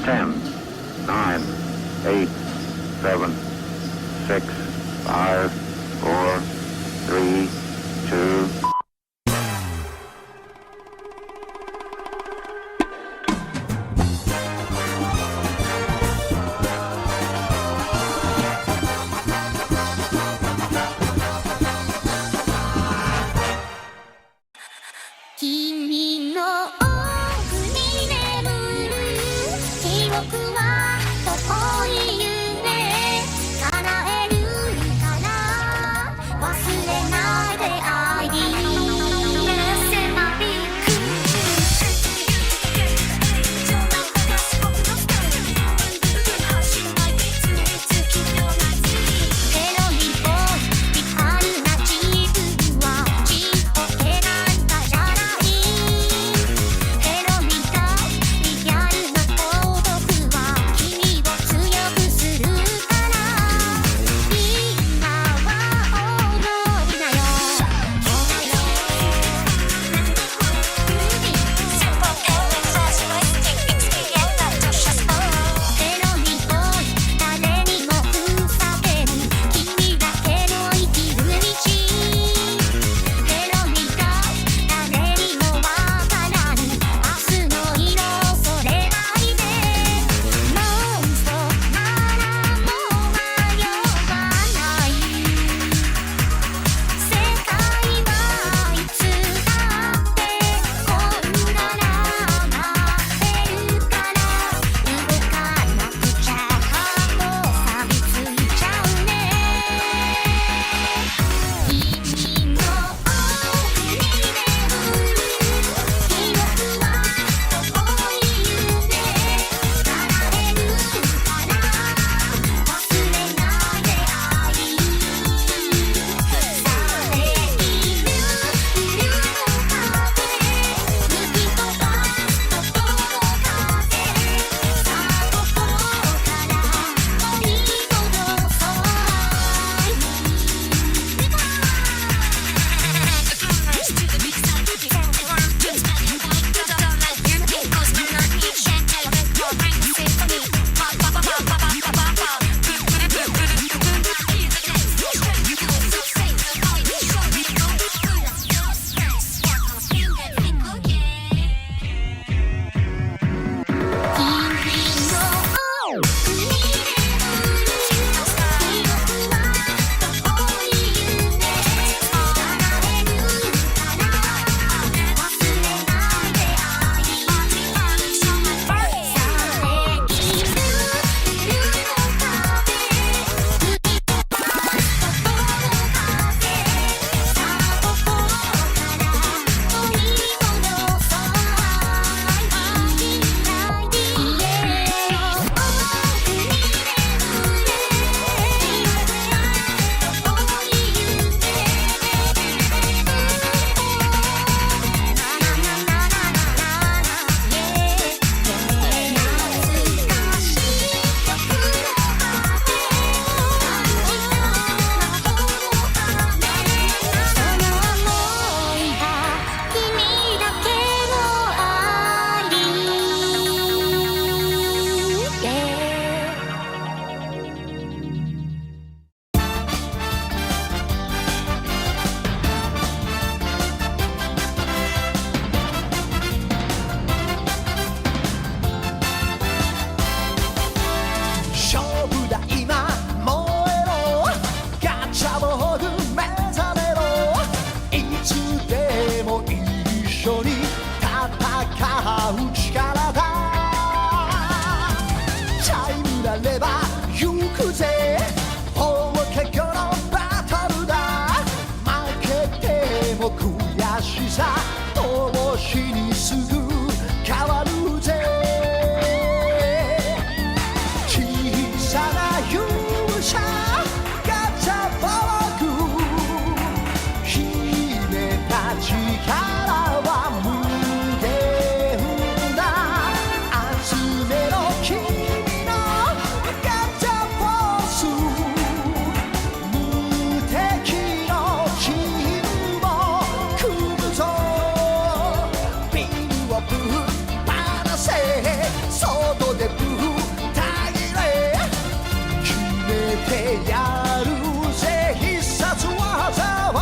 10, 9, 8, 7, 6, 5, 4, 3, 2.外でブーてやるぜ必殺技は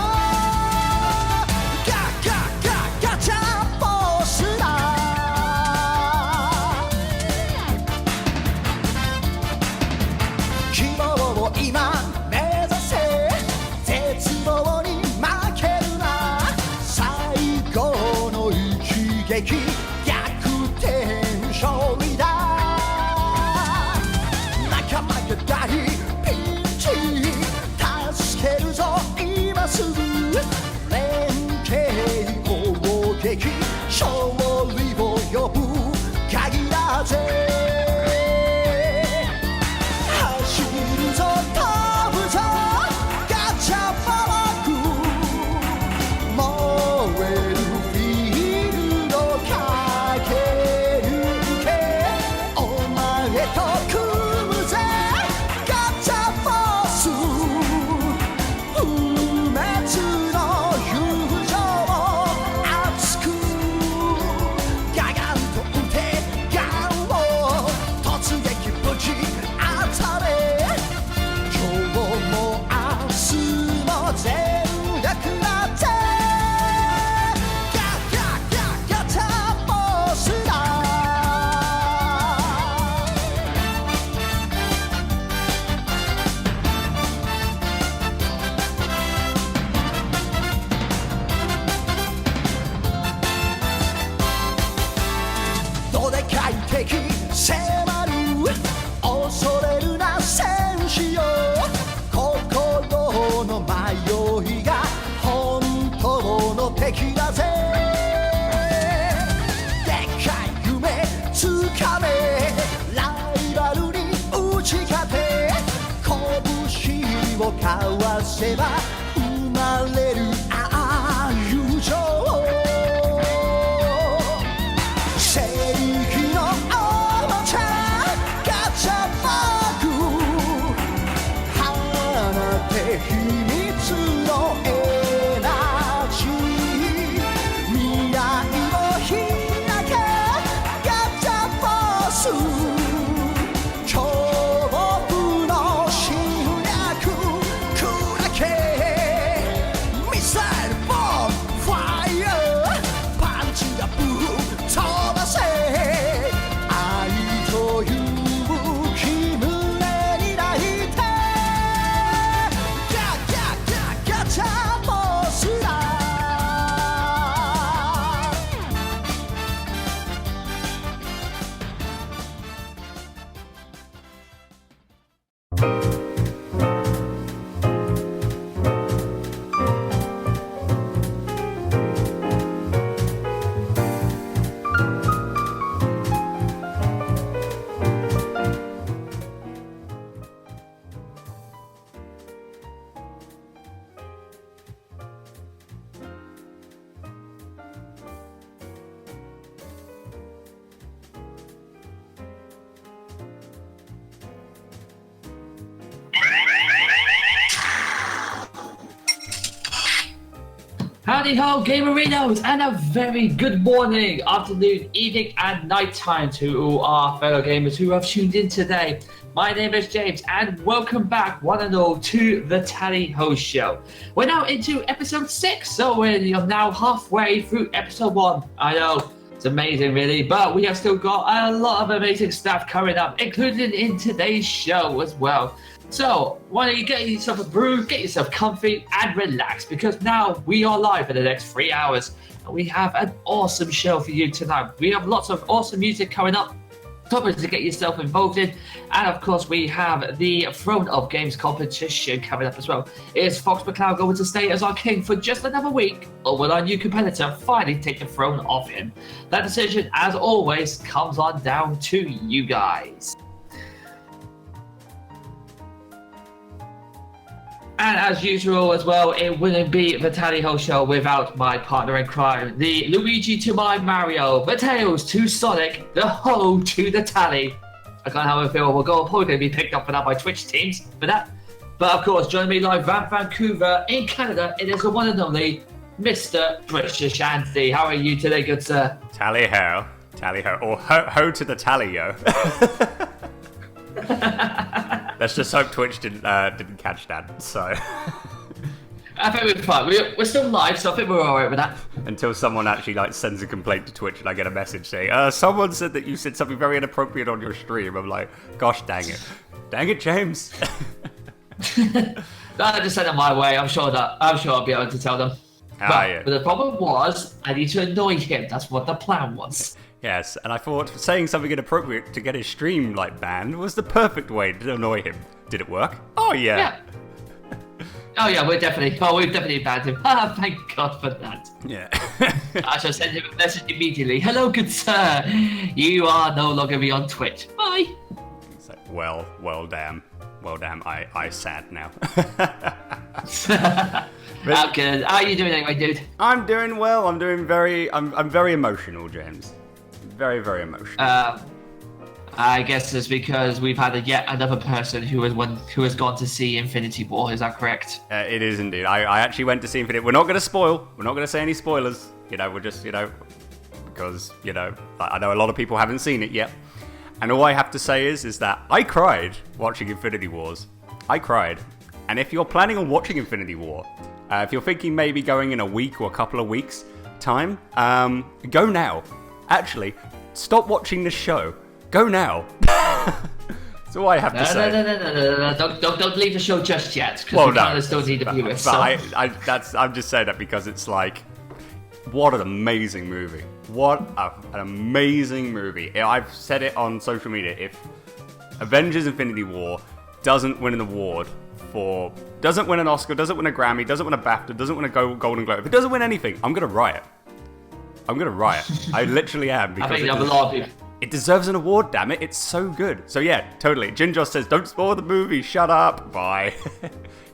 ガチャボスだ希望を今目指せ絶望に負けるな最後の一撃逆転勝利だ仲間が大ピンチ助けるぞ今すぐ連携攻撃勝利を呼ぶ鍵だぜ走るぞ飛ぶぞガチャパワー燃えるフィールド駆け抜けお前と組むぜガチャボス不滅の友情を熱くガガンと打てガンを突撃ぶち当たれ今日も明日も全力だぜガチャボスだどでかい敵迫る恐れるな戦士よ心の迷いが本当の敵だぜでっかい夢つかめライバルに打ち勝て拳を交わせば生まれる友情正義のおもちゃガチャバグ放て秘密のエナジー未来を開けガチャボス恐怖の侵略砕けミサイルボムファイヤーパンチがブー飛ばせ愛と勇気胸に抱いてガチャボスだHowdy ho, Gamerinos, and a very good morning, afternoon, evening, and night time to our fellow gamers who have tuned in today. My name is James, and welcome back, one and all, to the Tally Ho Show. We're now into episode 6, so we're now halfway through episode 1. I know, it's amazing, really, but we have still got a lot of amazing stuff coming up, including in today's show as well. So, why don't you get yourself a brew, get yourself comfy, and relax, because now we are live for the next 3 hours, and we have an awesome show for you tonight. We have lots of awesome music coming up, topics to get yourself involved in, and of course we have the Throne of Games competition coming up as well. Is Fox McCloud going to stay as our king for just another week, or will our new competitor finally take the throne off him? That decision, as always, comes on down to you guys. And as usual as well, it wouldn't be the Tally Ho Show without my partner in crime, the Luigi to my Mario, the Tails to Sonic, the Ho to the Tally. I can't help but feel we're probably going to be picked up for that by Twitch teams for that. But of course, joining me live from Vancouver in Canada, it is the one and only Mr. British Andy. How are you today, good sir? Tally ho, or ho to the tally yo. Let's just hope Twitch didn't catch that. So. I think we're fine. We're still live, so I think we're alright with that. Until someone actually like sends a complaint to Twitch and I get a message saying, someone said that you said something very inappropriate on your stream. I'm like, gosh dang it. Dang it, James. I just send it my way. I'm sure I'll be able to tell them. But the problem was, I need to annoy him. That's what the plan was. Yes, and I thought saying something inappropriate to get his stream like banned was the perfect way to annoy him. Did it work? Oh yeah. Oh yeah, we've definitely banned him. Thank God for that. Yeah. I shall send him a message immediately. Hello, good sir. You are no longer be on Twitch. Bye. It's like, well, damn. Well, damn, I sad now. How good? How are you doing anyway, dude? I'm doing well. I'm very emotional, James. Very, very emotional. I guess it's because we've had yet another person who has gone to see Infinity War. Is that correct? It is indeed. I actually went to see Infinity. We're not going to spoil. We're not going to say any spoilers. We're just because I know a lot of people haven't seen it yet. And all I have to say is that I cried watching Infinity Wars. I cried. And if you're planning on watching Infinity War, if you're thinking maybe going in a week or a couple of weeks time, go now. Actually, stop watching this show. Go now. That's all I have to say. No. Don't leave the show just yet, because we kind of still need to view it. I'm just saying that because it's like, what an amazing movie. What an amazing movie. I've said it on social media. If Avengers Infinity War doesn't win an award doesn't win an Oscar, doesn't win a Grammy, doesn't win a BAFTA, doesn't win a Golden Globe, if it doesn't win anything, I'm going to riot. I literally am. Because I think you have a lot of people. It deserves an award, damn it. It's so good. So yeah, totally. Ginjoss says, don't spoil the movie. Shut up. Bye.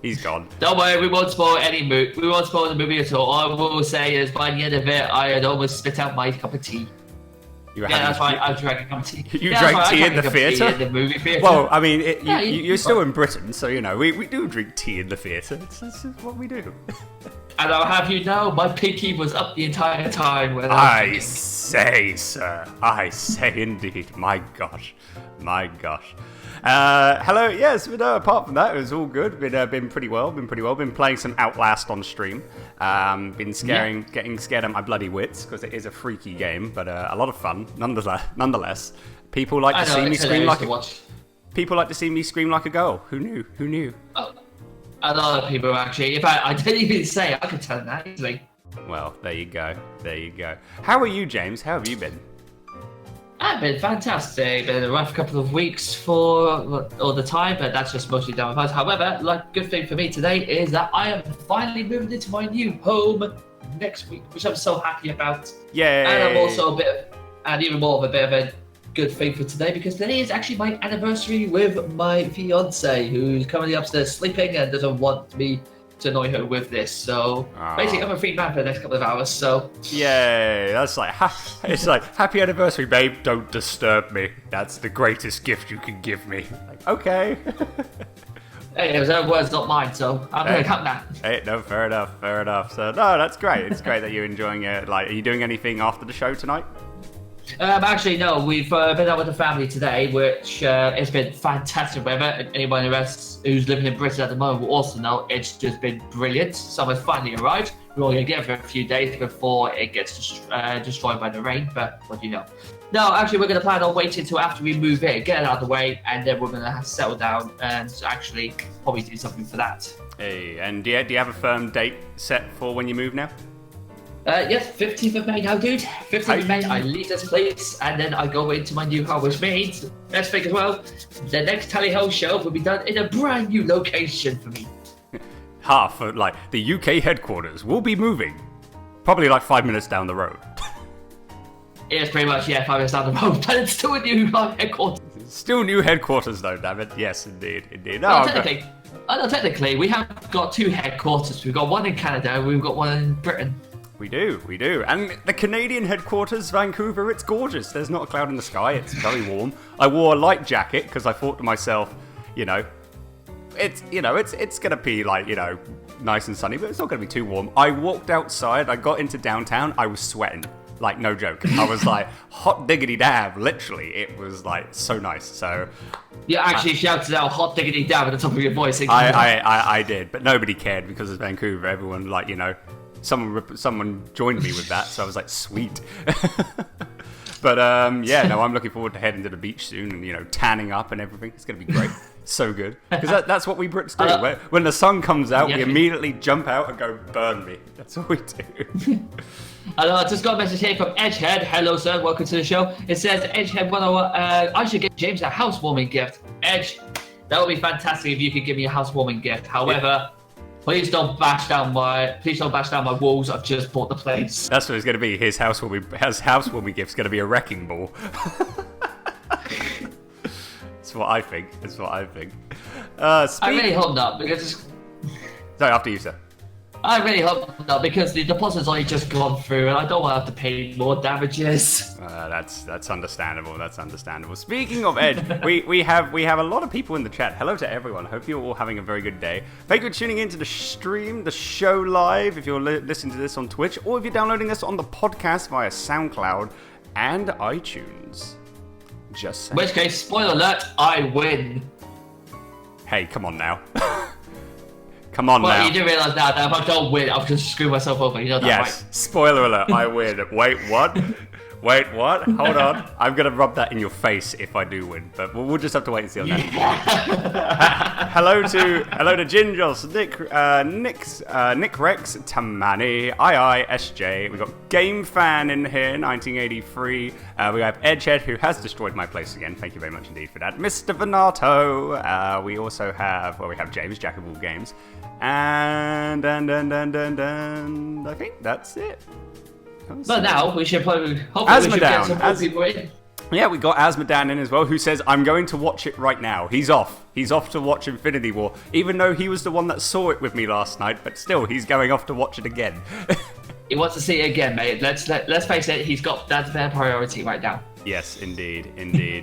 He's gone. Don't worry, we won't spoil any movie. We won't spoil the movie at all. All I will say is by the end of it, I had almost spit out my cup of tea. That's why I drank a cup of tea. You drank tea in the theatre? In the movie theatre. Well, I mean, you're still in Britain, so, we do drink tea in the theatre. That's what we do. And I'll have you know, my pinky was up the entire time. I say, sir. I say indeed. My gosh. Hello. Yes, but apart from that, it was all good. Been pretty well. Been playing some Outlast on stream. Getting scared at my bloody wits because it is a freaky game, but a lot of fun nonetheless. People like to see me scream like a girl. Who knew? Oh. A lot of people actually. In fact, I didn't even say I could tell them that easily. Well, there you go. How are you, James? How have you been? I've been fantastic. Been a rough couple of weeks for all the time, but that's just mostly down with us. However, good thing for me today is that I am finally moving into my new home next week, which I'm so happy about. Yay! And I'm also even more of a bit of a good thing for today because today is actually my anniversary with my fiance, who's currently upstairs sleeping and doesn't want me to annoy her with this. So basically, I'm a free man for the next couple of hours. So yay! That's it's like happy anniversary, babe. Don't disturb me. That's the greatest gift you can give me. Like, okay. Hey, it was her words, not mine. So I'm gonna cut that. Hey, no, fair enough. So no, that's great. It's great that you're enjoying it. Like, are you doing anything after the show tonight? Actually, no. We've been out with the family today, which it's been fantastic weather. And anyone who's living in Britain at the moment will also know it's just been brilliant. Summer's finally arrived. We're only going to get it for a few days before it gets destroyed by the rain, but what do you know? No, actually, we're going to plan on waiting until after we move in, get it out of the way, and then we're going to settle down and actually probably do something for that. Hey, and do you have a firm date set for when you move now? Yes, 15th of May now, dude. 15th of May, I leave this place, and then I go into my new home, which means, best thing as well, the next Tally Ho show will be done in a brand new location for me. Half of, the UK headquarters will be moving. Probably 5 minutes down the road. It's pretty much, 5 minutes down the road, but it's still a new headquarters. Still new headquarters, though, damn it. Yes, indeed. No, technically, we have got two headquarters. We've got one in Canada, and we've got one in Britain. We do. And the Canadian headquarters, Vancouver, it's gorgeous. There's not a cloud in the sky. It's very warm. I wore a light jacket because I thought to myself, it's going to be nice and sunny, but it's not going to be too warm. I walked outside. I got into downtown. I was sweating. Like, no joke. I was like, hot diggity damn, literally. It was like so nice. So you actually shouted out hot diggity damn at the top of your voice. I did, but nobody cared because it's Vancouver. Everyone, like, you know, someone joined me with that, so I was like, sweet. But yeah, no, I'm looking forward to heading to the beach soon and, you know, tanning up and everything. It's going to be great. So good. Because that's what we Brits do. When the sun comes out, we immediately jump out and go, burn me. That's what we do. I just got a message here from Edgehead. Hello, sir. Welcome to the show. It says, Edgehead, I should give James a housewarming gift. Edge, that would be fantastic if you could give me a housewarming gift. However, please don't bash down my walls. I've just bought the place. That's what it's going to be. His housewarming gift's going to be a wrecking ball. That's what I think. I really hope not, because... Sorry, after you, sir. I really hope not, because the deposit's only just gone through, and I don't want to have to pay more damages. That's understandable. That's understandable. Speaking of Edge, we have a lot of people in the chat. Hello to everyone. Hope you're all having a very good day. Thank you for tuning into the stream, the show live. If you're listening to this on Twitch, or if you're downloading this on the podcast via SoundCloud and iTunes. Just saying. In which case, spoiler alert, I win. Hey, come on now. Come on now. Well, you do realise now that if I don't win, I'll just screw myself over. You know that, yes. right? Spoiler alert, I win. Wait, what? Wait, what? Hold on. I'm going to rub that in your face if I do win, but we'll just have to wait and see on that. Hello to Gingers, Nick Rex, Tamani, SJ. We've got Game Fan in here, 1983. We have Edgehead, who has destroyed my place again. Thank you very much indeed for that. Mr. Venato. We also have, we have James, Jack of all games. And I think that's it. But now we should probably hopefully we should get some more people in. Yeah, we got Asmodan in as well, who says, I'm going to watch it right now. He's off. He's off to watch Infinity War, even though he was the one that saw it with me last night, but still, he's going off to watch it again. He wants to see it again, mate. Let's face it, that's their priority right now. Yes, indeed.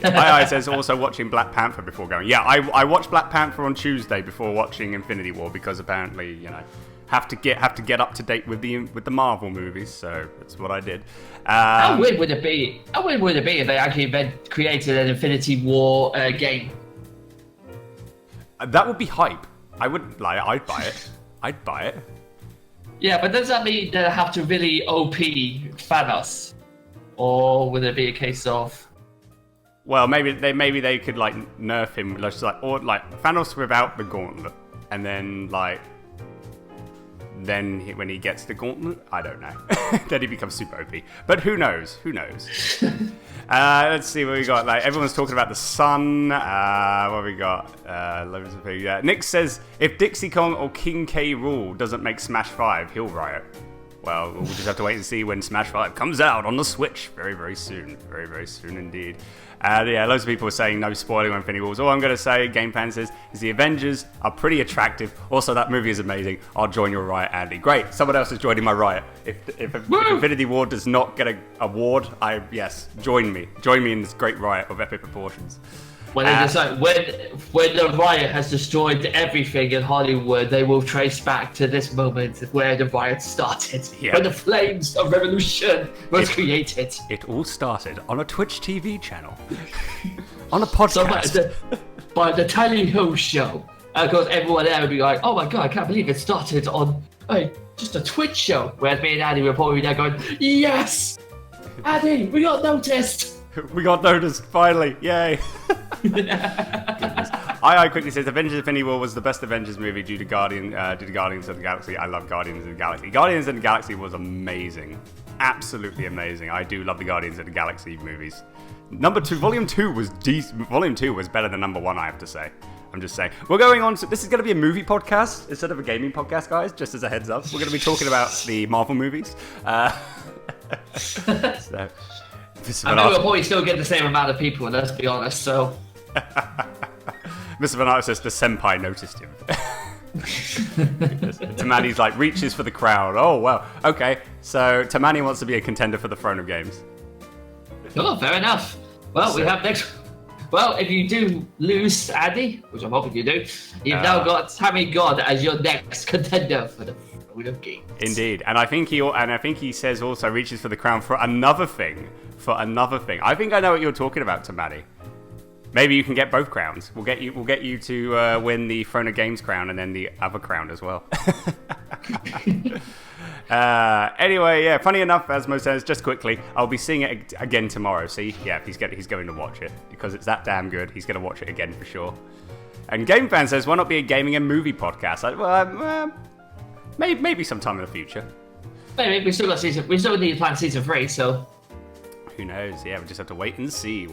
I says also watching Black Panther before going. Yeah, I watched Black Panther on Tuesday before watching Infinity War, because apparently, you know, have to get up to date with the Marvel movies, so that's what I did. How weird would it be? If they actually created an Infinity War game? That would be hype. I'd buy it. Yeah, but does that mean they have to really OP Thanos, or would it be a case of? Well, maybe they could like nerf him, just like, or like Thanos without the gauntlet, and then like. Then when he gets the gauntlet, I don't know. Then he becomes super OP. But who knows? Let's see what we got. Like everyone's talking about the sun. What we got? Loads of things. Yeah. Nick says if Dixie Kong or King K. Rool doesn't make Smash 5, he'll riot. Well, we'll just have to wait and see when Smash 5 comes out on the Switch very, very soon. Very, very soon indeed. Yeah, loads of people are saying no spoiling on Infinity Wars. All I'm going to say, Game Fan says, is the Avengers are pretty attractive. Also, that movie is amazing. I'll join your riot, Andy. Great. Someone else is joining my riot. If Infinity War does not get an award, join me. Join me in this great riot of epic proportions. When the riot has destroyed everything in Hollywood, they will trace back to this moment where the riot started. Yeah. When the flames of revolution was created. It all started on a Twitch TV channel. On a podcast. So by the Tally Ho show. Of course, everyone there would be like, oh my god, I can't believe it started on just a Twitch show. Whereas me and Andy were probably there going, yes! Andy, we got noticed! We got noticed, finally, yay! I quickly says Avengers Infinity War was the best Avengers movie due to Guardians of the Galaxy. I love Guardians of the Galaxy. Guardians of the Galaxy was amazing. Absolutely amazing. I do love the Guardians of the Galaxy movies. Number 2, Volume 2 was decent. Volume 2 was better than number 1, I have to say. I'm just saying. We're going on to, this is going to be a movie podcast instead of a gaming podcast, guys, just as a heads up. We're going to be talking about the Marvel movies. So... I know we'll probably still get the same amount of people, let's be honest, so... Mr. Venato says the senpai noticed him. Tamani's like, reaches for the crowd. Oh, wow. Okay, so Tamani wants to be a contender for the Throne of Games. Oh, fair enough. Well, we have next... Well, if you do lose, Andy, which I'm hoping you do, you've now got Tammy God as your next contender for the world of games. Indeed, and I think he says also reaches for the crown for another thing. I think I know what you're talking about, Tamati. Maybe you can get both crowns. We'll get you to win the Throne of Games crown and then the other crown as well. Anyway, yeah. Funny enough, as Mo says, just quickly, I'll be seeing it again tomorrow. See, yeah, he's going to watch it because it's that damn good. He's going to watch it again for sure. And Game Fan says, why not be a gaming and movie podcast? Maybe sometime in the future. Maybe we still need to plan season 3, so. Who knows? Yeah, we just have to wait and see.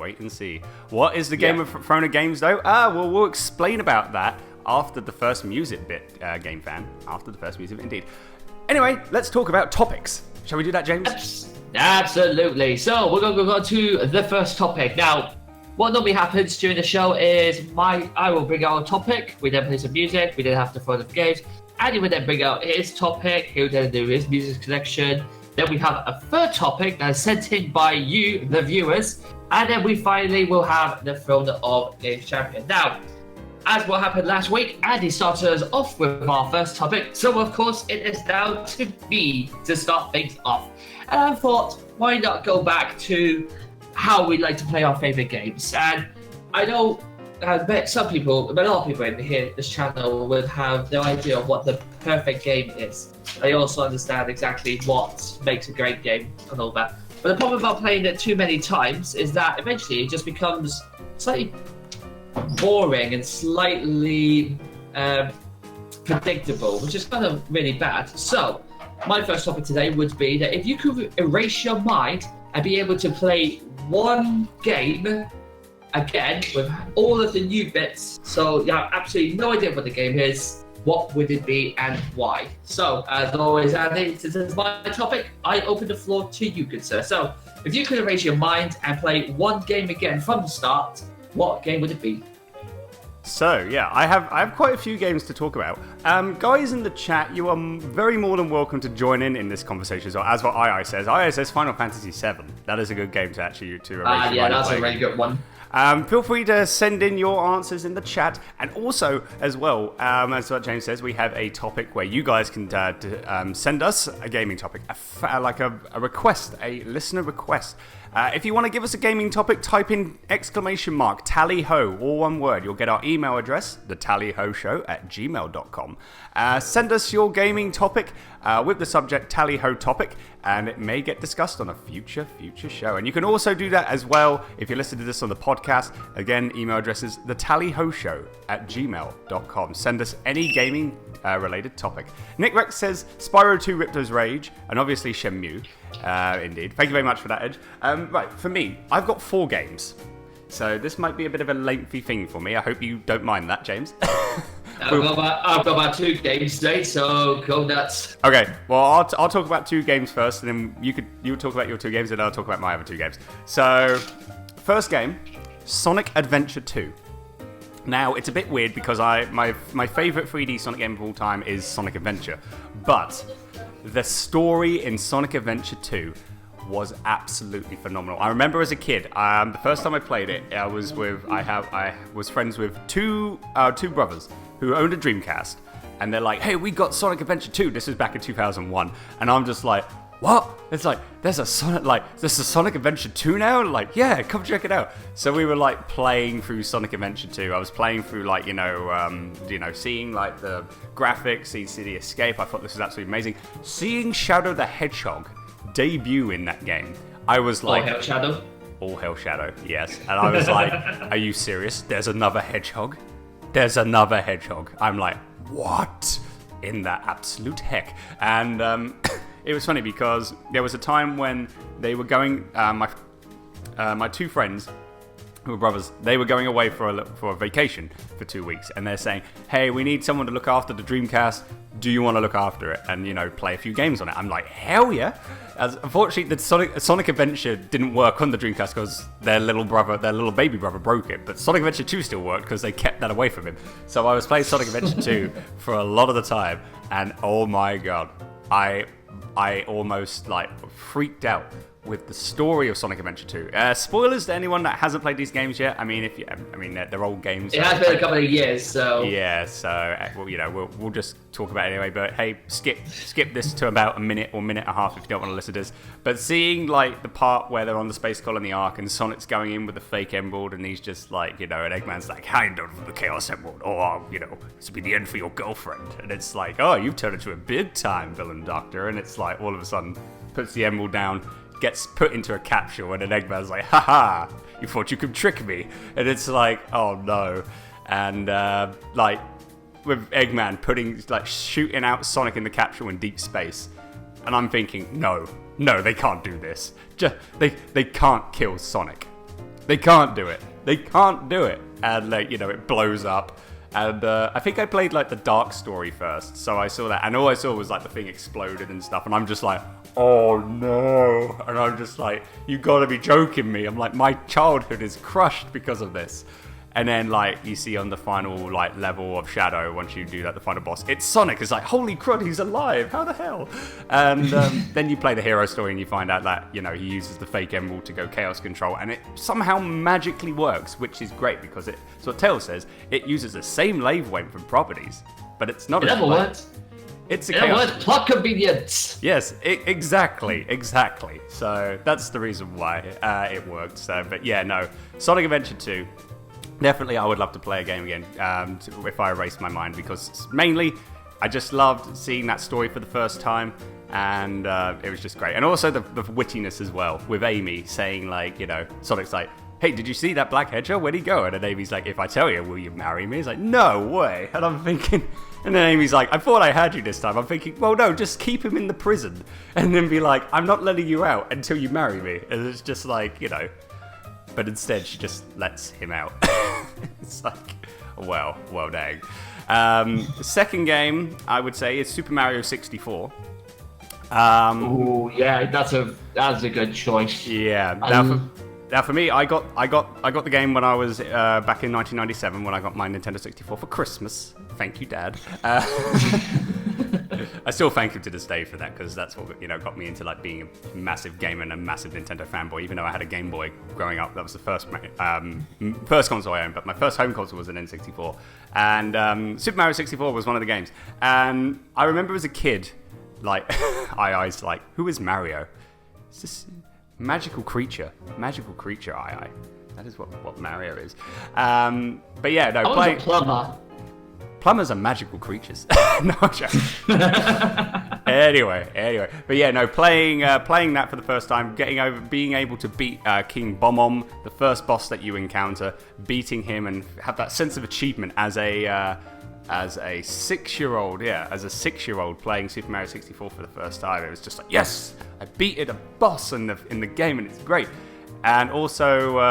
What is the Game of Throne of Games, though? We'll explain about that after the first music bit, Game Fan. After the first music, indeed. Anyway, let's talk about topics. Shall we do that, James? Absolutely. So we're going to go to the first topic. Now, what normally happens during the show is I will bring out a topic, we then play some music, we then have to throw the games, and he would then bring out his topic, he would then do his music selection. Then we have a third topic that is sent in by you, the viewers, and then we finally will have the Throne of Games champion. Now, as what happened last week, Andy started us off with our first topic, so of course it is now to me to start things off. And I thought, why not go back to how we like to play our favourite games? And I know a lot of people in here, this channel would have no idea of what the perfect game is. They also understand exactly what makes a great game and all that. But the problem about playing it too many times is that eventually it just becomes slightly boring and slightly predictable, which is kind of really bad. So, my first topic today would be that if you could erase your mind and be able to play one game again with all of the new bits, so you have absolutely no idea what the game is, what would it be and why? So, as always, Andy, since this is my topic, I open the floor to you, good sir. So, if you could erase your mind and play one game again from the start, what game would it be? So, yeah, I have quite a few games to talk about. Guys in the chat, you are very more than welcome to join in this conversation as well. As what II says. II says Final Fantasy VII. That is a good game to actually erase your mind. Yeah, that's a really good one. Feel free to send in your answers in the chat, and also as well, as what James says, we have a topic where you guys can send us a gaming topic, a request, a listener request. If you want to give us a gaming topic, type in ! tally ho, all one word. You'll get our email address, thetallyhoshow@gmail.com. Send us your gaming topic with the subject tally ho topic, and it may get discussed on a future show. And you can also do that as well if you listen to this on the podcast. Again, email address is thetallyhoshow@gmail.com. Send us any gaming related topic. Nick Rex says Spyro 2 Ripto's Rage, and obviously Shenmue. Indeed. Thank you very much for that, Edge. Right, for me, I've got 4 games. So this might be a bit of a lengthy thing for me. I hope you don't mind that, James. I've got about 2 games today, so go nuts. Okay, well, I'll talk about 2 games first, and then you talk about your 2 games, and I'll talk about my other 2 games. So, first game, Sonic Adventure 2. Now, it's a bit weird because my favourite 3D Sonic game of all time is Sonic Adventure, but the story in Sonic Adventure 2 was absolutely phenomenal. I remember as a kid, the first time I played it, I was friends with two brothers who owned a Dreamcast, and they're like, "Hey, we got Sonic Adventure 2." This was back in 2001, and I'm just like, "What?" It's like, there's a Sonic Adventure 2 now? Like, yeah, come check it out. So we were like playing through Sonic Adventure 2. I was playing through like, seeing like the graphics, seeing City Escape. I thought this was absolutely amazing. Seeing Shadow the Hedgehog debut in that game, I was like, All Hail Shadow? All Hail Shadow, yes. And I was like, are you serious? There's another hedgehog? There's another hedgehog. I'm like, what in the absolute heck? And it was funny because there was a time when they were going, my 2 friends who were brothers, they were going away for a vacation for 2 weeks, and they're saying, "Hey, we need someone to look after the Dreamcast. Do you want to look after it and play a few games on it?" I'm like, hell yeah! Unfortunately, the Sonic Adventure didn't work on the Dreamcast because their little baby brother broke it, but Sonic Adventure 2 still worked because they kept that away from him. So I was playing Sonic Adventure 2 for a lot of the time, and oh my god, I almost like freaked out with the story of Sonic Adventure 2. Spoilers to anyone that hasn't played these games yet. I mean, they're old games. It has been a couple of years, so yeah. So we'll just talk about it anyway. But hey, skip this to about a minute or minute and a half if you don't want to listen to this. But seeing like the part where they're on the space colony Ark and Sonic's going in with the fake emerald and he's just like, and Eggman's like, "Hand over the Chaos Emerald, or this will be the end for your girlfriend." And it's like, "Oh, you've turned into a big time villain, Doctor." And it's like all of a sudden puts the emerald down, gets put into a capsule, and then Eggman's like, "Ha, you thought you could trick me?" And it's like, oh no. And with Eggman shooting out Sonic in the capsule in deep space, and I'm thinking, no, they can't do this. They can't kill Sonic. They can't do it. And it blows up. And I think I played like the Dark Story first, so I saw that, and all I saw was like the thing exploded and stuff, and I'm just like, oh no. And I'm just like, you gotta be joking me. I'm like, my childhood is crushed because of this. And then like you see on the final like level of Shadow, once you do that, the final boss, it's Sonic. It's like, holy crud, he's alive. How the hell? And then you play the hero story and you find out that he uses the fake emerald to go chaos control, and it somehow magically works, which is great because it's what Tails says. It uses the same wavelength and properties, but it's not. It never works. It's a chaos. Plot convenience. Yes, exactly. So that's the reason why it worked. So, but yeah, no, Sonic Adventure 2. Definitely, I would love to play a game again if I erase my mind, because mainly I just loved seeing that story for the first time, and it was just great. And also the wittiness as well, with Amy saying like, Sonic's like, "Hey, did you see that black hedgehog? Where'd he go?" And then Amy's like, "If I tell you, will you marry me?" He's like, "No way." And I'm thinking, and then Amy's like, "I thought I had you this time." I'm thinking, well, no, just keep him in the prison, and then be like, "I'm not letting you out until you marry me." And it's just like, but instead she just lets him out. It's like, well dang. The second game I would say is Super Mario 64. Oh yeah, that's a good choice. Yeah. Now for me, I got the game when I was back in 1997 when I got my Nintendo 64 for Christmas. Thank you, Dad. I still thank him to this day for that, because that's what got me into like being a massive gamer and a massive Nintendo fanboy. Even though I had a Game Boy growing up, that was the first console I owned. But my first home console was an N64, and Super Mario 64 was one of the games. And I remember as a kid, like I was like, "Who is Mario? It's this magical creature, I. That is what Mario is." But yeah, no, I was a plumber. Plumbers are magical creatures. No, I'm joking. Anyway. But yeah, no, playing that for the first time, being able to beat King Bomb, the first boss that you encounter, beating him and have that sense of achievement as a 6-year-old playing Super Mario 64 for the first time. It was just like, yes, I beat a boss in the game, and it's great. And also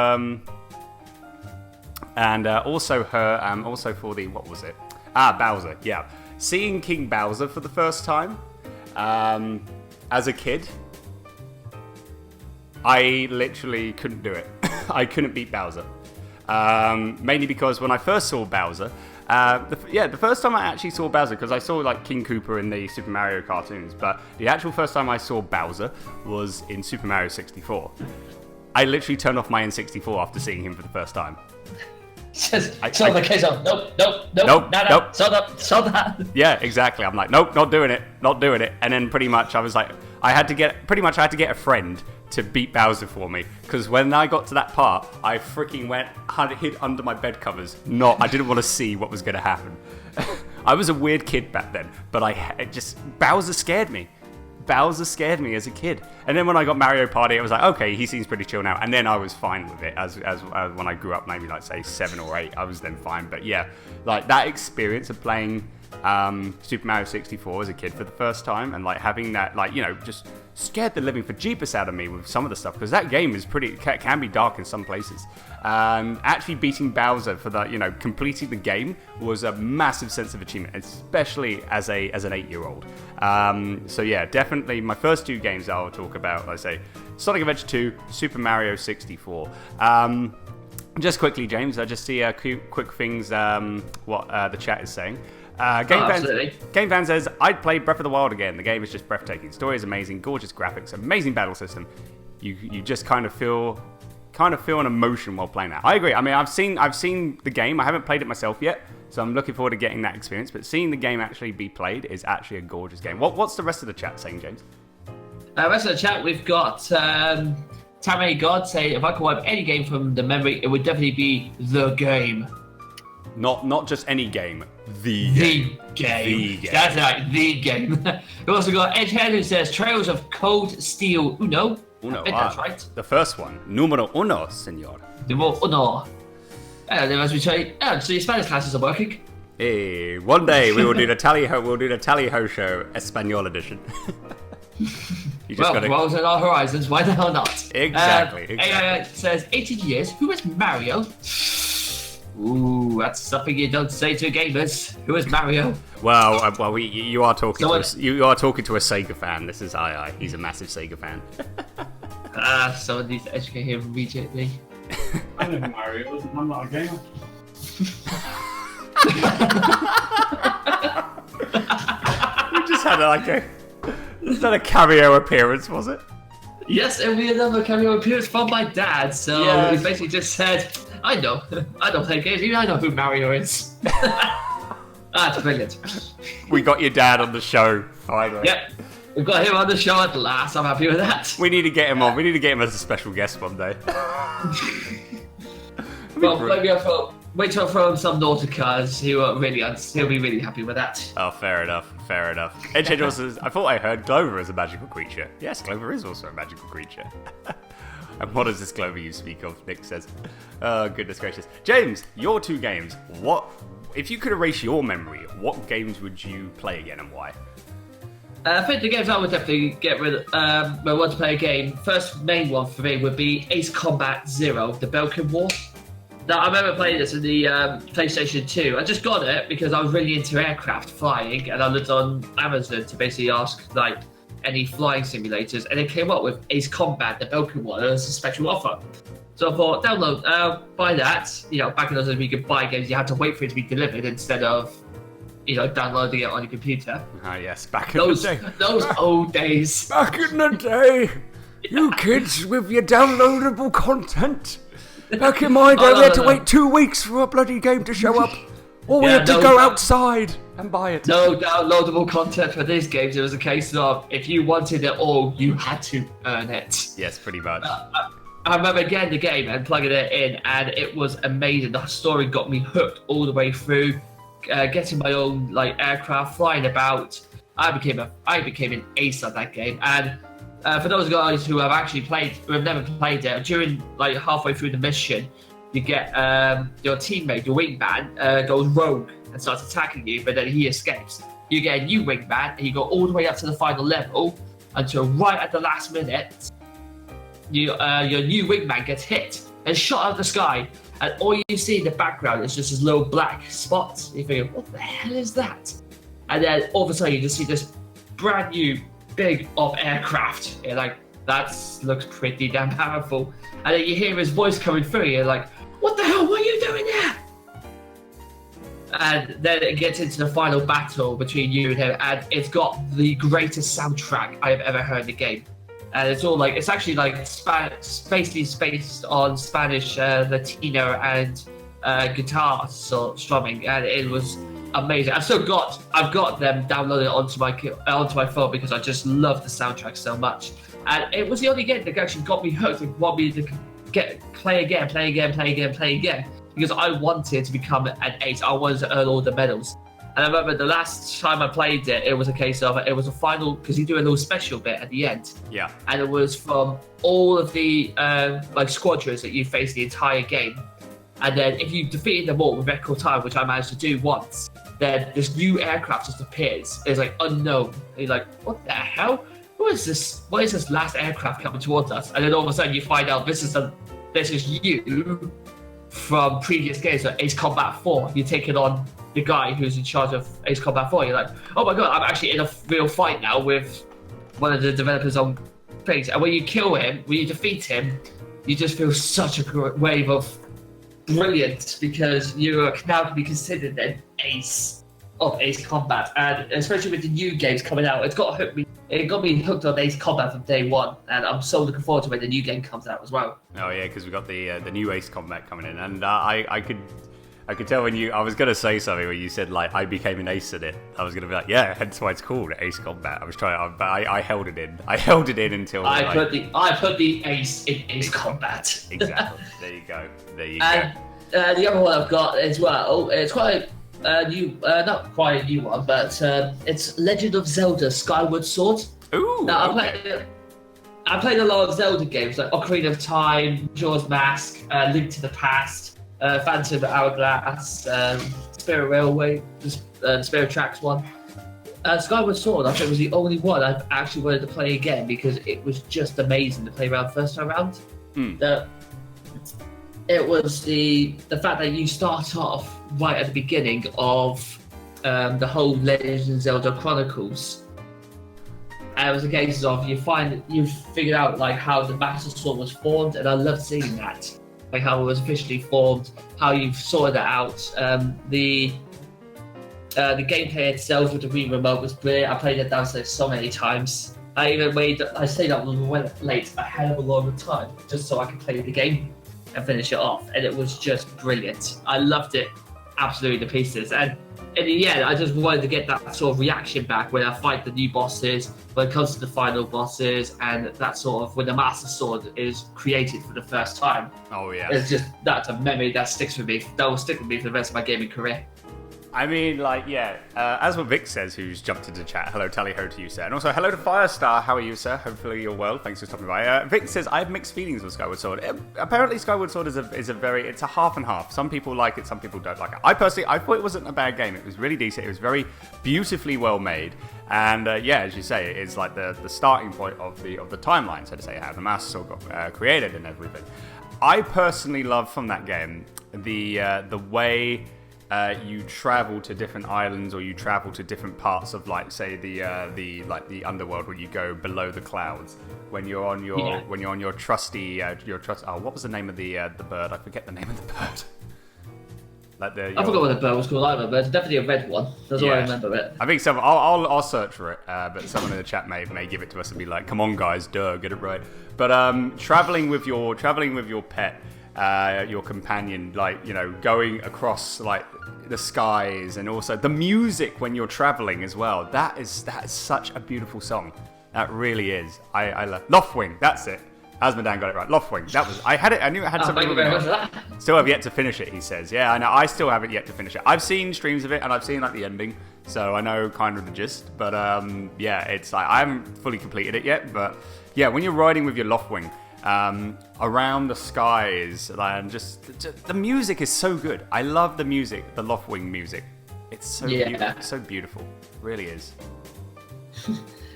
also for the, what was it? Bowser, yeah. Seeing King Bowser for the first time, as a kid, I literally couldn't do it. I couldn't beat Bowser. Mainly because when I first saw Bowser, the first time I actually saw Bowser, because I saw like King Koopa in the Super Mario cartoons, but the actual first time I saw Bowser was in Super Mario 64. I literally turned off my N64 after seeing him for the first time. The case of nope, sold that. Yeah, exactly. I'm like, nope, not doing it. And then pretty much I was like, I had to get a friend to beat Bowser for me, because when I got to that part, I freaking hid under my bed covers. I didn't want to see what was going to happen. I was a weird kid back then, but Bowser scared me. Bowser scared me as a kid. And then when I got Mario Party, I was like, okay, he seems pretty chill now. And then I was fine with it. As when I grew up, maybe like say 7 or 8, I was then fine. But yeah, like that experience of playing Super Mario 64 as a kid for the first time, and like having that, like, just scared the living for Jeepus out of me with some of the stuff, because that game is can be dark in some places. Actually beating Bowser for the, completing the game was a massive sense of achievement, especially as an 8-year-old. So yeah, definitely my first 2 games I'll talk about, I say Sonic Adventure 2, Super Mario 64. Just quickly, James, I just see quick things what the chat is saying. Game Fan says, I'd play Breath of the Wild again. The game is just breathtaking. Story is amazing, gorgeous graphics, amazing battle system. You just kind of feel an emotion while playing that. I agree. I mean, I've seen the game. I haven't played it myself yet, so I'm looking forward to getting that experience. But seeing the game actually be played is actually a gorgeous game. What's the rest of the chat saying, James? Rest of the chat, we've got Tamay God saying, if I could wipe any game from the memory, it would definitely be the game. Not just any game. The game. That's right, the game. We've also got Edgehead who says Trails of Cold Steel Uno. I think that's right. The first one. Numero uno, senor. Numero uno. And as we say, so your Spanish classes are working. Hey, one day we will do the Tally Ho show Espanol edition. Roles in our horizons, why the hell not? Exactly. AI says 18 years, who is Mario? Ooh, that's something you don't say to gamers. Who is Mario? Well, you are talking to a Sega fan. This is II. He's a massive Sega fan. Someone needs to educate him immediately. I know who Mario is, and I'm not a gamer. We just had a cameo appearance, was it? Yes, and we had another cameo appearance from my dad. So he basically just said, I don't play games, even I know who Mario is. That's brilliant. We got your dad on the show, finally. Yep, we've got him on the show at last. I'm happy with that. We need to get him on. We need to get him as a special guest one day. Well, maybe wait till I throw him some Nauticas. He'll be really happy with that. Oh, fair enough. Edgehead also says, I thought I heard Clover is a magical creature. Yes, Clover is also a magical creature. And what is this Clover you speak of? Nick says. Oh, goodness gracious. James, your two games. If you could erase your memory, what games would you play again and why? I think the games I would definitely get rid of, I want to play a game. First main one for me would be Ace Combat Zero, the Belkin War. Now, I remember playing this in the PlayStation 2. I just got it because I was really into aircraft flying, and I looked on Amazon to basically ask, like, any flying simulators, and it came up with Ace Combat, the Belkin one, as a special offer. So I thought, download, buy that. You know, back in those days, you could buy games, you had to wait for it to be delivered instead of, downloading it on your computer. Ah, yes, back in the day. Those old days. Back in the day, you kids with your downloadable content. Back in my day, we had to wait 2 weeks for a bloody game to show up. Or we had to go outside and buy it. No downloadable content for these games. It was a case of, if you wanted it all, you had to earn it. Yes, pretty much. I remember getting the game and plugging it in, and it was amazing. The story got me hooked all the way through. Getting my own aircraft, flying about. I became an ace at that game. And for those guys who have never played it, during halfway through the mission, you get your teammate, your wingman, goes rogue and starts attacking you, but then he escapes. You get a new wingman, and you go all the way up to the final level until right at the last minute, your new wingman gets hit and shot out of the sky, and all you see in the background is just this little black spot. You think, what the hell is that? And then all of a sudden you just see this brand new big of aircraft. You're like, that looks pretty damn powerful. And then you hear his voice coming through. You're like, what the hell? What are you doing there? And then it gets into the final battle between you and him, and it's got the greatest soundtrack I have ever heard in the game. And it's all it's actually basically based on Spanish Latino and guitar strumming, and it was amazing. I've got them downloaded onto my phone because I just love the soundtrack so much. And it was the only game that actually got me hooked and wanted me to play again, because I wanted to become an ace. I wanted to earn all the medals. And I remember the last time I played it, it was a case of, it was a final, because you do a little special bit at the end. Yeah. And it was from all of the squadrons that you faced the entire game. And then if you defeated them all with record time, which I managed to do once, then this new aircraft just appears. It's unknown. And you're like, what the hell? What is this last aircraft coming towards us? And then all of a sudden you find out this is you from previous games, so Ace Combat 4. You're taking on the guy who's in charge of Ace Combat 4. You're like, oh my god, I'm actually in a real fight now with one of the developers on things. And when you kill him, when you defeat him, you just feel such a wave of brilliance, because you are now to be considered an ace of Ace Combat, and especially with the new games coming out, it got me hooked on Ace Combat from day one, and I'm so looking forward to when the new game comes out as well. Oh yeah, because we got the new Ace Combat coming in, and I could tell when I was gonna say something when you said like I became an ace in it. I was gonna be like, yeah, hence why it's called Ace Combat. I was trying, but I held it in. I held it in until I put the ace in Ace Combat. Exactly. There you go. And the other one I've got as well, it's quite a new, not quite a new one, but it's Legend of Zelda: Skyward Sword. Ooh. Now, Okay. I played a lot of Zelda games like Ocarina of Time, Majora's Mask, Link to the Past, Phantom Hourglass, Spirit Railway, the Spirit Tracks one. Skyward Sword, I think, was the only one I've actually wanted to play again because it was just amazing to play around first time around. It was the fact that you start off right at the beginning of the whole Legend of Zelda Chronicles. And it was a case of you figured out like how the Master Sword was formed, and I loved seeing that, like how it was officially formed, how you've sorted it out. The gameplay itself with the Wii remote was brilliant. I played it downstairs so many times. I stayed up late a hell of a long time just so I could play the game and finish it off, and it was just brilliant. I loved it absolutely to pieces, and in the end, I just wanted to get that sort of reaction back when I fight the new bosses, when it comes to the final bosses, and that sort of when the Master Sword is created for the first time. Oh yeah. That's a memory that sticks with me. That will stick with me for the rest of my gaming career. I mean, like, yeah, as what Vic says, who's jumped into chat, hello, tally-ho to you, sir. And also, hello to Firestar, how are you, sir? Hopefully you're well, thanks for stopping by. Vic says, I have mixed feelings with Skyward Sword. Apparently Skyward Sword is it's a half and half. Some people like it, some people don't like it. I thought it wasn't a bad game. It was really decent. It was very beautifully well made. And yeah, as you say, it's like the starting point of the timeline, so to say, how the Master Sword got created and everything. I personally love from that game the way you travel to different islands, or you travel to different parts of, like, say, the underworld, where you go below the clouds. When you're on your trusty what was the name of the bird? I forget the name of the bird. I forgot what the bird was called either, but it's definitely a red one. That's all I remember it. I think I'll search for it, but someone in the chat may give it to us and be like, "Come on, guys, get it right." But traveling with your pet. Your companion, like, you know, going across like the skies, and also the music when you're traveling as well. That is such a beautiful song. That really is. I love Loftwing. That's it. Asmodan got it right. Loftwing. That was. I knew it had something. Thank you very much for that. Still have yet to finish it. He says. Yeah, I know. I still haven't yet to finish it. I've seen streams of it, and I've seen like the ending, so I know kind of the gist. But yeah, it's like I haven't fully completed it yet. But yeah, when you're riding with your Loftwing. Around the skies, and just the music is so good. I love the music, the Loftwing music. It's so beautiful, so beautiful. It really is.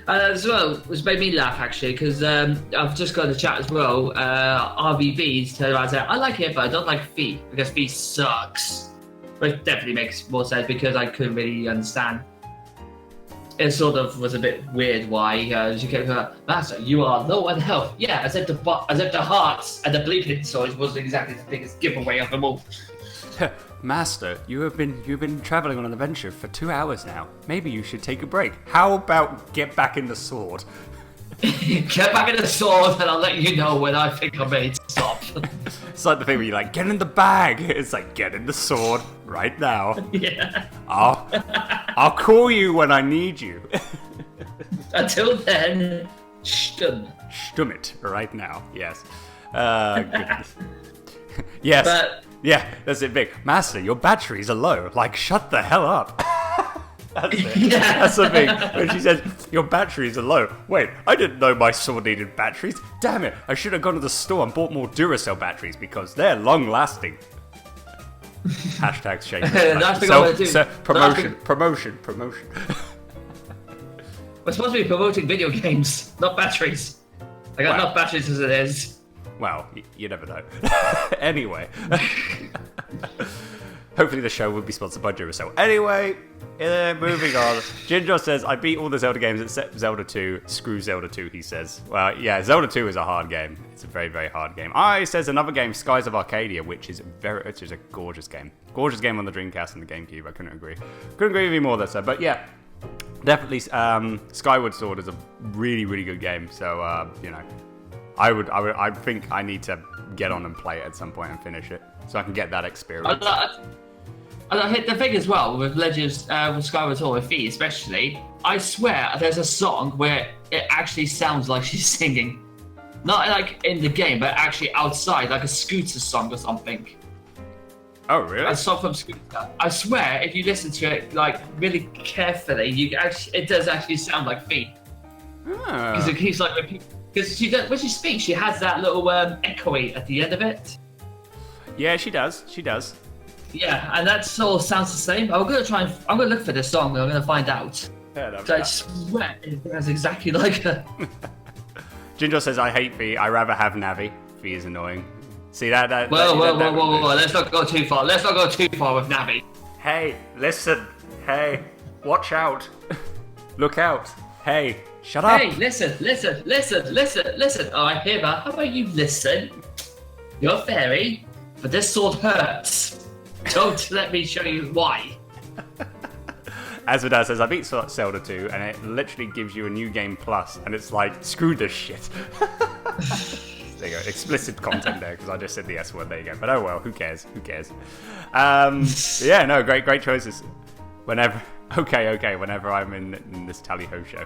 As well, which made me laugh actually, because I've just got in the chat as well. RBB's turned around and said, I like it, but I don't like Fee, because Fee sucks. Which definitely makes more sense, because I couldn't really understand. It sort of was a bit weird why she kept going, Master, you are low on health. Yeah, as if the hearts and the bleeping stories wasn't exactly the biggest giveaway of them all. Master, you've been traveling on an adventure for 2 hours now. Maybe you should take a break. How about get back in the sword? Get back in the sword, and I'll let you know when I think I'm ready to stop. It's like the thing where you're like, get in the bag. It's like, get in the sword right now. Yeah. I'll call you when I need you. Until then, stum it right now. Yes. Goodness. Yes. But, yeah, that's it, Vic. Master, your batteries are low. Like, shut the hell up. That's it. Yeah. That's the thing. When she says, your batteries are low. Wait, I didn't know my sword needed batteries. Damn it, I should have gone to the store and bought more Duracell batteries, because they're long-lasting. Hashtag shame. Promotion. We're supposed to be promoting video games, not batteries. I got enough batteries as it is. Well, you never know. Anyway. Hopefully the show will be sponsored by Duracell. Anyway, Moving on. Ginger says, I beat all the Zelda games except Zelda 2. Screw Zelda 2, he says. Well, yeah, Zelda 2 is a hard game. It's a very, very hard game. He says another game, Skies of Arcadia, which is a gorgeous game. Gorgeous game on the Dreamcast and the GameCube. I couldn't agree. Couldn't agree with you more there, sir. But yeah, definitely Skyward Sword is a really, really good game. So, you know, I think I need to get on and play it at some point and finish it so I can get that experience. I hit the thing as well with Legends, with Skyward Sword with Fee especially. I swear there's a song where it actually sounds like she's singing, not like in the game, but actually outside, like a Scooter song or something. Oh really? A song from Scooter. I swear, if you listen to it like really carefully, it does actually sound like Fee. Because it keeps like because when she speaks, she has that little echoey at the end of it. Yeah, she does. Yeah, and that sort of sounds the same. I'm gonna look for this song and I'm gonna find out. Yeah, I swear it sounds exactly like her. Ginger says, I hate Fee. I rather have Navi. Fee is annoying. See that? Whoa. Let's not go too far. Let's not go too far with Navi. Hey, listen. Hey, watch out. Look out. Hey, shut up. Hey, listen. Oh, I hear that. How about you listen? You're a fairy, but this sword hurts. Don't let me show you why. Asmodee says, I beat Zelda 2, and it literally gives you a new game plus, and it's like, screw this shit. There you go, explicit content there, because I just said the S word, there you go. But oh well, who cares? Yeah, no, great choices. Whenever I'm in this tally-ho show.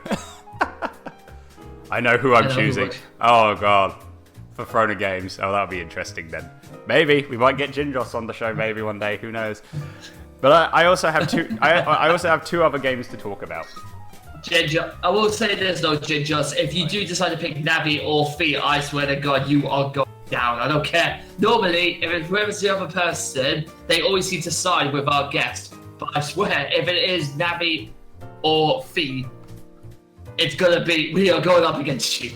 I know who I'm choosing. Oh god. For Frona Games. Oh, that'll be interesting then. Maybe we might get Gingos on the show. Maybe one day. Who knows? But I also have two. I also have two other games to talk about. Ginger, I will say this though, Gingers. If you do decide to pick Navi or Fee, I swear to God, you are going down. I don't care. Normally, if it's whoever's the other person, they always seem to side with our guest. But I swear, if it is Navi or Fee, it's gonna be. We are going up against you.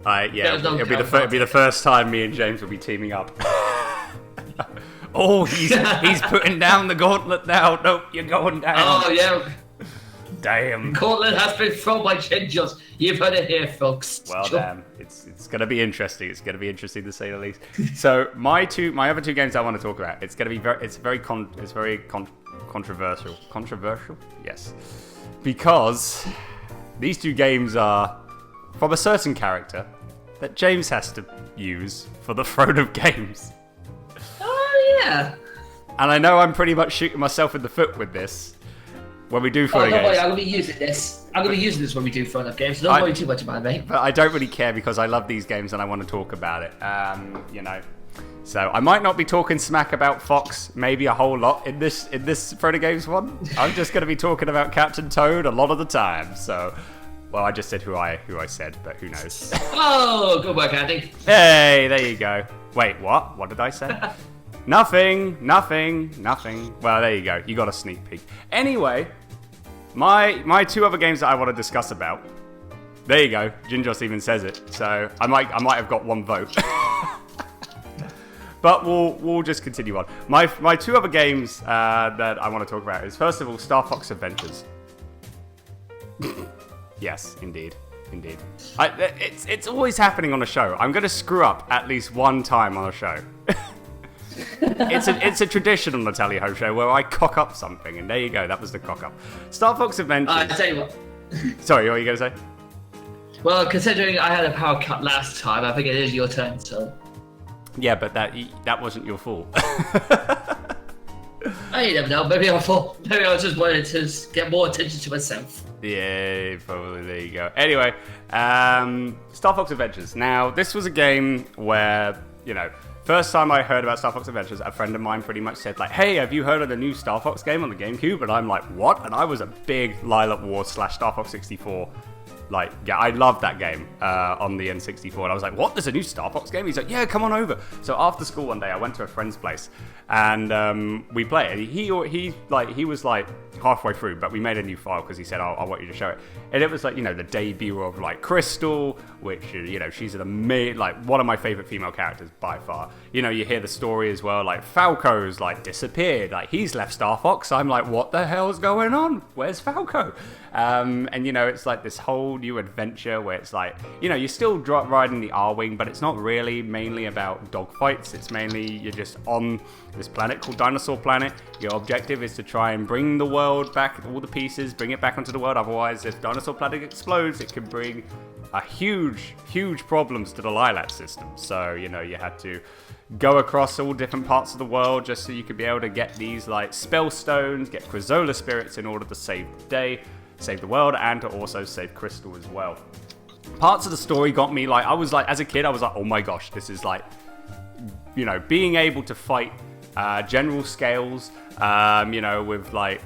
Yeah, it'll be the first time me and James will be teaming up. Oh, he's putting down the gauntlet now. Nope, you're going down. Oh yeah. Damn. Gauntlet has been thrown by Gingers. You've heard it here, folks. Well, damn. It's gonna be interesting. It's gonna be interesting to say the least. So my other two games I want to talk about. It's very controversial. Controversial? Yes. Because these two games are from a certain character that James has to use for the throne of games. Oh, yeah. And I know I'm pretty much shooting myself in the foot with this when we do throne of games. Worry, I'm going to be using this. I'm going to be using this when we do throne of games, so don't worry too much about it, mate. But I don't really care because I love these games and I want to talk about it. You know. So I might not be talking smack about Fox, maybe a whole lot in this throne of games one. I'm just going to be talking about Captain Toad a lot of the time, so... Well, I just said who I said, but who knows? Oh, good work, Andy. Hey, there you go. Wait, what? What did I say? Nothing. Well, there you go. You got a sneak peek. Anyway, my two other games that I want to discuss about. There you go. Gingos even says it. So I might have got one vote. But we'll just continue on. My two other games that I want to talk about is first of all Star Fox Adventures. Yes, indeed. It's always happening on a show. I'm going to screw up at least one time on a show. It's a tradition on the Tally Ho show where I cock up something, and there you go. That was the cock up. Star Fox Adventures. I tell you what. Sorry, what were you going to say? Well, considering I had a power cut last time, I think it is your turn. So. Yeah, but that wasn't your fault. You never know. Maybe I was just wanting to get more attention to myself. Yeah, probably. There you go. Anyway, Star Fox Adventures. Now, this was a game where, you know, first time I heard about Star Fox Adventures, a friend of mine pretty much said, like, hey, have you heard of the new Star Fox game on the GameCube? And I'm like, what? And I was a big Lilac Wars / Star Fox 64 Like, yeah, I loved that game on the N64, and I was like, what, there's a new Star Fox game? He's like, yeah, come on over. So after school one day, I went to a friend's place, and we played it. He was like halfway through, but we made a new file because he said, I want you to show it. And it was like, you know, the debut of like Crystal, which, you know, she's an amazing, like one of my favorite female characters by far. You know, you hear the story as well, like Falco's like disappeared, like he's left Star Fox. I'm like, what the hell's going on? Where's Falco? And you know, it's like this whole new adventure where it's like, you know, you're still riding the R-Wing, but it's not really mainly about dogfights. It's mainly, you're just on this planet called Dinosaur Planet. Your objective is to try and bring the world back, all the pieces, bring it back onto the world. Otherwise, if Dinosaur Planet explodes, it can bring a huge problems to the Lilat system. So, you know, you had to go across all different parts of the world just so you could be able to get these like spell stones, get Krazola spirits in order to save the day, save the world, and to also save Crystal as well. Parts of the story got me like, I was like, as a kid, I was like, oh my gosh, this is like, you know, being able to fight General Scales, you know, with like,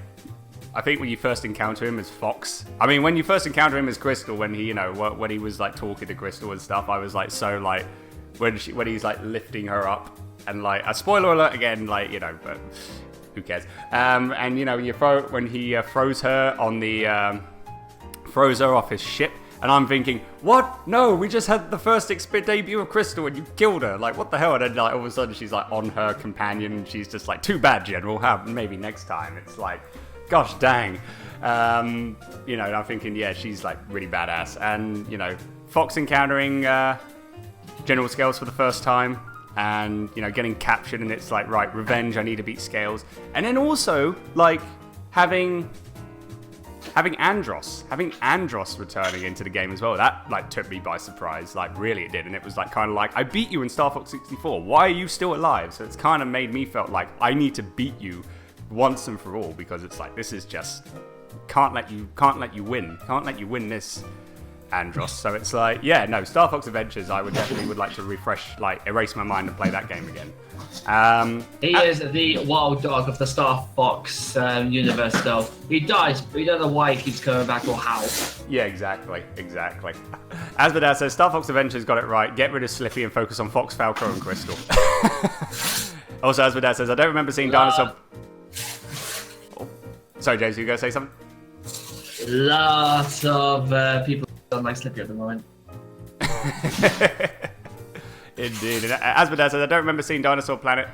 I think when you first encounter him as Fox, I mean, when you first encounter him as Crystal, when he, you know, when he was like talking to Crystal and stuff, I was like, so like, when he's like lifting her up, and like, a spoiler alert again, like, you know, but who cares? And you know, when he throws her on the, throws her off his ship, and I'm thinking, what? No, we just had the first debut of Crystal and you killed her. Like, what the hell? And then like all of a sudden she's like on her companion, and she's just like, too bad, General. Maybe next time. It's like, gosh dang. You know, and I'm thinking, yeah, she's like really badass. And you know, Fox encountering General Scales for the first time, and you know, getting captured, and it's like, right, revenge, I need to beat Scales. And then also like having Andros returning into the game as well. That like took me by surprise, like really it did. And it was like kind of like, I beat you in Star Fox 64, why are you still alive? So it's kind of made me felt like I need to beat you once and for all, because it's like, this is just, can't let you win this, Andros. So it's like, yeah, no, Star Fox Adventures, I would definitely like to refresh, like erase my mind and play that game again. He is the wild dog of the Star Fox universe, though. He dies, but you don't know why he keeps coming back or how. Yeah, exactly. Asmodee says, Star Fox Adventures got it right. Get rid of Slippy and focus on Fox, Falco, and Crystal. Also, Asmodee says, I don't remember seeing Dinosaur... Oh. Sorry, James, you going to say something? Lots of people don't like Slippy at the moment. Indeed. And Asmodee says, I don't remember seeing Dinosaur Planet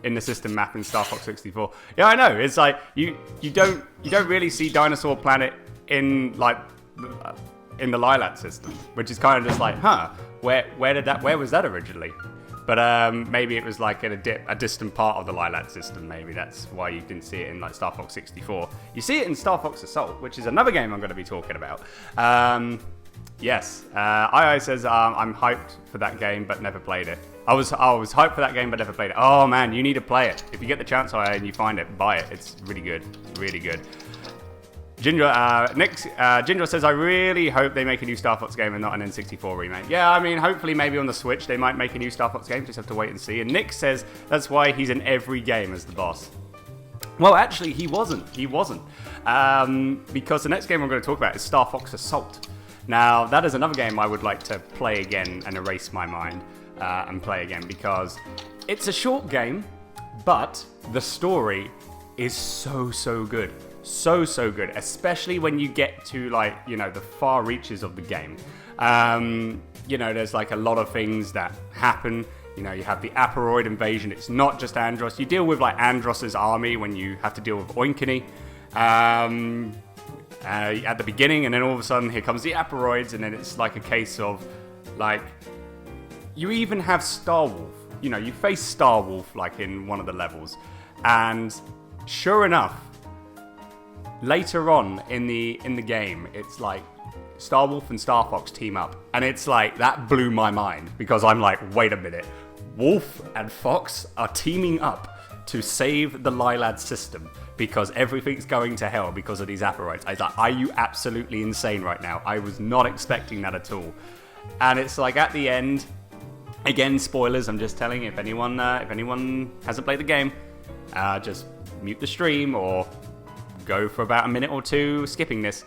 in the system map in Star Fox 64. Yeah, I know. It's like you don't really see Dinosaur Planet in like in the Lilat system, which is kind of just like, huh, where was that originally? But maybe it was like in a distant part of the Lilat system. Maybe that's why you didn't see it in like Star Fox 64. You see it in Star Fox Assault, which is another game I'm going to be talking about. Yes, II says, I'm hyped for that game, but never played it. I was hyped for that game, but never played it. Oh man, you need to play it. If you get the chance, II, and you find it, buy it. It's really good. It's really good. Ginger says, I really hope they make a new Star Fox game and not an N64 remake. Yeah, I mean, hopefully maybe on the Switch they might make a new Star Fox game. Just have to wait and see. And Nick says, that's why he's in every game as the boss. Well, actually, he wasn't. Because the next game I'm going to talk about is Star Fox Assault. Now, that is another game I would like to play again and erase my mind and play again, because it's a short game, but the story is so good. So good, especially when you get to like, you know, the far reaches of the game. You know, there's like a lot of things that happen. You know, you have the Aperoid invasion. It's not just Andros. You deal with like Andros's army when you have to deal with Oinkini. At the beginning, and then all of a sudden here comes the Aperoids, and then it's like a case of like, you even have Starwolf. You know, you face Starwolf like in one of the levels, and sure enough, later on in the game, it's like Starwolf and Star Fox team up, and it's like, that blew my mind, because I'm like, wait a minute, Wolf and Fox are teaming up to save the Lilad system because everything's going to hell because of these Aperoids. I was like, are you absolutely insane right now? I was not expecting that at all. And it's like, at the end, again, spoilers, I'm just telling you, if anyone hasn't played the game, just mute the stream or go for about a minute or two skipping this.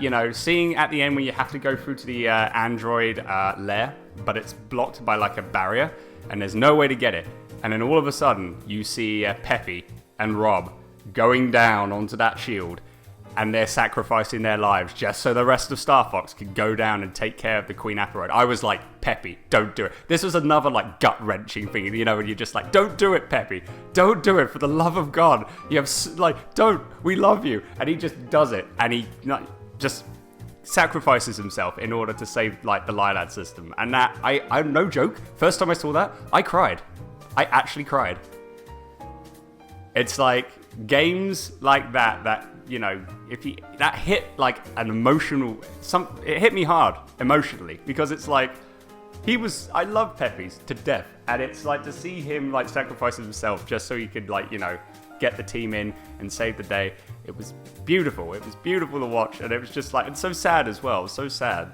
You know, seeing at the end when you have to go through to the android lair, but it's blocked by like a barrier, and there's no way to get it. And then all of a sudden, you see Peppy and Rob going down onto that shield, and they're sacrificing their lives just so the rest of Star Fox can go down and take care of the Queen Aperoid. I was like, Peppy, don't do it. This was another like gut-wrenching thing, you know, when you're just like, don't do it, Peppy. Don't do it, for the love of God. You have, like, don't, we love you. And he just does it, and he just sacrifices himself in order to save, like, the Lilad system. And that, I'm no joke, first time I saw that, I cried. I actually cried. It's like, games like that, you know, that hit like an emotional, it hit me hard emotionally, because it's like, I love Peppy's to death, and it's like to see him like sacrifice himself just so he could, like, you know, get the team in and save the day. It was beautiful. It was beautiful to watch, and it was just like, it's so sad as well, so sad.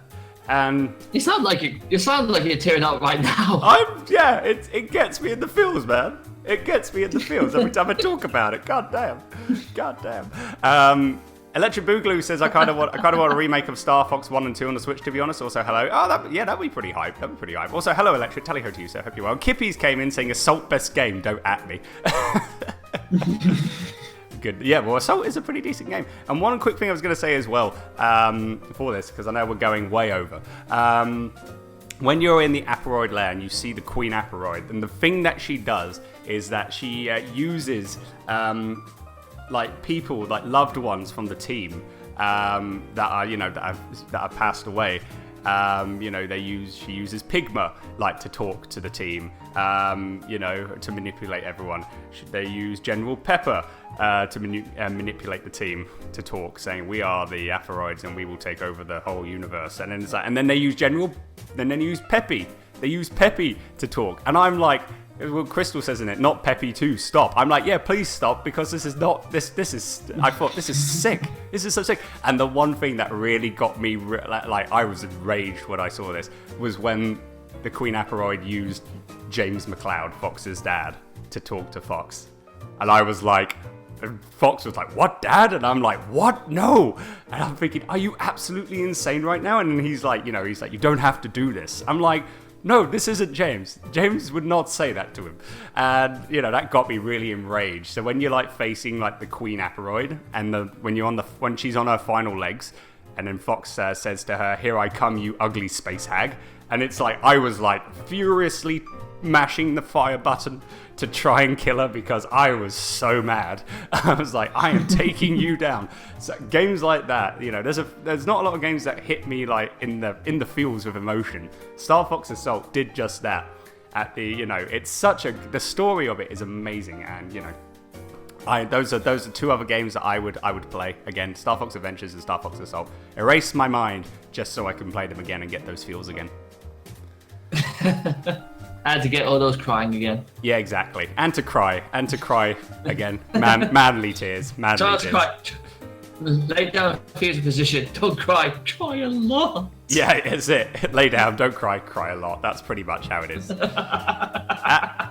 And you sound like you're tearing up right now. It gets me in the feels, man. It gets me in the feels every time I talk about it. God damn. Electric Boogaloo says, I kind of want a remake of Star Fox 1 and 2 on the Switch, to be honest. Also, hello. Oh, that'd be pretty hype. Also, hello, Electric. Tally ho to you, sir. Hope you're well. Kippies came in saying, Assault best game. Don't at me. Good. Yeah, well, Assault is a pretty decent game. And one quick thing I was going to say as well, for this, because I know we're going way over. When you're in the Aperoid lair and you see the Queen Aperoid, and the thing that she does is that she uses like people, like loved ones from the team that are, you know, that have passed away. You know, she uses Pigma, like, to talk to the team, you know, to manipulate everyone. They use General Pepper to manipulate the team to talk, saying, we are the Aperoids and we will take over the whole universe. And then it's like, and then they use Peppy. They use Peppy to talk. And I'm like, well, Crystal says in it, not Peppy 2, stop. I'm like, yeah, please stop, because this is I thought, this is sick. This is so sick. And the one thing that really got me, like, I was enraged when I saw this, was when the Queen Aperoid used James McCloud, Fox's dad, to talk to Fox. And I was like, Fox was like, what, Dad? And I'm like, what? No. And I'm thinking, are you absolutely insane right now? And he's like, you don't have to do this. I'm like, no, this isn't James. James would not say that to him. And, you know, that got me really enraged. So when you're, like, facing, like, the Queen Aperoid, and when she's on her final legs, and then Fox says to her, here I come, you ugly space hag. And it's like, I was, like, furiously mashing the fire button to try and kill her, because I was so mad. I was like, I am taking you down. So games like that, you know, there's not a lot of games that hit me like in the feels with emotion. Star Fox Assault did just that. The story of it is amazing, and, you know, those are two other games that I would play again. Star Fox Adventures and Star Fox Assault. Erase my mind just so I can play them again and get those feels again. And to get all those crying again. Yeah, exactly. And to cry again. Manly tears. Just cry. Lay down, fetal position. Don't cry. Cry a lot. Yeah, it's it. Lay down, don't cry. Cry a lot. That's pretty much how it is.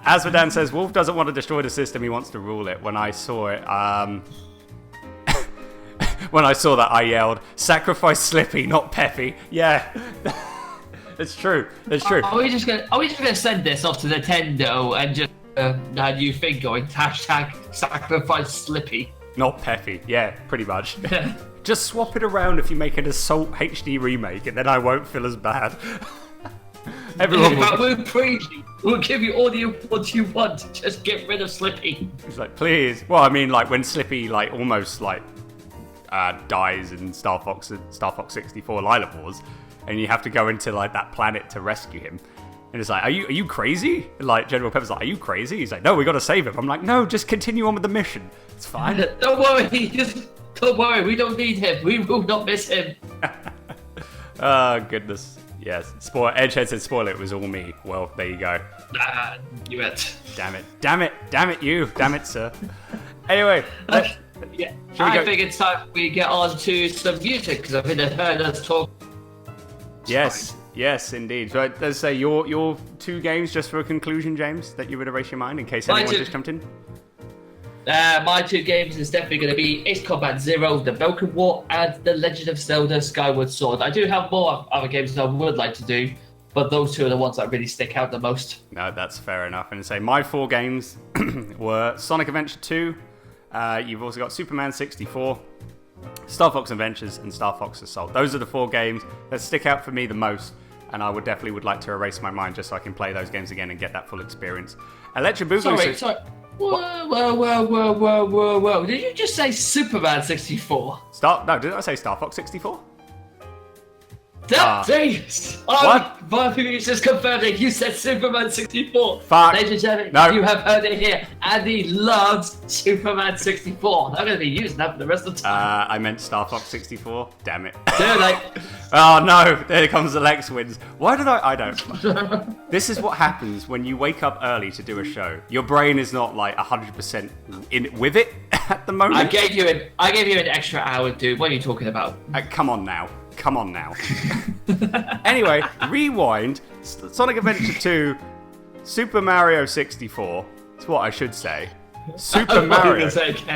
Asmodan says, Wolf doesn't want to destroy the system. He wants to rule it. When I saw it, when I saw that, I yelled, sacrifice Slippy, not Peppy. Yeah. It's true. It's true. Are we just gonna send this off to Nintendo and just a new thing going? Hashtag sacrifice Slippy. Not Peppy. Yeah, pretty much. Just swap it around if you make an Assault HD remake, and then I won't feel as bad. Everyone we'll praise you. We'll give you all the awards you want. Just get rid of Slippy. It's like, please. Well, I mean, like when Slippy like almost like dies in Star Fox 64 Lilac Wars. And you have to go into like that planet to rescue him. And it's like, are you crazy? Like General Pepper's like, are you crazy? He's like, no, we got to save him. I'm like, no, just continue on with the mission. It's fine. Don't worry. We don't need him. We will not miss him. Oh, goodness. Yes. Edgehead said, spoil it was all me. Well, there you go. You it. Damn it, you. Damn it, sir. Anyway. Yeah. I think it's time we get on to some music, because I think I've heard us talk. Yes, indeed. So let's say your two games, just for a conclusion, James, that you would erase your mind in case anyone just jumped in. My 2 games is definitely going to be Ace Combat Zero, The Broken War, and The Legend of Zelda Skyward Sword. I do have more other games that I would like to do, but those 2 are the ones that really stick out the most. No, that's fair enough. And say my 4 games were Sonic Adventure 2. You've also got Superman 64, Star Fox Adventures, and Star Fox Assault. Those are the 4 games that stick out for me the most, and I would like to erase my mind just so I can play those games again and get that full experience. Electric Boogaloo. Sorry. Whoa. Did you just say Superman 64? No, didn't I say Star Fox 64? Jeez! What? You just confirmed it. You said Superman 64. Fuck. Ladies and gentlemen, No. you have heard it here. Andy loves Superman 64. I'm going to be using that for the rest of the time. I meant Star Fox 64. Damn it. Dude, Oh no, there comes the Lex wins. Why did I don't. This is what happens when you wake up early to do a show. Your brain is not like 100% in with it at the moment. I gave you an extra hour, dude. What are you talking about? Come on now. Anyway, rewind. Sonic Adventure 2, Super Mario 64. That's what I should say. Super Mario.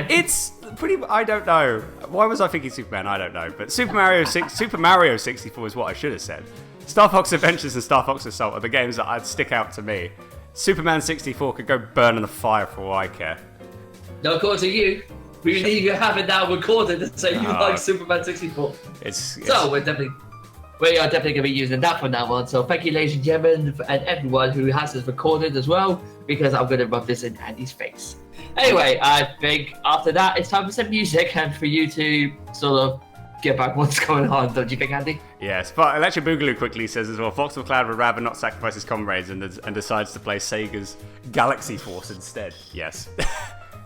It's pretty. I don't know. Why was I thinking Superman? I don't know. But Super Mario 64 is what I should have said. Star Fox Adventures and Star Fox Assault are the games that I'd stick out to me. Superman 64 could go burn in the fire for all I care. No, according to you. You have it now recorded and say you like Superman 64. So we are definitely going to be using that from now on. So thank you, ladies and gentlemen, and everyone who has this recorded as well, because I'm going to rub this in Andy's face. Anyway, I think after that it's time for some music and for you to sort of get back what's going on, don't you think, Andy? Yes, but Electric Boogaloo quickly says as well, Fox McCloud would rather not sacrifice his comrades and decides to play Sega's Galaxy Force instead. Yes.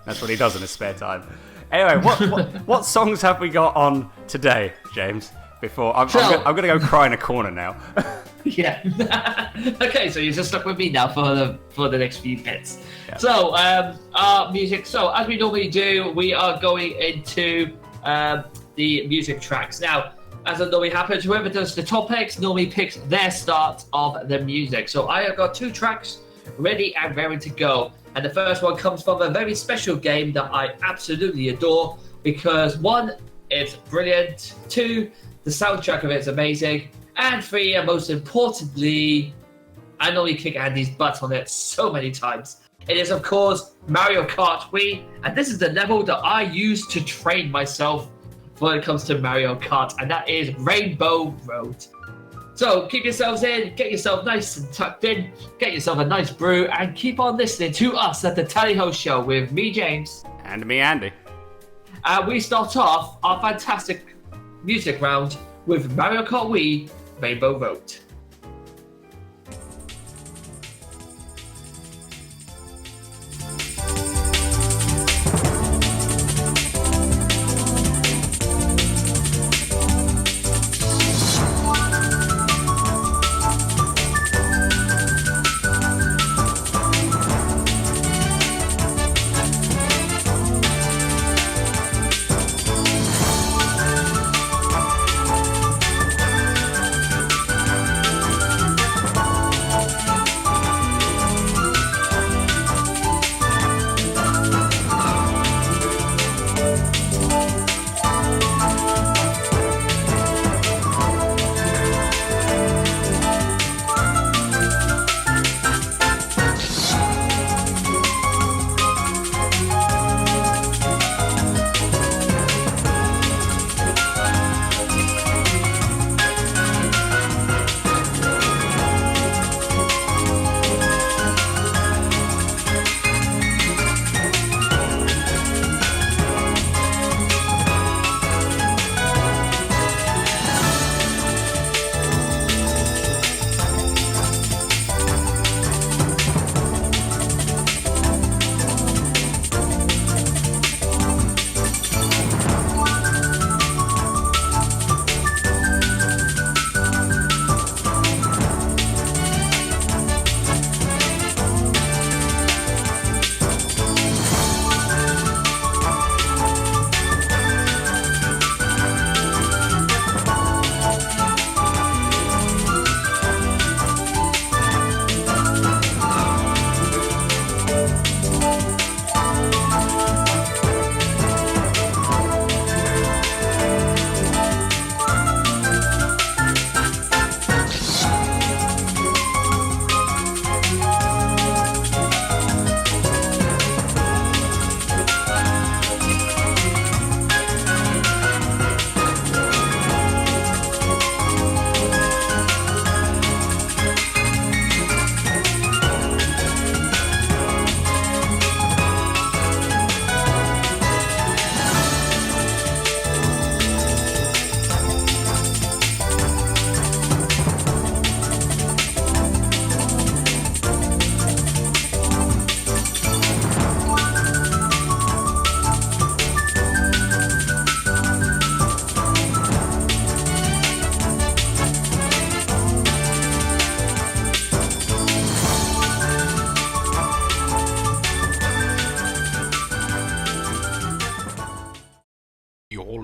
That's what he does in his spare time. Anyway, what songs have we got on today, James? Before I'm going to go cry in a corner now. Yeah. Okay, so you're just stuck with me now for the next few bits. Yeah. So our music. So as we normally do, we are going into the music tracks now. As it normally happens, whoever does the topics normally picks their start of the music. So I have got 2 tracks ready and ready to go. And the first one comes from a very special game that I absolutely adore because 1, it's brilliant, 2, the soundtrack of it is amazing, and 3, and most importantly, I normally kick Andy's butt on it so many times. It is, of course, Mario Kart Wii, and this is the level that I use to train myself when it comes to Mario Kart, and that is Rainbow Road. So keep yourselves in, get yourself nice and tucked in, get yourself a nice brew, and keep on listening to us at the Tally Ho Show with me, James. And me, Andy. We start off our fantastic music round with Mario Kart Wii Rainbow Road.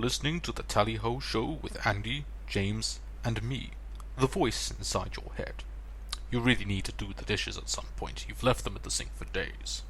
listening to the Tally Ho Show with Andy, James, and me, the voice inside your head. You really need to do the dishes at some point. You've left them at the sink for days.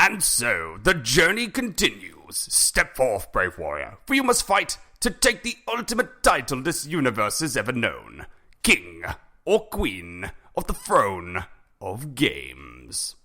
And so, the journey continues. Step forth, brave warrior, for you must fight to take the ultimate title this universe has ever known. King or Queen of the Throne of Games.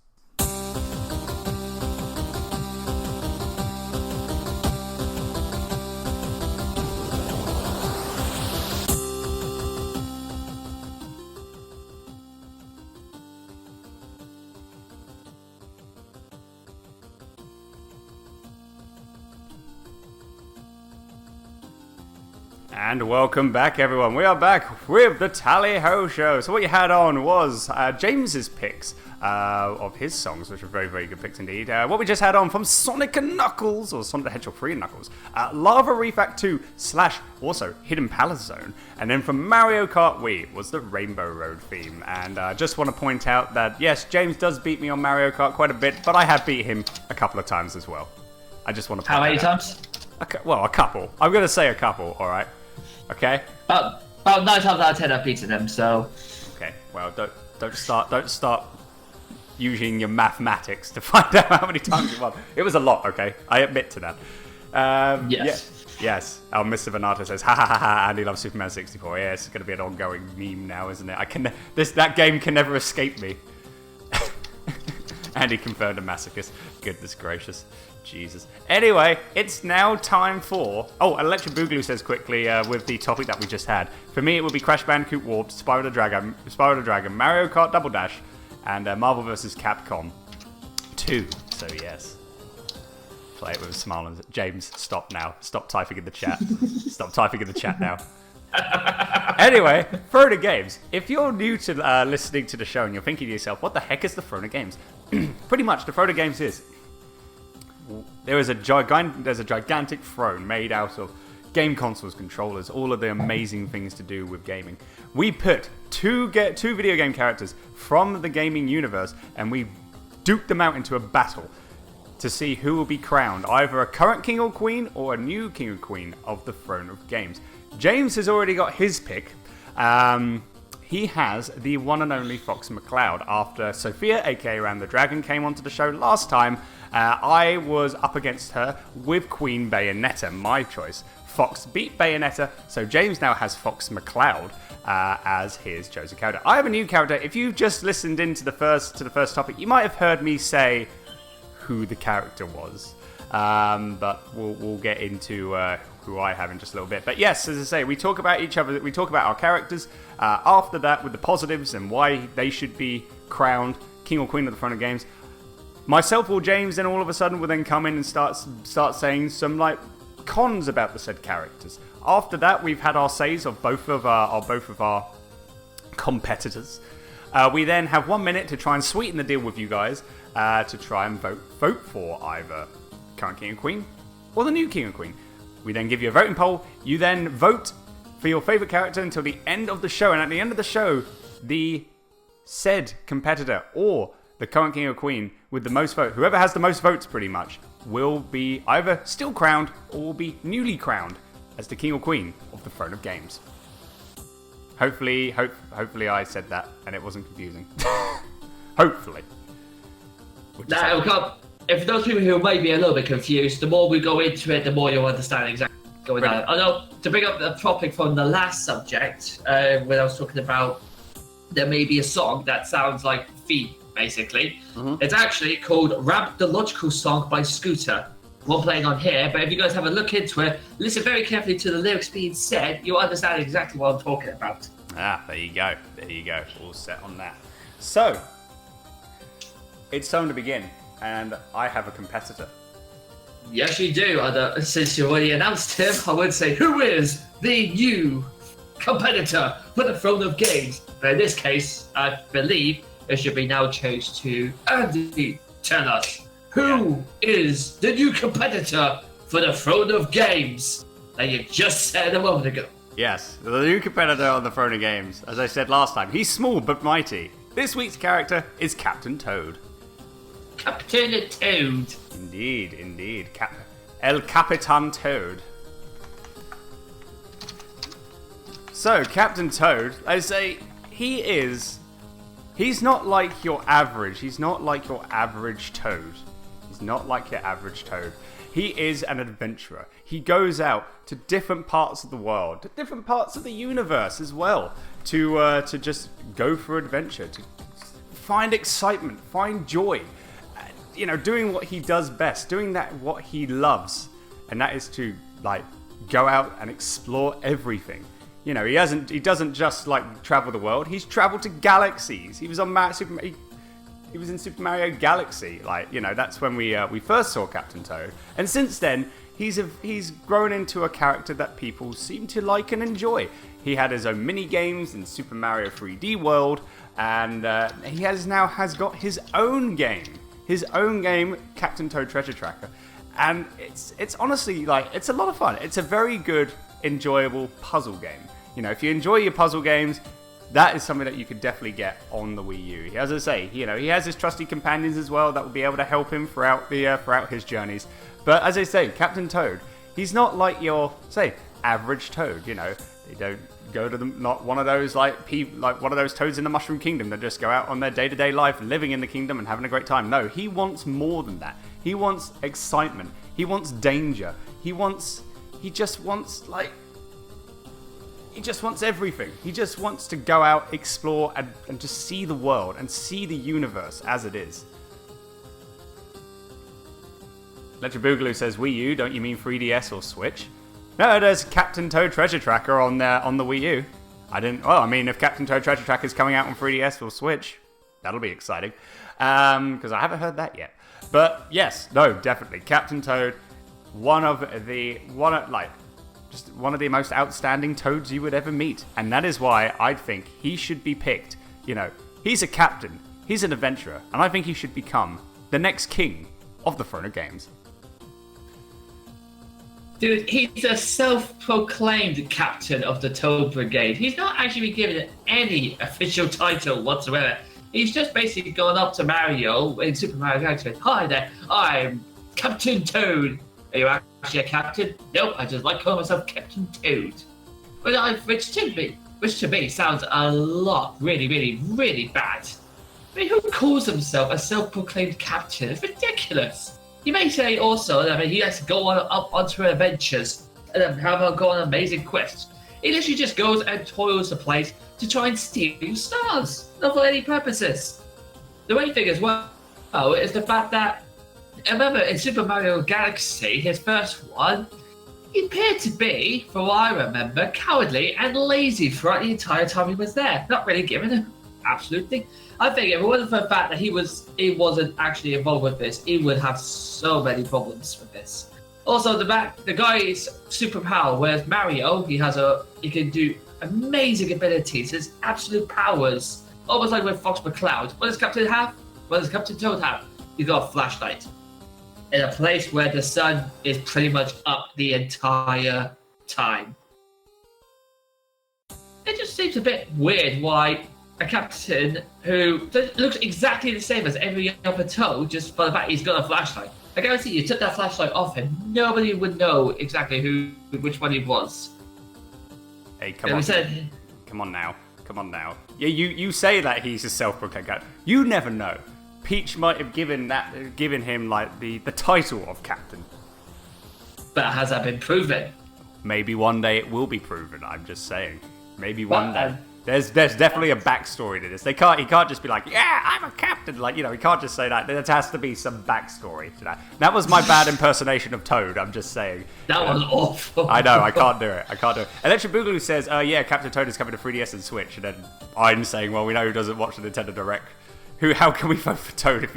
And welcome back, everyone. We are back with the Tally Ho Show. So what you had on was James's picks of his songs, which were very, very good picks indeed. What we just had on from Sonic and Knuckles, or Sonic the Hedgehog 3 and Knuckles, Lava Reef Act 2 / also Hidden Palace Zone. And then from Mario Kart Wii was the Rainbow Road theme. And I just want to point out that, yes, James does beat me on Mario Kart quite a bit, but I have beat him a couple of times as well. I just want to point How many that out. times? Well, a couple. I'm going to say a couple, alright? Okay. About 9 times out of 10 I've beaten them. So. Okay. Well, don't start using your mathematics to find out how many times you won. It was a lot. Okay, I admit to that. Yes. Yeah, yes. Our Mr. Venato says, ha ha ha ha. Andy loves Superman 64. Yeah, it's going to be an ongoing meme now, isn't it? That game can never escape me. Andy confirmed a masochist. Goodness gracious. Jesus. Anyway, it's now time for... Oh, Electric Boogaloo says quickly with the topic that we just had. For me, it would be Crash Bandicoot Warped, Spyro the Dragon, Mario Kart Double Dash, and Marvel vs. Capcom 2. So, yes. Play it with a smile. And James, stop now. Stop typing in the chat. Stop typing in the chat now. Anyway, Throne of Games. If you're new to listening to the show and you're thinking to yourself, what the heck is the Throne of Games? Pretty much, the Throne of Games is... There's a gigantic throne made out of game consoles, controllers, all of the amazing things to do with gaming. We put two video game characters from the gaming universe and we duked them out into a battle to see who will be crowned, either a current king or queen or a new king or queen of the Throne of Games. James has already got his pick. He has the one and only Fox McCloud. After Sophia, aka Ram the Dragon, came onto the show last time, I was up against her with Queen Bayonetta, my choice. Fox beat Bayonetta, so James now has Fox McCloud as his chosen character. I have a new character. If you've just listened into the first topic, you might have heard me say who the character was, but we'll get into who I have in just a little bit. But yes, as I say, we talk about each other. We talk about our characters. After that, with the positives and why they should be crowned king or queen of the Throne of Games. Myself or James then all of a sudden will then come in and start saying some like cons about the said characters. After that, we've had our says of both of our competitors. We then have 1 minute to try and sweeten the deal with you guys to try and vote for either current King and Queen or the new King and Queen. We then give you a voting poll. You then vote for your favourite character until the end of the show. And at the end of the show, the said competitor or the current King or Queen with the most votes, whoever has the most votes pretty much, will be either still crowned or will be newly crowned as the King or Queen of the Throne of Games. Hopefully I said that and it wasn't confusing. Hopefully. If those people who may be a little bit confused, the more we go into it, the more you'll understand exactly what's going on. Although, to bring up the topic from the last subject, when I was talking about there may be a song that sounds like Feet, basically. Mm-hmm. It's actually called Ramp the Logical Song by Scooter. We're playing on here, but if you guys have a look into it, listen very carefully to the lyrics being said, you'll understand exactly what I'm talking about. There you go. All set on that. So, it's time to begin. And I have a competitor. Yes, you do. Since you already announced him, I would say, who is the new competitor for the Throne of Games? But in this case, I believe it should be now changed to Andy. Tell us, who is the new competitor for the Throne of Games that you just said a moment ago? Yes, the new competitor on the Throne of Games. As I said last time, he's small but mighty. This week's character is Captain Toad. Captain Toad. Indeed. El Capitan Toad. So, Captain Toad, I say, he's not like your average. He's not like your average Toad. He is an adventurer. He goes out to different parts of the world, to different parts of the universe as well, to just go for adventure, to find excitement, find joy. Doing what he does best, doing what he loves, and that is to go out and explore everything. He doesn't just travel the world. He's traveled to galaxies. He was on he was in Super Mario Galaxy. That's when we first saw Captain Toad, and since then he's grown into a character that people seem to like and enjoy. He had his own mini games in Super Mario 3D World, and he has got his own game. Captain Toad Treasure Tracker, and it's honestly it's a lot of fun. It's a very good, enjoyable puzzle game. If you enjoy your puzzle games, that is something that you could definitely get on the Wii U. As I say, he has his trusty companions as well that will be able to help him throughout his journeys. But as I say, Captain Toad, he's not like your average Toad. They don't go to not one of those one of those toads in the Mushroom Kingdom that just go out on their day-to-day life, living in the kingdom and having a great time. No, he wants more than that. He wants excitement. He wants danger. He just wants everything. He just wants to go out, explore, and just see the world and see the universe as it is. Electric Boogaloo says, Wii U, don't you mean 3DS or Switch? No, there's Captain Toad Treasure Tracker on the Wii U. If Captain Toad Treasure Tracker is coming out on 3DS or Switch, that'll be exciting. Because I haven't heard that yet. But yes, no, definitely. Captain Toad, one of the most outstanding Toads you would ever meet. And that is why I think he should be picked. He's a captain, he's an adventurer, and I think he should become the next king of the Throne of Games. Dude, he's a self-proclaimed captain of the Toad Brigade. He's not actually been given any official title whatsoever. He's just basically gone up to Mario in Super Mario Galaxy. Hi there, I'm Captain Toad. Are you actually a captain? Nope, I just like calling myself Captain Toad. Which to me sounds a lot really bad. Who calls himself a self-proclaimed captain? It's ridiculous. You may say also that he has to go onto adventures and go on amazing quests. He literally just goes and toils the place to try and steal stars, not for any purposes. The main thing as well is the fact that, remember in Super Mario Galaxy, his first one, he appeared to be, for what I remember, cowardly and lazy throughout the entire time he was there, not really giving an absolute thing. I think if it wasn't for the fact that he wasn't actually involved with this, he would have so many problems with this. Also, the guy's superpower, whereas Mario, he can do amazing abilities. His absolute powers almost like with Fox McCloud. What does Captain have? What does Captain Toad have? He's got a flashlight. In a place where the sun is pretty much up the entire time. It just seems a bit weird why a captain who looks exactly the same as every other Toad, just for the fact he's got a flashlight. I guarantee you took that flashlight off him, nobody would know exactly which one he was. Hey, come on. Come on now. Come on now. Yeah, you say that he's a self-proclaimed captain. You never know. Peach might have given him like the title of captain. But has that been proven? Maybe one day it will be proven. I'm just saying. Maybe one day. There's definitely a backstory to this. He can't just be like, yeah, I'm a captain. Like, he can't just say that. There has to be some backstory to that. That was my bad impersonation of Toad. I'm just saying. That was awful. I know. I can't do it. Electric Boogaloo says, yeah, Captain Toad is coming to 3DS and Switch. And then I'm saying, well, we know who doesn't watch the Nintendo Direct. How can we vote for Toad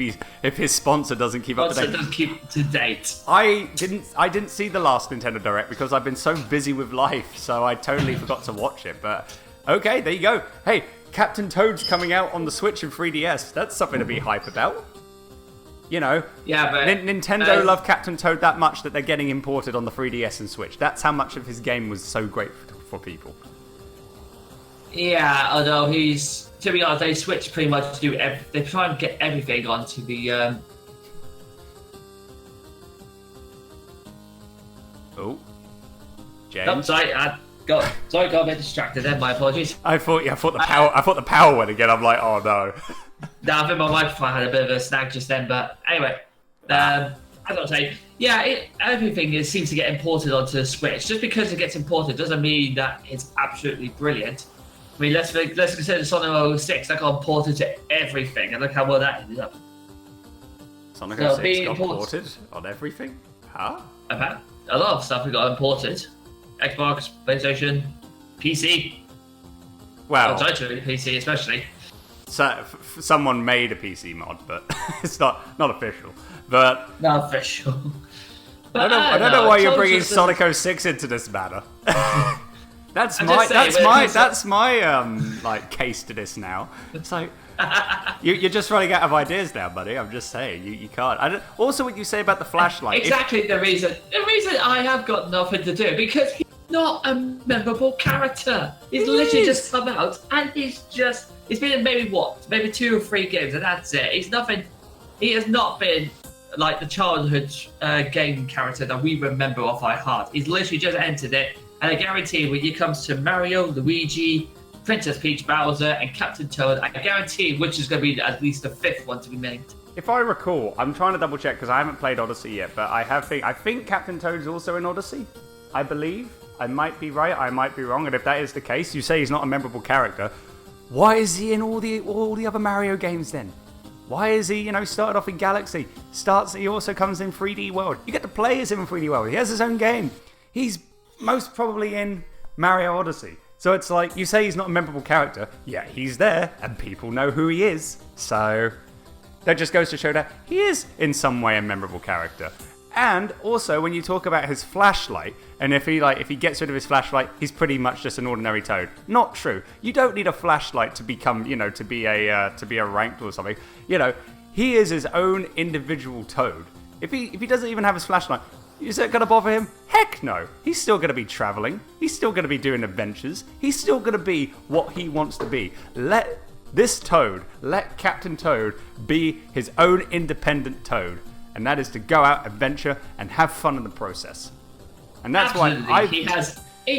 if his sponsor doesn't keep up to date? Doesn't keep to date. I didn't see the last Nintendo Direct because I've been so busy with life, so I totally forgot to watch it. But okay, there you go. Hey, Captain Toad's coming out on the Switch and 3DS. That's something to be hype about. Yeah, but Nintendo love Captain Toad that much that they're getting imported on the 3DS and Switch. That's how much of his game was so great for people. Yeah, although to be honest, they switch pretty much to they try and get everything onto the. Oh, James. Oh, sorry, got a bit distracted. Then my apologies. I thought the power went again. I'm like, oh no. No, I think my microphone had a bit of a snag just then. But anyway, as I was saying, yeah, everything seems to get imported onto the Switch. Just because it gets imported doesn't mean that it's absolutely brilliant. I mean, let's consider Sonic 06. That got imported to everything, and look how well that ended up. Sonic 06 got ported on everything? Huh? About a lot of stuff got imported. Xbox, PlayStation, PC. Wow. PC especially. So, someone made a PC mod, but it's not official. But not official. But I don't know why you're bringing Sonic 06 into this matter. That's my like case to this now. It's like you're just running out of ideas now, buddy. I'm just saying you can't. Also, what you say about the flashlight. Exactly the reason I have got nothing to do because he's not a memorable character. He's literally just come out and he's been in maybe 2 or 3 games and that's it. He has not been like the childhood game character that we remember off by heart. He's literally just entered it. And I guarantee when it comes to Mario, Luigi, Princess Peach, Bowser, and Captain Toad, I guarantee which is going to be at least the 5th one to be named. If I recall, I'm trying to double check because I haven't played Odyssey yet, but I think Captain Toad's also in Odyssey. I believe. I might be right, I might be wrong, and if that is the case, you say he's not a memorable character. Why is he in all the other Mario games then? Why is he, started off in Galaxy? He also comes in 3D World. You get to play as him in 3D World. He has his own game. He's most probably in Mario Odyssey. So it's like, you say he's not a memorable character, yeah, he's there, and people know who he is. So that just goes to show that he is in some way a memorable character. And also, when you talk about his flashlight, and if he gets rid of his flashlight, he's pretty much just an ordinary Toad. Not true. You don't need a flashlight to become, to be a ranked or something. He is his own individual Toad. If he doesn't even have his flashlight, is it going to bother him? Heck no. He's still going to be traveling. He's still going to be doing adventures. He's still going to be what he wants to be. Let Captain Toad be his own independent Toad. And that is to go out, adventure, and have fun in the process. And that's why he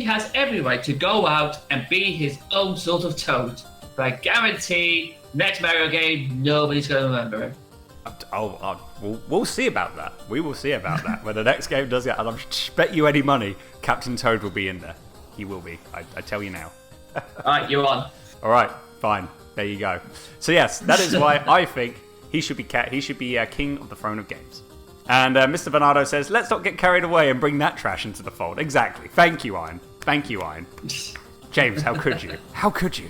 has every right to go out and be his own sort of Toad. But I guarantee next Mario game, nobody's going to remember him. We'll see about that. We will see about that. When the next game does get, and I bet you any money, Captain Toad will be in there. He will be. I tell you now. Alright, you're on. Alright, fine. There you go. So yes, that is why I think he should be king of the throne of games. And Mr. Bernardo says, let's not get carried away and bring that trash into the fold. Exactly. Thank you, Iron. Thank you, Iron. James, how could you? How could you?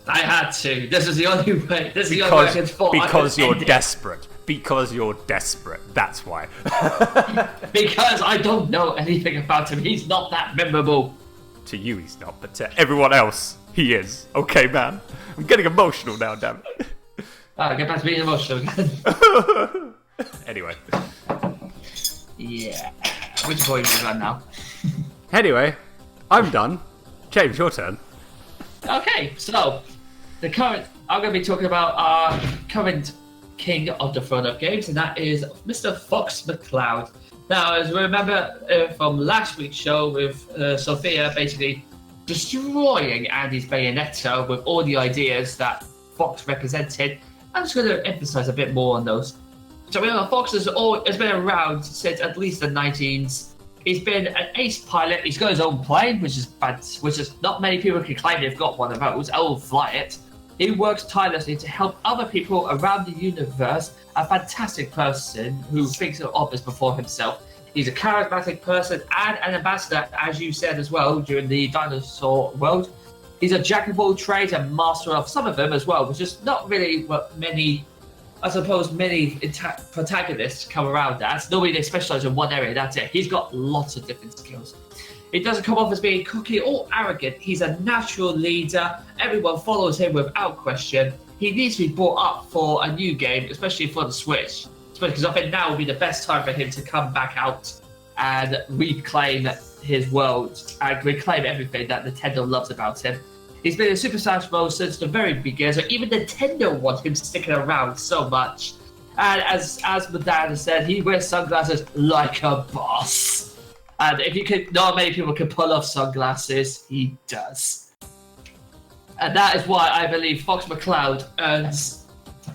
I had to. This is the only way. This is the only way I could fall. Because you're desperate. Because you're desperate. That's why. Because I don't know anything about him. He's not that memorable. To you, he's not, but to everyone else, He is. Okay, man. I'm getting emotional now, damn it. Get back to being emotional again. Anyway. Yeah. Which point is that now? Anyway, I'm done. James, your turn. Okay, so I'm going to be talking about our current king of the throne of games, and that is Mr. Fox McCloud. Now, as we remember from last week's show with Sophia basically destroying Andy's Bayonetta with all the ideas that Fox represented, I'm just going to emphasize a bit more on those. So remember, Fox has been around since at least the 19s. He's been an ace pilot. He's got his own plane, which is not many people can claim they've got one of those. I will fly it. He works tirelessly to help other people around the universe. A fantastic person who thinks of others before himself. He's a charismatic person and an ambassador, as you said as well, during the dinosaur world. He's a jack of all trades and master of some of them as well, which is not really what many protagonists come around as. Normally they specialise in one area, that's it. He's got lots of different skills. He doesn't come off as being cocky or arrogant. He's a natural leader. Everyone follows him without question. He needs to be brought up for a new game, especially for the Switch. Because I think now will be the best time for him to come back out and reclaim his world and reclaim everything that Nintendo loves about him. He's been in Super Smash Bros. Since the very beginning, so even Nintendo wants him sticking around so much. And as Madonna said, he wears sunglasses like a boss. And not many people can pull off sunglasses, he does. And that is why I believe Fox McCloud earns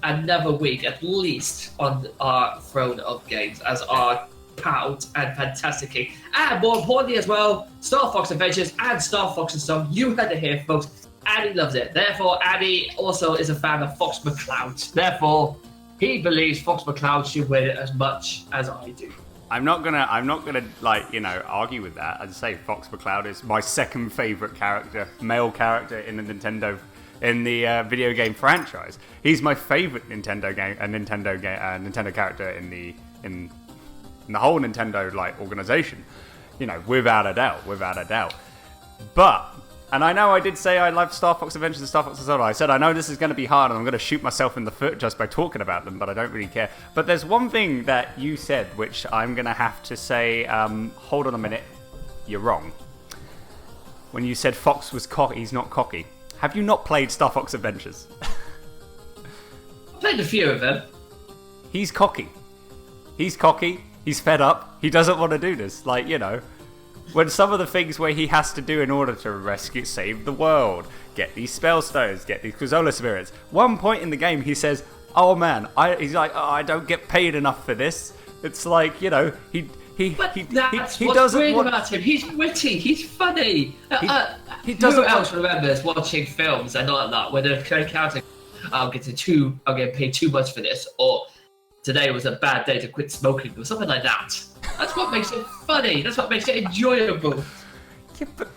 another week at least on our throne of games as our proud and fantastic king. And more importantly as well, Star Fox Adventures and Star Fox and Song. You heard it here, folks. Addy loves it. Therefore, Addy also is a fan of Fox McCloud. Therefore, he believes Fox McCloud should win it as much as I do. I'm not gonna argue with that. I'd say Fox McCloud is my second favorite male character in the Nintendo video game franchise. He's my favorite Nintendo character in the whole Nintendo organization. Without a doubt. But, and I know I did say I love Star Fox Adventures and Star Fox Soda. I said I know this is going to be hard and I'm going to shoot myself in the foot just by talking about them, but I don't really care. But there's one thing that you said which I'm going to have to say, hold on a minute, you're wrong. When you said Fox was cocky, he's not cocky. Have you not played Star Fox Adventures? I've played a few of them. He's cocky. He's fed up. He doesn't want to do this. When some of the things where he has to do in order to save the world, get these spell stones, get these Krazola spirits. One point in the game he says, "Oh man, I don't get paid enough for this." It's like, he what's weird about him. He's witty. He's funny. He doesn't. Who else remembers watching films and all like that where they're counting? I'm getting paid too much for this, or today was a bad day to quit smoking, or something like that. That's what makes it funny. That's what makes it enjoyable. Yeah, but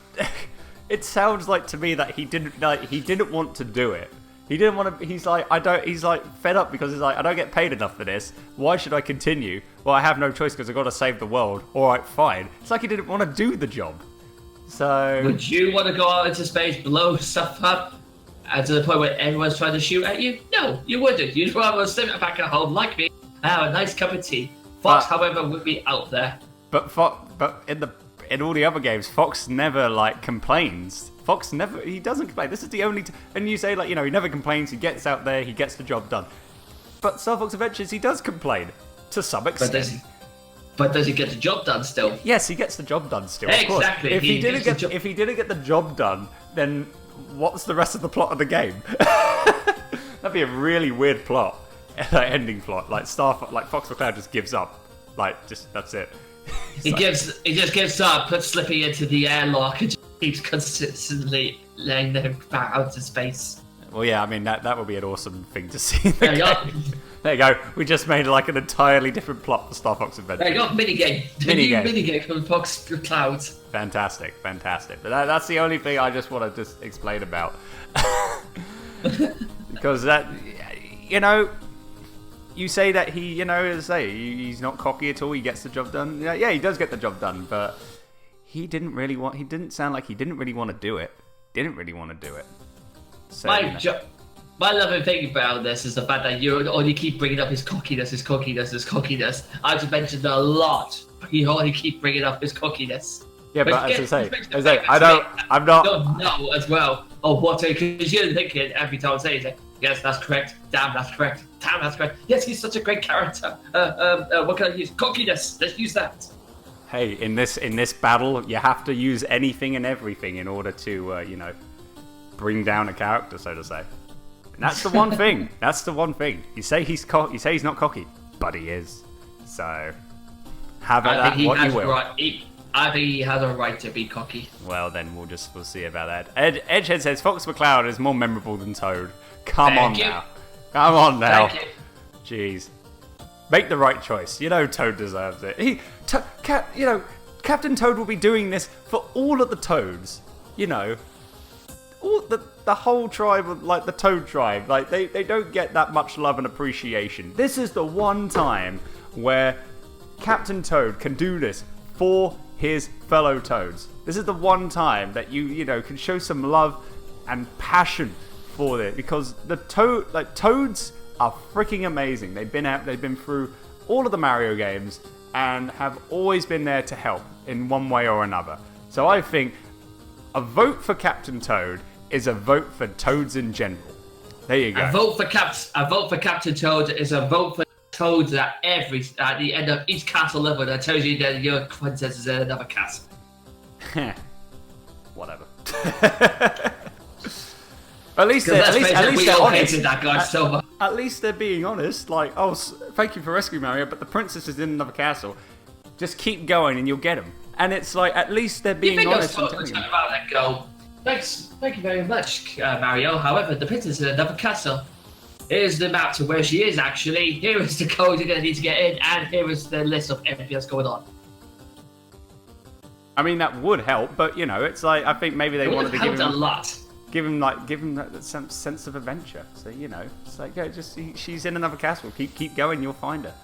it sounds like to me that he didn't want to do it. He didn't want to. He's fed up because he's like, I don't get paid enough for this. Why should I continue? Well, I have no choice because I've got to save the world. All right, fine. It's like he didn't want to do the job. So would you want to go out into space, blow stuff up, and to the point where everyone's trying to shoot at you? No, you wouldn't. You'd rather sit back at home like me and have a nice cup of tea. Fox, however, would be out there. But in all the other games, Fox never complains. He doesn't complain. This is the only and you say he never complains. He gets out there, he gets the job done. But Star Fox Adventures, he does complain to some extent. But does he get the job done still? Yes, he gets the job done still. Exactly. If he didn't get the job done, then what's the rest of the plot of the game? That'd be a really weird plot. Ending plot, Fox McCloud just gives up, that's it. He just gives up, puts Slippy into the airlock, and just keeps consistently laying them back out to space. Well, yeah, I mean that would be an awesome thing to see. There you go. There you go. We just made an entirely different plot for Star Fox Adventure. There you go. Minigame. Minigame from Fox McCloud. Fantastic. But that's the only thing I just want to just explain about, because that You say that he's not cocky at all. He gets the job done. Yeah, he does get the job done, but he didn't sound like he didn't really want to do it. didn't really want to do it. So, My loving thing about this is the fact that you only keep bringing up his cockiness. I've just mentioned a lot. You only keep bringing up his cockiness. Yeah, but as I say, I'm not. Don't know as well. Or what? Because you're thinking every time I say, like, yes, that's correct. Damn, that's correct. Damn, that's correct. Yes, he's such a great character. What can I use? Cockiness. Let's use that. Hey, in this battle, you have to use anything and everything in order to, bring down a character, so to say. And that's the one thing. That's the one thing. You say he's not cocky, but he is. So have at that what you will. I think he has a right to be cocky. Well, then we'll see about that. Edgehead says Fox McCloud is more memorable than Toad. Come on now. Thank you. Jeez, make the right choice. Toad deserves it. Captain Toad will be doing this for all of the Toads. All the whole tribe, like the Toad tribe, like they don't get that much love and appreciation. This is the one time where Captain Toad can do this for his fellow Toads. This is the one time that you can show some love and passion for it, because the Toads are freaking amazing. They've been through all of the Mario games and have always been there to help in one way or another. So I think a vote for Captain Toad is a vote for Toads in general. There you go. A vote for Captain Toad is a vote for Toads at the end of each castle level that tells you that your princess is in another castle. Whatever. At least they're honest. That guy so much. At least they're being honest. Like, oh, thank you for rescuing Mario, but the princess is in another castle. Just keep going and you'll get him. And it's like, at least they're being honest and telling you. About that go. Thank you very much, Mario. However, the princess is in another castle. Here's the map to where she is, actually. Here is the code you're going to need to get in, and here is the list of everything that's going on. I mean, that would help, but, it's like, I think maybe they wanted to give him... a lot. Give him that sense of adventure. So, it's like, she's in another castle. Keep going, you'll find her.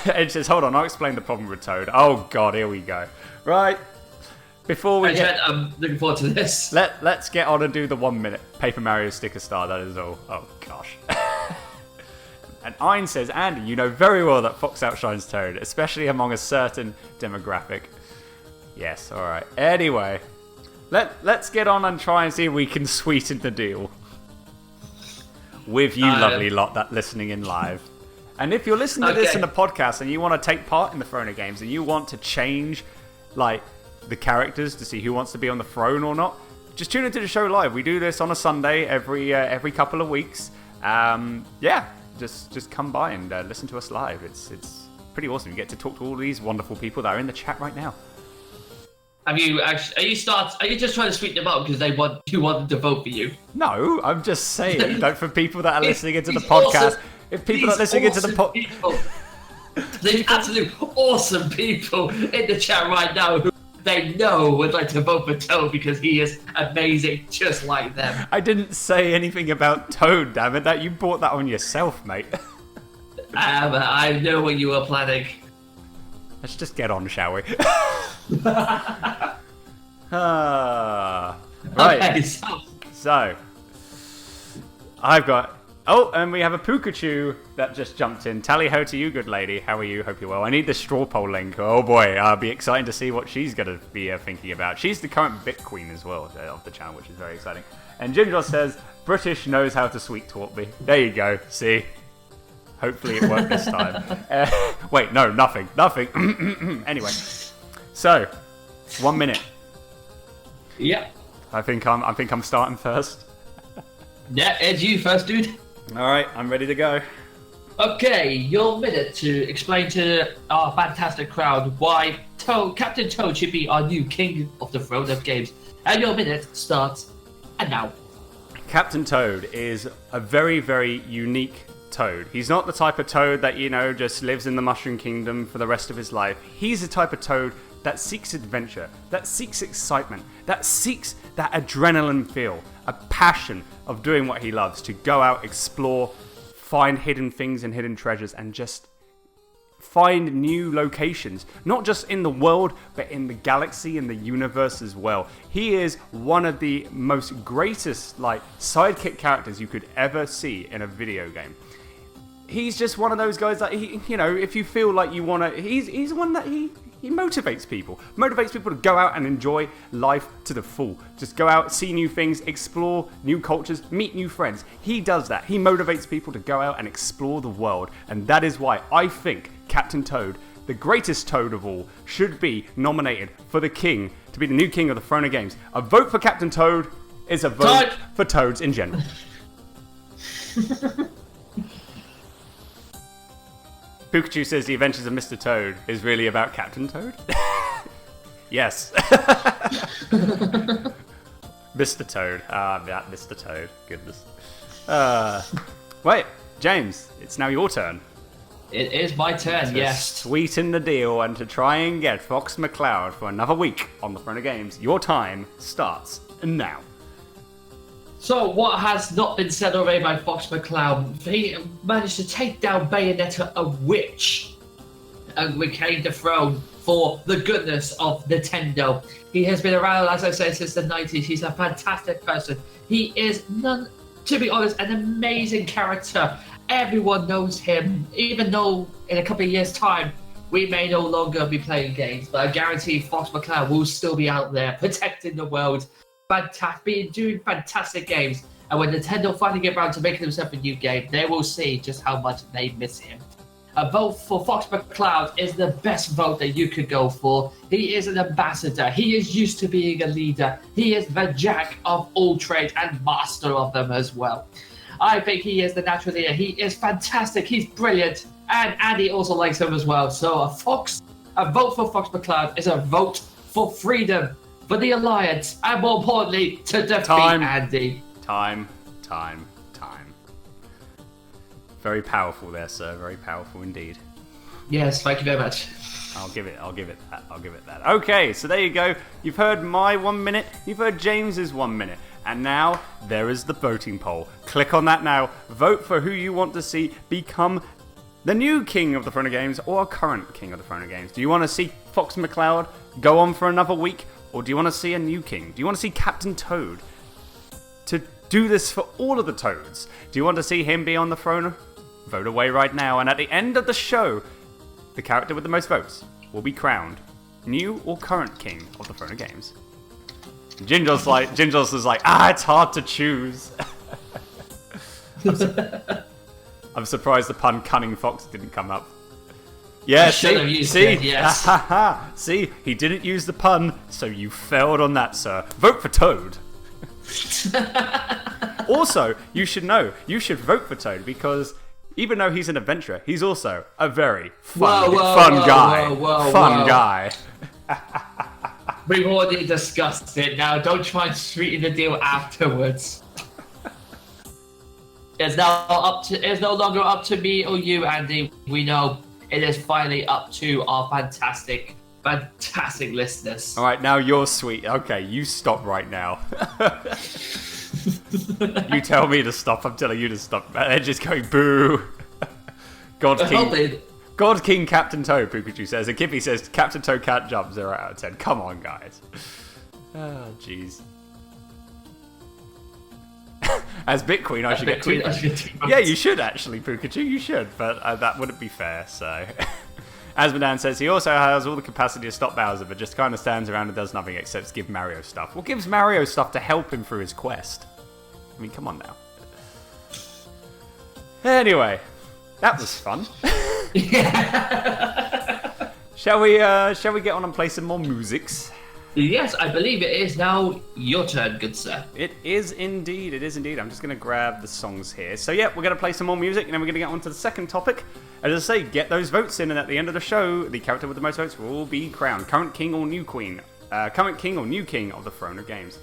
It says, hold on, I'll explain the problem with Toad. Oh, God, here we go. Right. Before we I'm looking forward to this. Let's get on and do the 1 minute Paper Mario sticker star, that is all. Oh, gosh. And Ein says, Andy, you know very well that Fox outshines Toad, especially among a certain demographic. Yes, alright. Anyway, let's get on and try and see if we can sweeten the deal. With you lovely lot that listening in live. And if you're listening to this in the podcast and you want to take part in the Throne of Games and you want to change, the characters to see who wants to be on the throne or not, just tune into the show live. We do this on a Sunday every couple of weeks. Just come by and listen to us live. It's pretty awesome. You get to talk to all these wonderful people that are in the chat right now. Are you just trying to sweeten them up because you want them to vote for you? No, I'm just saying for people that are listening into the podcast. Awesome. If people are listening into the podcast, there's absolute awesome people in the chat right now who they know would like to vote for Toad because he is amazing, just like them. I didn't say anything about Toad, damn it. You brought that on yourself, mate. I know what you were planning. Let's just get on, shall we? Right. Okay, so I've got... Oh, and we have a Pikachu that just jumped in. Tally ho to you, good lady. How are you? Hope you're well. I need the straw poll link. Oh boy, I'll be excited to see what she's going to be thinking about. She's the current bit queen as well of the channel, which is very exciting. And Ginger says, British knows how to sweet talk me. There you go. See? Hopefully it worked this time. Wait, no, nothing. Anyway, so 1 minute. Yep. I think I'm starting first. Yeah, Ed, you first, dude. All right, I'm ready to go. Okay, your minute to explain to our fantastic crowd why Captain Toad should be our new king of the Throne of Games. And your minute starts now. Captain Toad is a very, very unique Toad. He's not the type of Toad that, just lives in the Mushroom Kingdom for the rest of his life. He's the type of Toad that seeks adventure, that seeks excitement, that seeks that adrenaline feel, a passion of doing what he loves, to go out, explore, find hidden things and hidden treasures, and just find new locations, not just in the world, but in the galaxy and the universe as well. He is one of the most greatest sidekick characters you could ever see in a video game. He's just one of those guys that if you feel like you want to, he's one that he motivates people to go out and enjoy life to the full. Just go out, see new things, explore new cultures, meet new friends. He does that. He motivates people to go out and explore the world. And that is why I think Captain Toad, the greatest Toad of all, should be nominated for the king, to be the new king of the Throne of Games. A vote for Captain Toad is a vote for Toads in general. Pikachu says the Adventures of Mr. Toad is really about Captain Toad. Yes. Mr. Toad. That Mr. Toad. Goodness. Wait, James, it's now your turn. It is my turn, To yes. sweeten the deal and to try and get Fox McCloud for another week on the Throne of Games. Your time starts now. So, what has not been said already by Fox McCloud? He managed to take down Bayonetta, a witch, and reclaim the throne for the goodness of Nintendo. He has been around, as I said, since the 90s. He's a fantastic person. He is, to be honest, an amazing character. Everyone knows him, even though in a couple of years' time, we may no longer be playing games, but I guarantee Fox McCloud will still be out there protecting the world. Doing fantastic games, and when Nintendo finally get around to making themselves a new game, they will see just how much they miss him. A vote for Fox McCloud is the best vote that you could go for. He is an ambassador. He is used to being a leader. He is the jack of all trades and master of them as well. I think he is the natural leader. He is fantastic. He's brilliant, and Andy also likes him as well. So a vote for Fox McCloud is a vote for freedom, for the Alliance, and more importantly, to defeat Andy. Time. Very powerful there, sir. Very powerful indeed. Yes, thank you very much. I'll give it that. Okay, so there you go. You've heard my 1 minute. You've heard James's 1 minute. And now, there is the voting poll. Click on that now. Vote for who you want to see become the new king of the Throne of Games or current king of the Throne of Games. Do you want to see Fox McCloud go on for another week? Or do you want to see a new king? Do you want to see Captain Toad to do this for all of the Toads? Do you want to see him be on the throne? Vote away right now. And at the end of the show, the character with the most votes will be crowned new or current king of the Throne of Games. Ginger's is like, it's hard to choose. I'm surprised the pun Cunning Fox didn't come up. Yeah, see, yes. See, he didn't use the pun, so you failed on that, sir. Vote for Toad. Also, you should know, you should vote for Toad because even though he's an adventurer, he's also a very fun guy. We've already discussed it now. Don't try and sweeten the deal afterwards. It's no longer up to me or you, Andy. We know. It is finally up to our fantastic listeners. All right, now you're sweet. Okay, you stop right now. You tell me to stop. I'm telling you to stop. They're just going boo. God King Captain Toad, Pikachu says. And Kippy says, Captain Toad can't jump. 0 out of 10. Come on, guys. Oh, jeez. As Bitcoin, I should get 2 votes. Yeah, you should actually, Pikachu. You should, but that wouldn't be fair, so... Asmodan says he also has all the capacity to stop Bowser, but just kind of stands around and does nothing except give Mario stuff. Well, gives Mario stuff to help him through his quest. I mean, come on now. Anyway, that was fun. Shall we get on and play some more musics? Yes, I believe it is now your turn, good sir. It is indeed. I'm just going to grab the songs here. So yeah, we're going to play some more music, and then we're going to get on to the second topic. As I say, get those votes in, and at the end of the show, the character with the most votes will be crowned current king or new queen, current king or new king of the Throne of Games.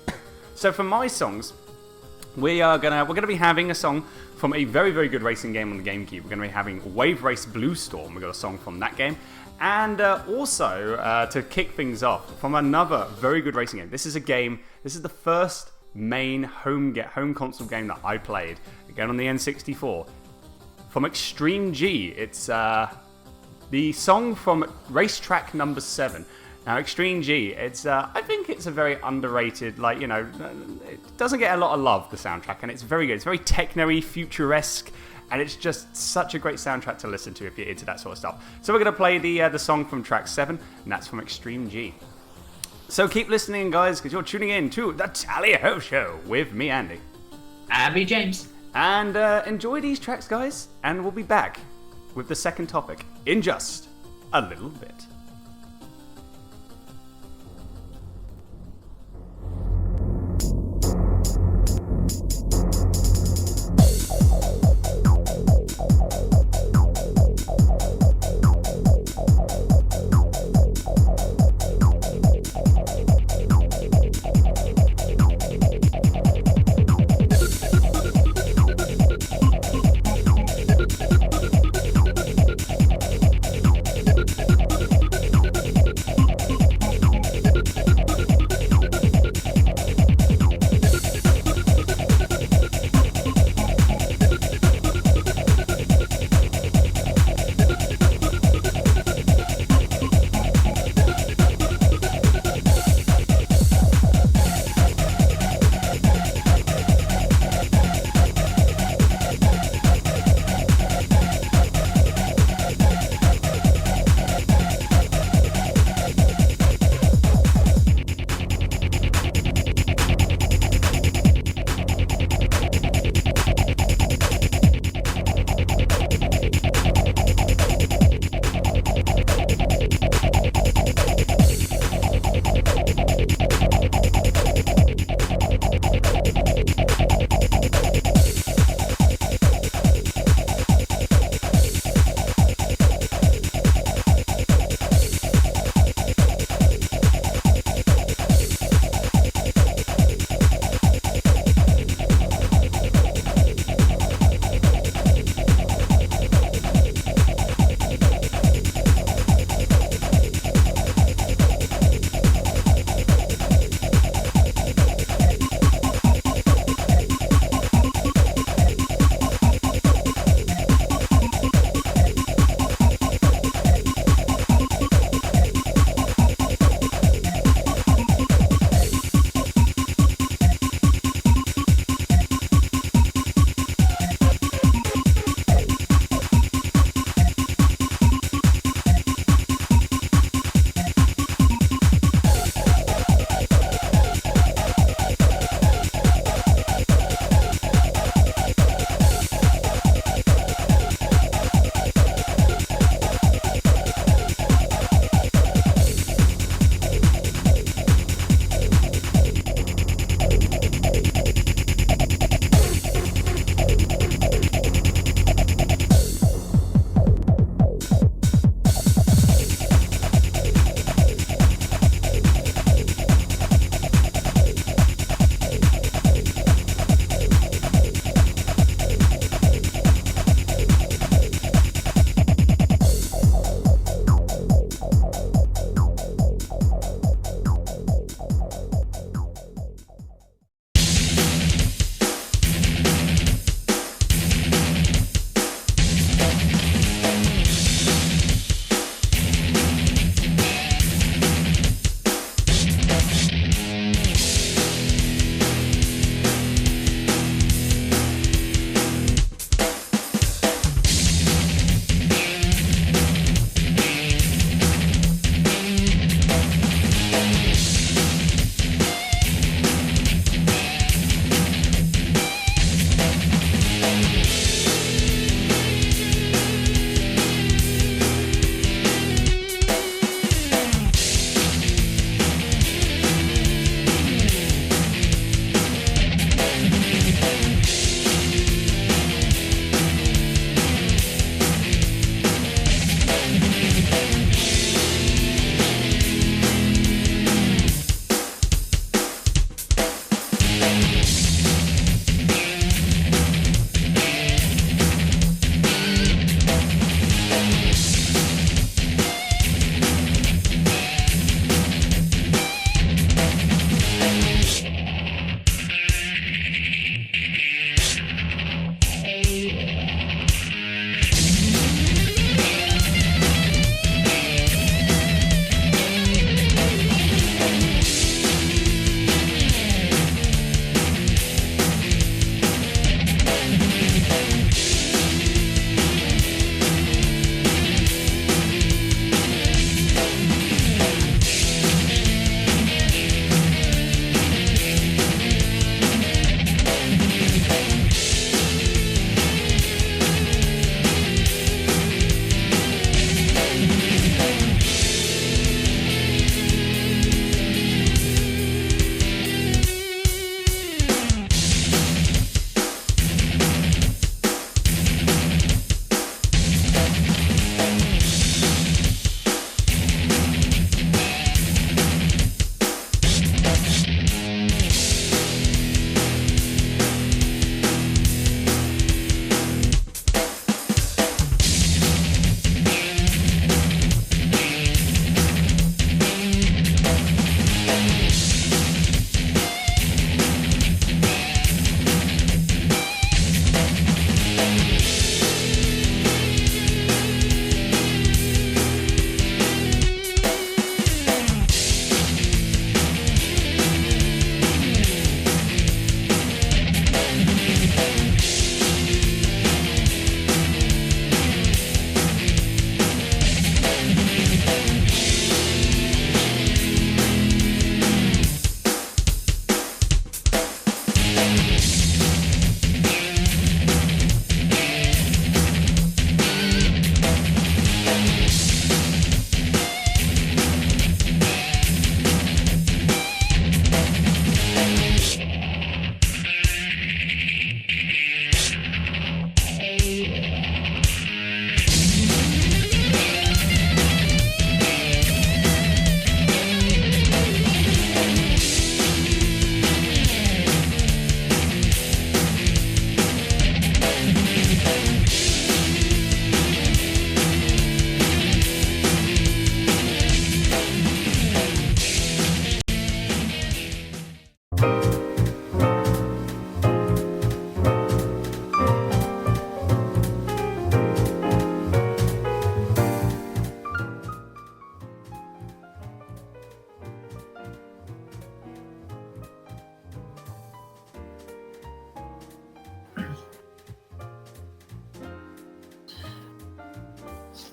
So for my songs, we're gonna be having a song from a very, very good racing game on the GameCube. We're gonna be having Wave Race Blue Storm. We got a song from that game. And also, to kick things off, from another very good racing game. This is the first main home console game that I played, again on the N64. From Extreme G, it's The song from Racetrack number 7. Now, Extreme G, it's I think it's a very underrated, like, you know, it doesn't get a lot of love, the soundtrack, and it's very good. It's very techno-y, futuresque, and it's just such a great soundtrack to listen to if you're into that sort of stuff. So we're going to play the song from track 7, and that's from Extreme G. So keep listening, guys, because you're tuning in to the Tally-Ho Show with me, Andy. Abby James. And enjoy these tracks, guys, and we'll be back with the second topic in just a little bit.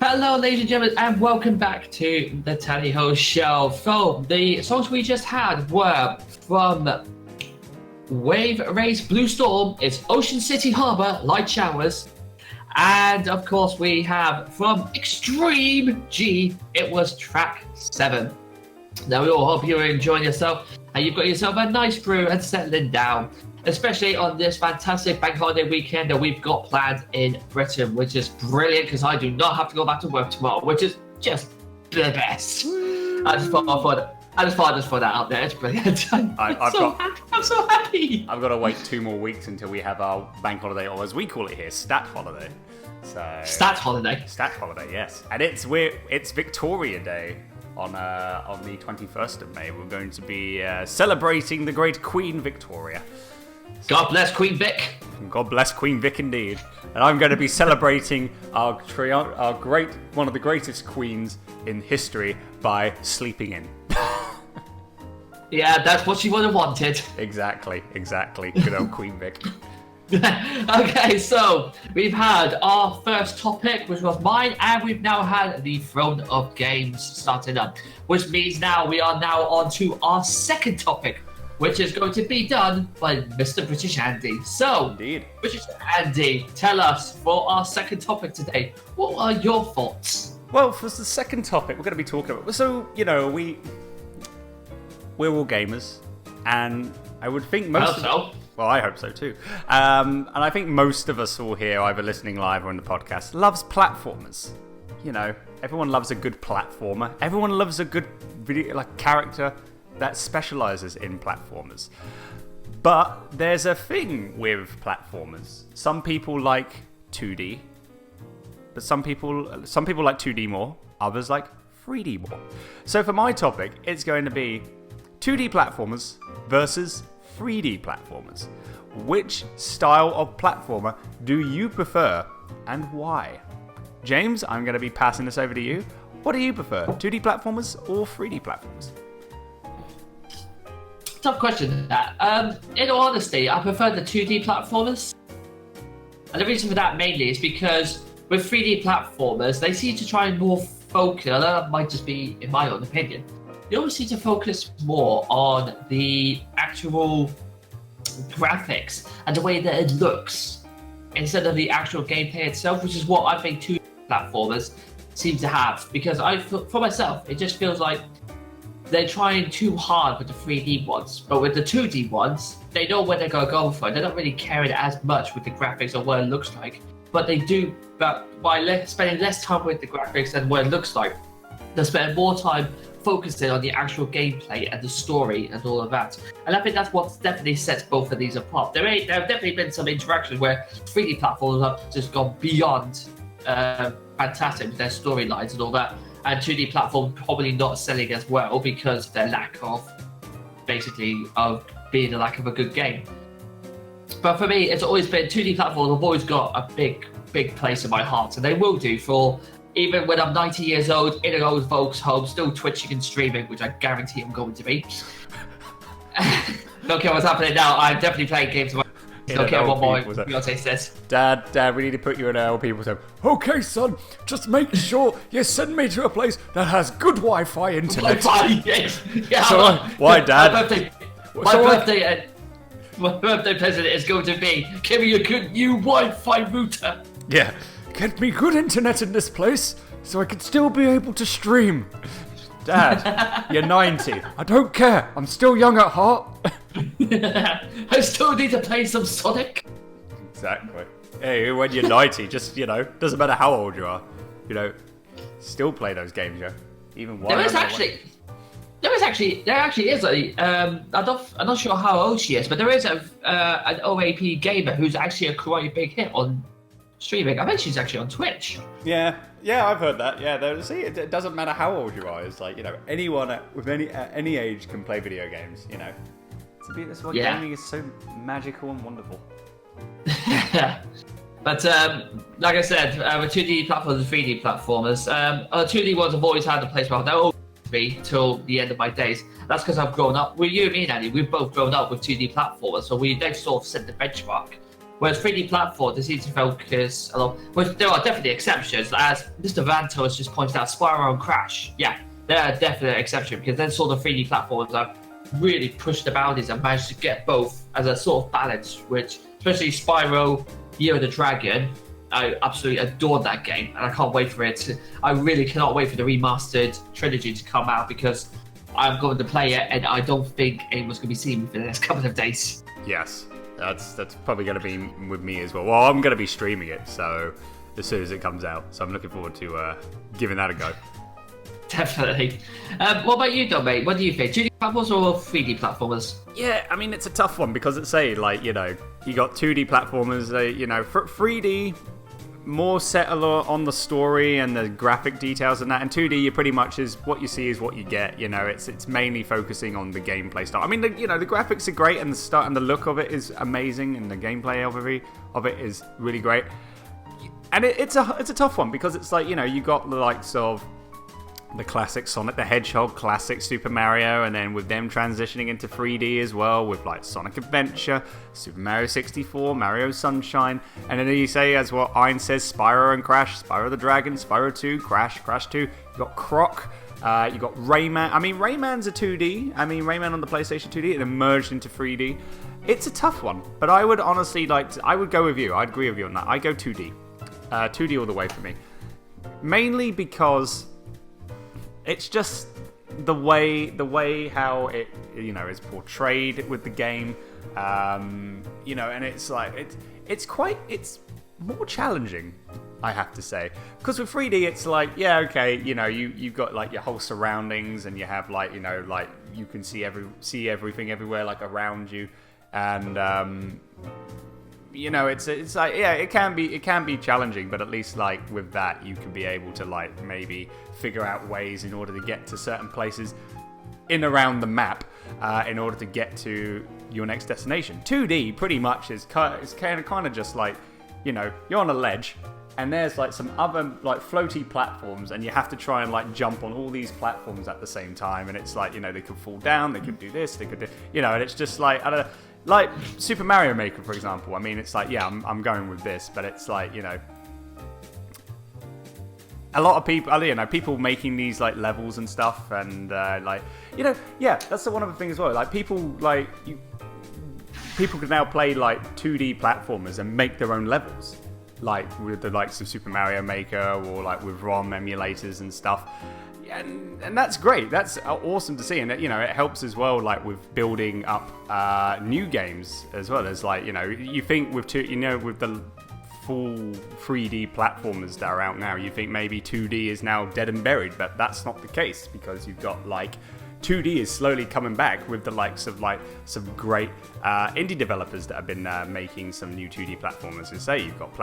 Hello, ladies and gentlemen, and welcome back to the Tally Ho Show. So, the songs we just had were from Wave Race Blue Storm, it's Ocean City Harbor, Light Showers. And of course, we have from Extreme G, it was track 7. Now, we all hope you're enjoying yourself and you've got yourself a nice brew and settling down, especially on this fantastic bank holiday weekend that we've got planned in Britain, which is brilliant because I do not have to go back to work tomorrow, which is just the best. I just thought for that out there. It's brilliant. I'm so happy. I've got to wait 2 more weeks until we have our bank holiday, or as we call it here, stat holiday. Stat holiday. Stat holiday, yes. And it's Victoria Day on the 21st of May. We're going to be celebrating the great Queen Victoria. God bless Queen Vic. God bless Queen Vic indeed. And I'm going to be celebrating one of the greatest queens in history by sleeping in. Yeah, that's what she would have wanted. Exactly. Good old Queen Vic. Okay, so we've had our first topic, which was mine, and we've now had the Throne of Games starting up, which means now we are now on to our second topic, which is going to be done by Mr. British Andy. So, Indeed. British Andy, tell us for our second topic today, what are your thoughts? Well, for the second topic, we're going to be talking about. So, we're all gamers, and I would think most. Well, I hope so too. And I think most of us all here, either listening live or on the podcast, loves platformers. Everyone loves a good platformer. Everyone loves a good video, character that specializes in platformers. But there's a thing with platformers. Some people like 2D, but some people like 2D more. Others like 3D more. So for my topic, it's going to be 2D platformers versus 3D platformers. Which style of platformer do you prefer and why? James, I'm going to be passing this over to you. What do you prefer, 2D platformers or 3D platformers? Tough question, that. In all honesty, I prefer the 2D platformers. And the reason for that mainly is because with 3D platformers, they seem to try and more focus, although that might just be in my own opinion, they always seem to focus more on the actual graphics and the way that it looks instead of the actual gameplay itself, which is what I think 2D platformers seem to have. Because for myself, it just feels like they're trying too hard with the 3D ones, but with the 2D ones, they know where they're going to go for. They're not really caring as much with the graphics or what it looks like, but they do. But by spending less time with the graphics and what it looks like, they spend more time focusing on the actual gameplay and the story and all of that. And I think that's what definitely sets both of these apart. There have definitely been some interactions where 3D platforms have just gone beyond fantastic with their storylines and all that, and 2D platforms probably not selling as well because of their lack of being the lack of a good game. But for me, it's always been 2D platforms have always got a big place in my heart, and they will do for even when I'm 90 years old in an old folks' home, still twitching and streaming, which I guarantee I'm going to be. Don't care what's happening now. I'm definitely playing games. Don't care what my fiance says. Dad, we need to put you in our people's home. Okay, son, just make sure you send me to a place that has good Wi-Fi internet. Wi-Fi, yes. Yeah, so why, Dad? My birthday present is going to be, give me a good new Wi-Fi router. Yeah, get me good internet in this place so I can still be able to stream. Dad, you're 90. I don't care. I'm still young at heart. I still need to play some Sonic. Exactly. Hey, when you're 90, just, doesn't matter how old you are, still play those games, even while there actually is a I'm not sure how old she is, but there is an OAP gamer who's actually a quite big hit on streaming. I bet she's actually on Twitch. Yeah, I've heard that. Yeah, see, it doesn't matter how old you are. It's like, anyone at any age can play video games. That's why gaming is so magical and wonderful. But like I said, with 2D platformers and 3D platformers, 2D ones have always had a place where they'll always be till the end of my days. That's because I've grown up. Well, you and me, Andy, we've both grown up with 2D platformers, so they've sort of set the benchmark Whereas 3D platform, they seem to focus a lot. Well, there are definitely exceptions, as Mr. Vanto has just pointed out. Spyro and Crash, yeah, they're a definite exception because then sort of 3D platforms have really pushed the boundaries and managed to get both as a sort of balance. Which, especially Spyro, Year of the Dragon, I absolutely adored that game, and I can't wait for it. I really cannot wait for the remastered trilogy to come out because I'm going to play it, and I don't think anyone's going to be seeing me for the next couple of days. Yes. That's probably going to be with me as well. Well, I'm going to be streaming it, so as soon as it comes out. So I'm looking forward to giving that a go. Definitely. What about you, though, mate? What do you think? 2D platformers or 3D platformers? Yeah, I mean, it's a tough one because it's you got 2D platformers, 3D, more set on the story and the graphic details and that. And 2D, you pretty much is what you see is what you get. It's mainly focusing on the gameplay style. I mean, the graphics are great, and the start and the look of it is amazing, and the gameplay of it is really great. And it's a tough one because it's you got the likes of the classic Sonic the Hedgehog, classic Super Mario, and then with them transitioning into 3D as well, with Sonic Adventure, Super Mario 64, Mario Sunshine, and then you say, as what Ein says, Spyro and Crash, Spyro the Dragon, Spyro 2, Crash 2, you got Croc, you got Rayman. I mean, Rayman's a 2D. I mean, Rayman on the PlayStation 2D, it merged into 3D. It's a tough one, but I would honestly I would go with you. I'd agree with you on that. I go 2D. 2D all the way for me. Mainly because it's just the way how it is portrayed with the game, and it's it's more challenging, I have to say, because with 3D it's you've got your whole surroundings, and you have you can see everything everywhere around you, and it can be challenging, but at least with that you can be able to maybe figure out ways in order to get to certain places in around the map in order to get to your next destination. 2D pretty much is kind of just you're on a ledge, and there's some other floaty platforms, and you have to try and jump on all these platforms at the same time, and it's they could fall down, they could do this, they could do, and it's just I don't know. Like Super Mario Maker, for example. I mean, it's I'm going with this, but it's a lot of people, people making these levels and stuff, and that's the one other thing as well. People can now play 2D platformers and make their own levels, with the likes of Super Mario Maker or with ROM emulators and stuff. And that's great. That's awesome to see, and it helps as well, with building up new games as well as you think with with the full 3D platformers that are out now, you think maybe 2D is now dead and buried, but that's not the case, because you've got 2D is slowly coming back with the likes of some great indie developers that have been making some new 2D platformers. As say, you've got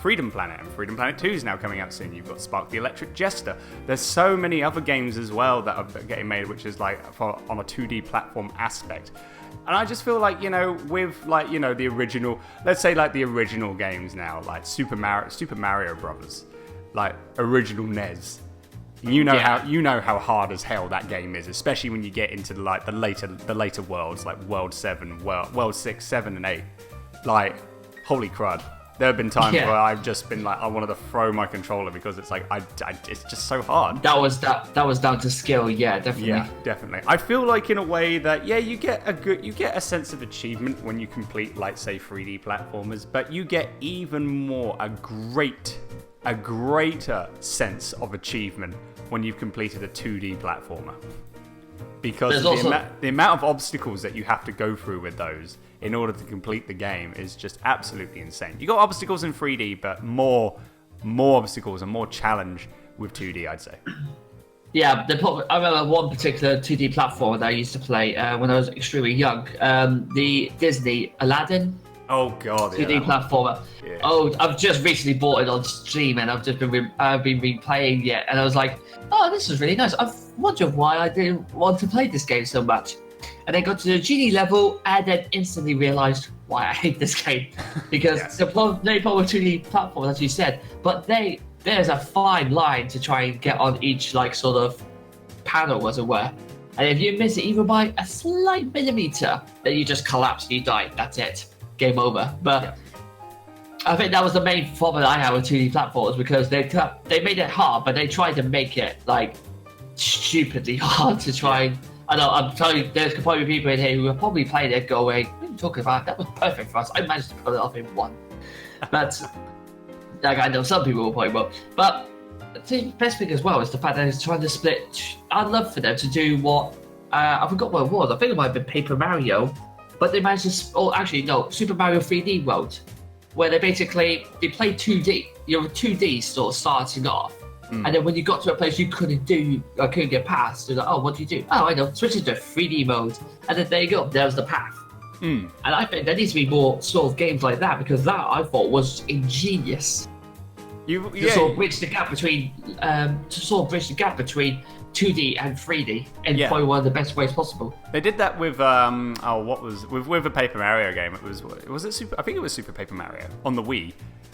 Freedom Planet, and Freedom Planet 2 is now coming out soon. You've got Spark the Electric Jester. There's so many other games as well that are getting made, which is on a 2D platform aspect. And I just feel with the original, let's say the original games now, Super Mario Brothers, original NES. How hard as hell that game is, especially when you get into the later worlds, World 7, World 6, 7, and 8. Holy crud! There have been times where I've just been I wanted to throw my controller because it's it's just so hard. That was down to skill, definitely. Yeah, definitely. I feel in a way that you get a sense of achievement when you complete say 3D platformers, but you get even more a greater sense of achievement when you've completed a 2D platformer, because the amount of obstacles that you have to go through with those in order to complete the game is just absolutely insane. You got obstacles in 3D, but more obstacles and more challenge with 2D, I'd say. Yeah, I remember one particular 2D platform that I used to play when I was extremely young. The Disney Aladdin. Oh god, 2D platformer. Yeah. Oh, I've just recently bought it on Steam, and I've just been replaying it, and I was like, oh, this is really nice. I've wondered why I didn't want to play this game so much. And then got to the genie level, and then instantly realised why I hate this game. Because the very popular 2D platform, as you said, but there's a fine line to try and get on each sort of panel, as it were. And if you miss it even by a slight millimeter, then you just collapse and you die. That's it. Game over. But I think that was the main problem I had with 2D platforms because they made it hard, but they tried to make it like stupidly hard to try. I know I'm telling you, there's probably people in here who are probably playing it going, "What are you talking about? That was perfect for us. I managed to pull it off in one." But like I know some people will probably won't. But the best thing as well is the fact that it's trying to split. I'd love for them to do what I forgot what it was. I think it might have been Paper Mario, but they managed to. Oh, actually no, Super Mario 3D World, where they play 2D. You're 2D sort of starting off, and then when you got to a place you couldn't get past, you're like, oh, what do you do? Oh, I know, switch it to 3D mode, and then there you go. There's the path. And I think there needs to be more sort of games like that because that I thought was ingenious. To sort of bridge the gap between 2D and 3D in probably one of the best ways possible. They did that with with a Paper Mario game. Was it Super? I think it was Super Paper Mario on the Wii,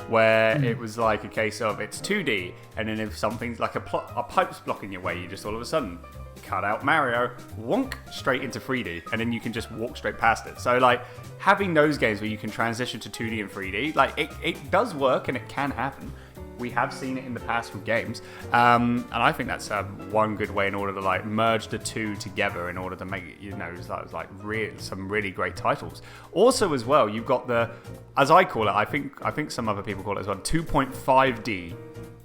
where it was like a case of it's 2D, and then if something's like a pipe's blocking your way, you just all of a sudden cut out Mario, wonk straight into 3D, and then you can just walk straight past it. So like having those games where you can transition to 2D and 3D, like it does work and it can happen. We have seen it in the past with games, and I think that's one good way in order to like merge the two together in order to make it, some really great titles. Also, as well, you've got the, as I call it, I think some other people call it as well, 2.5D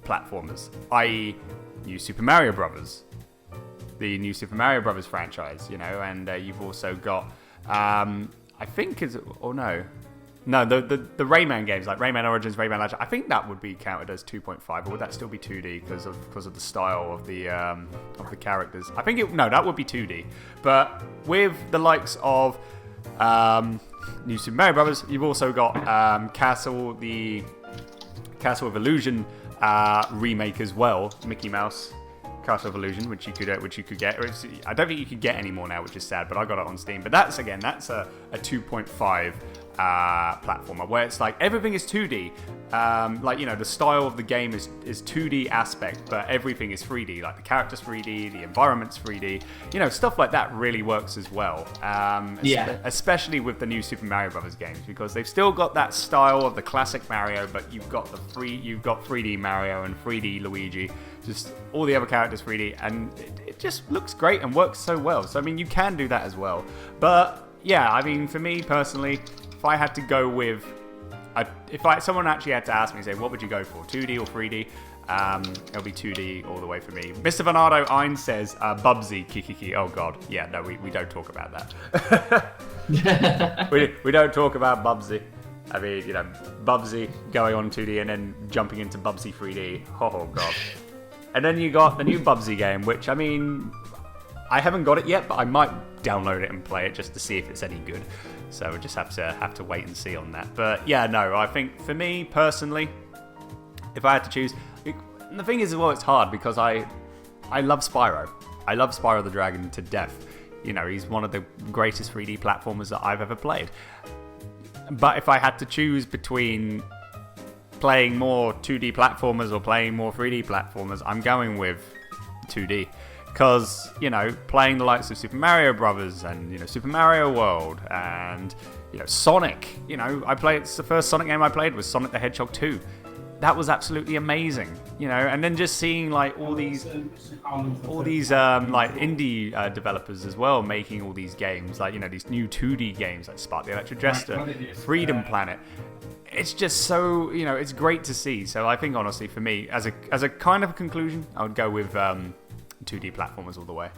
platformers, i.e., New Super Mario Brothers, the New Super Mario Brothers franchise, and you've also got, I think No, the Rayman games, like Rayman Origins, Rayman Legends, I think that would be counted as 2.5, or would that still be 2D because of the style of the characters? I think that would be 2D. But with the likes of New Super Mario Brothers, you've also got the Castle of Illusion remake as well, Mickey Mouse Castle of Illusion, which you could get. I don't think you could get anymore now, which is sad, but I got it on Steam. But that's a 2.5 platformer where it's like everything is 2D. The style of the game is 2D aspect, but everything is 3D. Like the characters 3D, the environment's 3D. Stuff like that really works as well. Especially with the new Super Mario Brothers games, because they've still got that style of the classic Mario, but you've got 3D Mario and 3D Luigi. Just all the other characters 3D, and it just looks great and works so well. So you can do that as well. But yeah, for me personally, if I had to go with, someone actually had to ask me, say, what would you go for, 2D or 3D? It'll be 2D all the way for me. Mr. Bernardo Ein says, Bubsy, Kikiki. Oh god, yeah, no, we don't talk about that. we don't talk about Bubsy. Bubsy going on 2D and then jumping into Bubsy 3D. Oh god. And then you got the new Bubsy game, which, I haven't got it yet, but I might download it and play it just to see if it's any good. So we just have to wait and see on that. But yeah, no, I think for me personally, if I had to choose, the thing is, well, it's hard because I love Spyro. I love Spyro the Dragon to death. He's one of the greatest 3D platformers that I've ever played. But if I had to choose between playing more 2D platformers or playing more 3D platformers, I'm going with 2D. Because, playing the likes of Super Mario Brothers and, Super Mario World and, Sonic, it's the first Sonic game I played was Sonic the Hedgehog 2. That was absolutely amazing, and then just seeing like all these indie developers as well making all these games, like, these new 2D games like Spark the Electric Jester, Freedom Planet. It's just so, it's great to see. So I think honestly for me, as a kind of conclusion, I would go with 2D platformers all the way.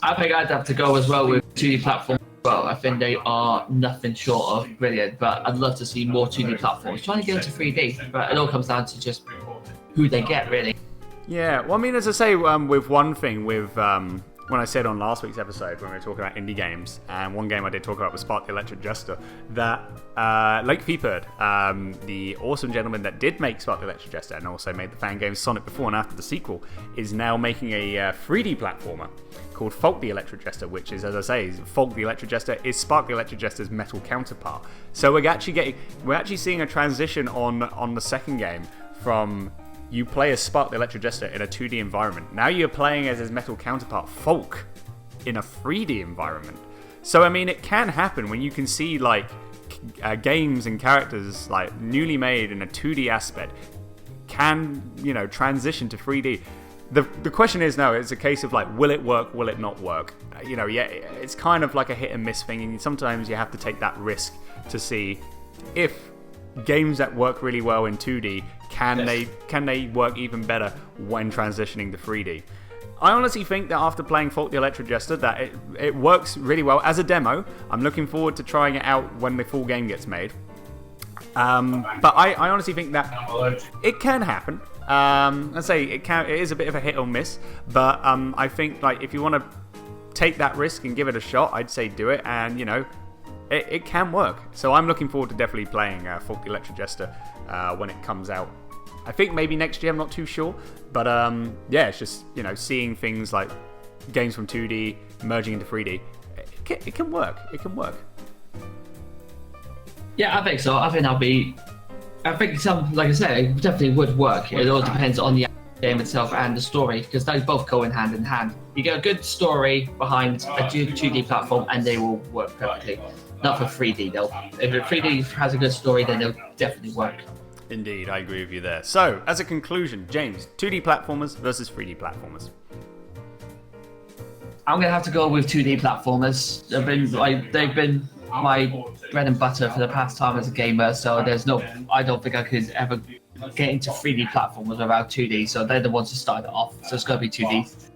I think I'd have to go as well with 2D platforms. Well, I think they are nothing short of brilliant, but I'd love to see more 2D platforms. Trying to get into 3D, but it all comes down to just who they get, really. Yeah, well, as I say, with one thing, with when I said on last week's episode, when we were talking about indie games, and one game I did talk about was Spark the Electric Jester, that Lake Feeperd, the awesome gentleman that did make Spark the Electric Jester and also made the fan game Sonic before and after the sequel, is now making a 3D platformer called Folk the Electric Jester, which is, as I say, Folk the Electric Jester is Spark the Electric Jester's metal counterpart. So we're actually seeing a transition on the second game from you play as Spark the Electric Jester in a 2D environment. Now you're playing as his metal counterpart Folk in a 3D environment. So it can happen when you can see like games and characters like newly made in a 2D aspect can, transition to 3D. The question is now, it's a case of like, will it work, will it not work? It's kind of like a hit and miss thing, and sometimes you have to take that risk to see if games that work really well in 2D, can they work even better when transitioning to 3D? I honestly think that after playing Fault the Electro Jester, that it works really well as a demo. I'm looking forward to trying it out when the full game gets made. But I honestly think that it can happen. I say it is a bit of a hit or miss, but I think like if you want to take that risk and give it a shot, I'd say do it, and it can work. So I'm looking forward to definitely playing Fault the Electro Jester when it comes out. I think maybe next year, I'm not too sure, but it's just seeing things like games from 2D merging into 3D. It can work. It can work. Yeah, I think so. I think like I said, it definitely would work. It all depends on the game itself and the story, because they both go in hand. You get a good story behind a 2D platform and they will work perfectly. Not for 3D though. If a 3D has a good story, then they'll definitely work. Indeed, I agree with you there. So, as a conclusion, James, 2D platformers versus 3D platformers. I'm gonna have to go with 2D platformers. They've been my bread and butter for the past time as a gamer. So I don't think I could ever get into 3D platformers without 2D. So they're the ones who started it off. So it's gotta be 2D.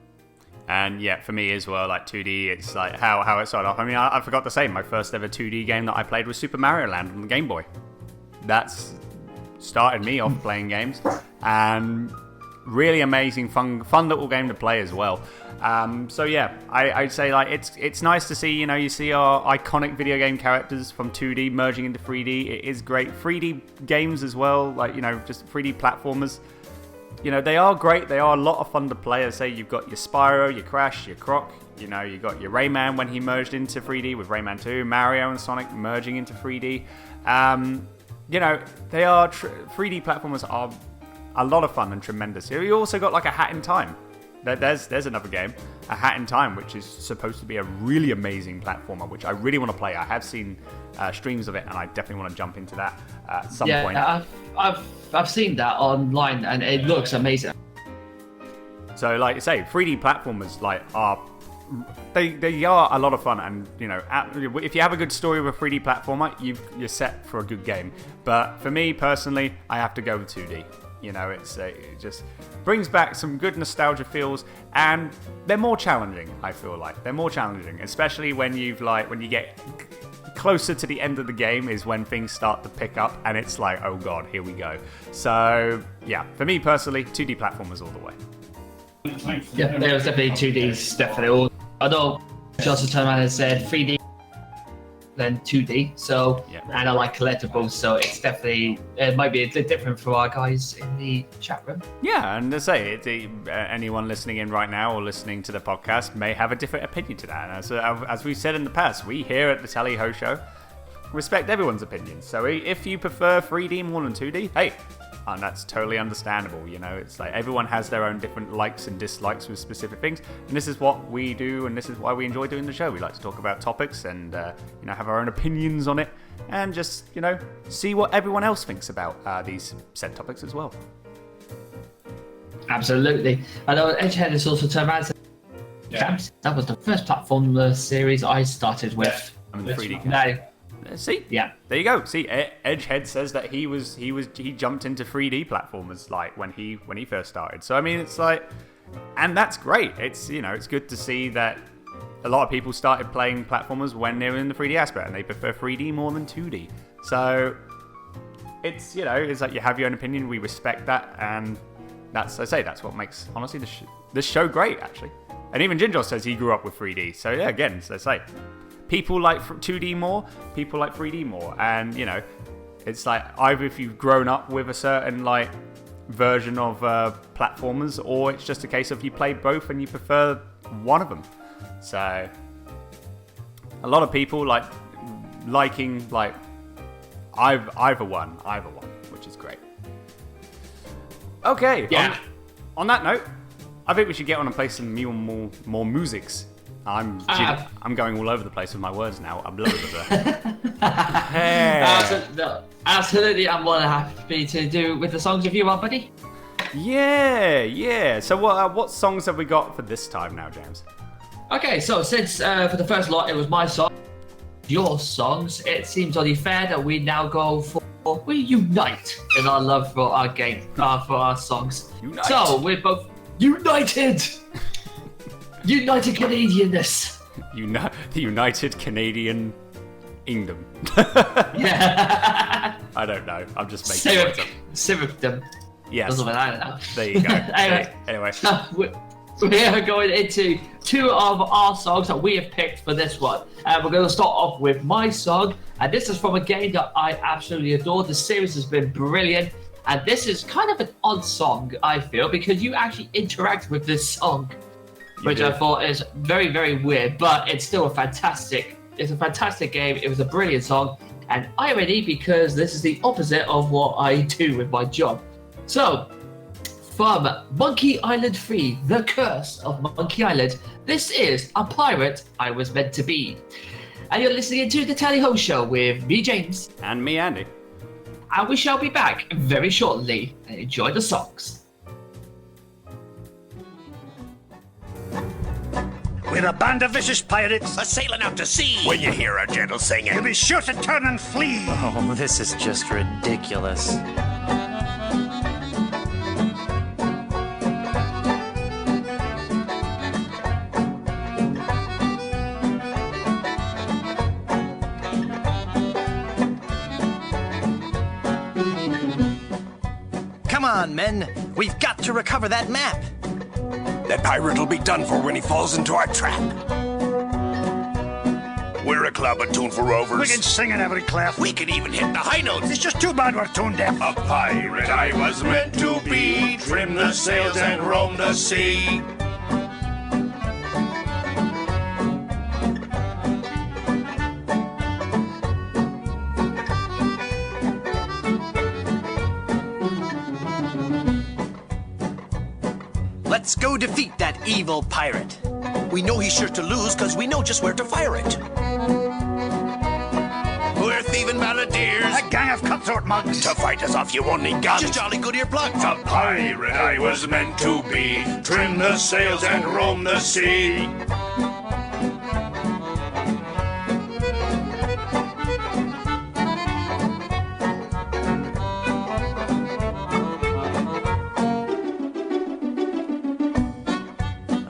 And yeah, for me as well, like 2D, it's like how it started off. I mean, I forgot to say, my first ever 2D game that I played was Super Mario Land on the Game Boy. That's started me off playing games, and really amazing, fun little game to play as well. So yeah, I'd say like it's nice to see, you see our iconic video game characters from 2D merging into 3D. It is great. 3D games as well, like just 3D platformers. They are great. They are a lot of fun to play. I say you've got your Spyro, your Crash, your Croc. You got your Rayman when he merged into 3D with Rayman 2, Mario and Sonic merging into 3D. They are 3D platformers are a lot of fun and tremendous. You also got like a Hat in Time. There's another game, a Hat in Time, which is supposed to be a really amazing platformer, which I really want to play. I have seen streams of it, and I definitely want to jump into that at some point. Yeah, I've seen that online, and it looks amazing. So, like I say, 3D platformers they are a lot of fun, and if you have a good story with a 3D platformer, you're set for a good game. But for me personally, I have to go with 2D. It just brings back some good nostalgia feels, and they're more challenging. I feel like they're more challenging, especially when you get closer to the end of the game is when things start to pick up, and it's like, oh god, here we go. So yeah, for me personally, 2D platformers all the way. Yeah, there was definitely 2Ds, definitely. Although Johnson turned around and said 3D then 2D, so yeah. And I like collectibles, so it might be a bit different for our guys in the chat room. Yeah, and to say anyone listening in right now or listening to the podcast may have a different opinion to that. As we've said in the past, we here at the Tally Ho Show respect everyone's opinion. So if you prefer 3D more than 2D, hey, and that's totally understandable. It's like everyone has their own different likes and dislikes with specific things, and this is what we do, and this is why we enjoy doing the show. We like to talk about topics and have our own opinions on it, and just see what everyone else thinks about these said topics as well. Absolutely. I know Edgehead has also turned around and said, that was the first platform series I started with. I mean, the 3D. No. See, yeah, there you go. See, Edgehead says that he jumped into 3D platformers like when he first started. So I mean, it's like, and that's great. It's it's good to see that a lot of people started playing platformers when they were in the 3D aspect, and they prefer 3D more than 2D. So it's it's like you have your own opinion. We respect that, and that's what makes honestly this show great actually. And even Ginger says he grew up with 3D. So yeah, again, so say. People like 2D more, people like 3D more, and it's like either if you've grown up with a certain like version of platformers, or it's just a case of you play both and you prefer one of them. So a lot of people liking like either one, which is great. Okay, yeah. On that note, I think we should get on and play some more musics I'm going all over the place with my words now. I'm blah, blah, blah. Hey. Absolutely, I'm more than happy to do with the songs if you want, buddy. Yeah. So what songs have we got for this time now, James? Okay, so since for the first lot it was my song, your songs, it seems only fair that we now go for we unite in our love for our game, for our songs. Unite. So we're both united. United Canadianness. The United Canadian Kingdom. Yeah. I don't know. I'm just making words up. Civicdom. Yes. I don't know. There you go. Anyway. We are going into two of our songs that we have picked for this one. We're going to start off with my song, and this is from a game that I absolutely adore. The series has been brilliant, and this is kind of an odd song, I feel, because you actually interact with this song, which I thought is very, very weird, but it's still a fantastic game. It was a brilliant song, and I'm ready because this is the opposite of what I do with my job. So, from Monkey Island 3, The Curse of Monkey Island, this is A Pirate I Was Meant to Be. And you're listening to The Tally Ho Show with me, James. And me, Andy. And we shall be back very shortly. Enjoy the songs. We're a band of vicious pirates sailing out to sea. When you hear our gentle singing, you'll be sure to turn and flee. Oh, this is just ridiculous. Come on, men. We've got to recover that map. that pirate will be done for when he falls into our trap. We're a club attuned for rovers. We can sing in every clef. We can even hit the high notes. It's just too bad we're tone deaf. A pirate I was meant to be, trim the sails and roam the sea. Let's go defeat that evil pirate. We know he's sure to lose because we know just where to fire it. We're thieving balladeers, A gang of cutthroat mugs. to fight us off you only guns. Just jolly good ear plugs. A pirate I was meant to be, trim the sails and roam the sea.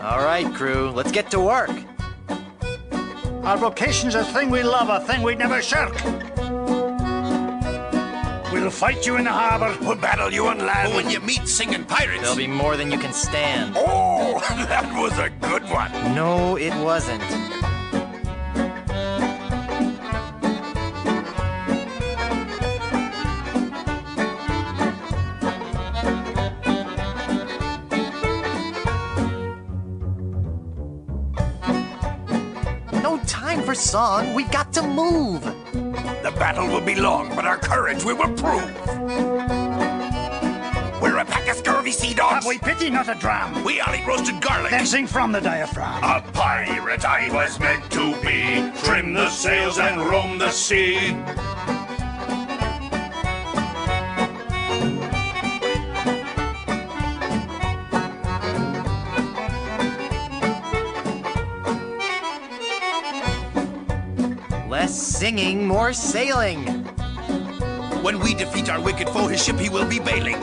All right, crew, let's get to work. Our vocation's a thing we love, a thing we'd never shirk. We'll fight you in the harbor. We'll battle you on land. But when you meet singing pirates, There'll be more than you can stand. Oh, that was a good one. No, it wasn't. No time for song. We got to move. The battle will be long, but our courage we will prove. We're a pack of scurvy sea dogs. Have we pity, not a dram? We all eat roasted garlic. Then sing from the diaphragm. A pirate I was meant to be, trim the sails and roam the sea. Less singing, more sailing. when we defeat our wicked foe, his ship he will be bailing.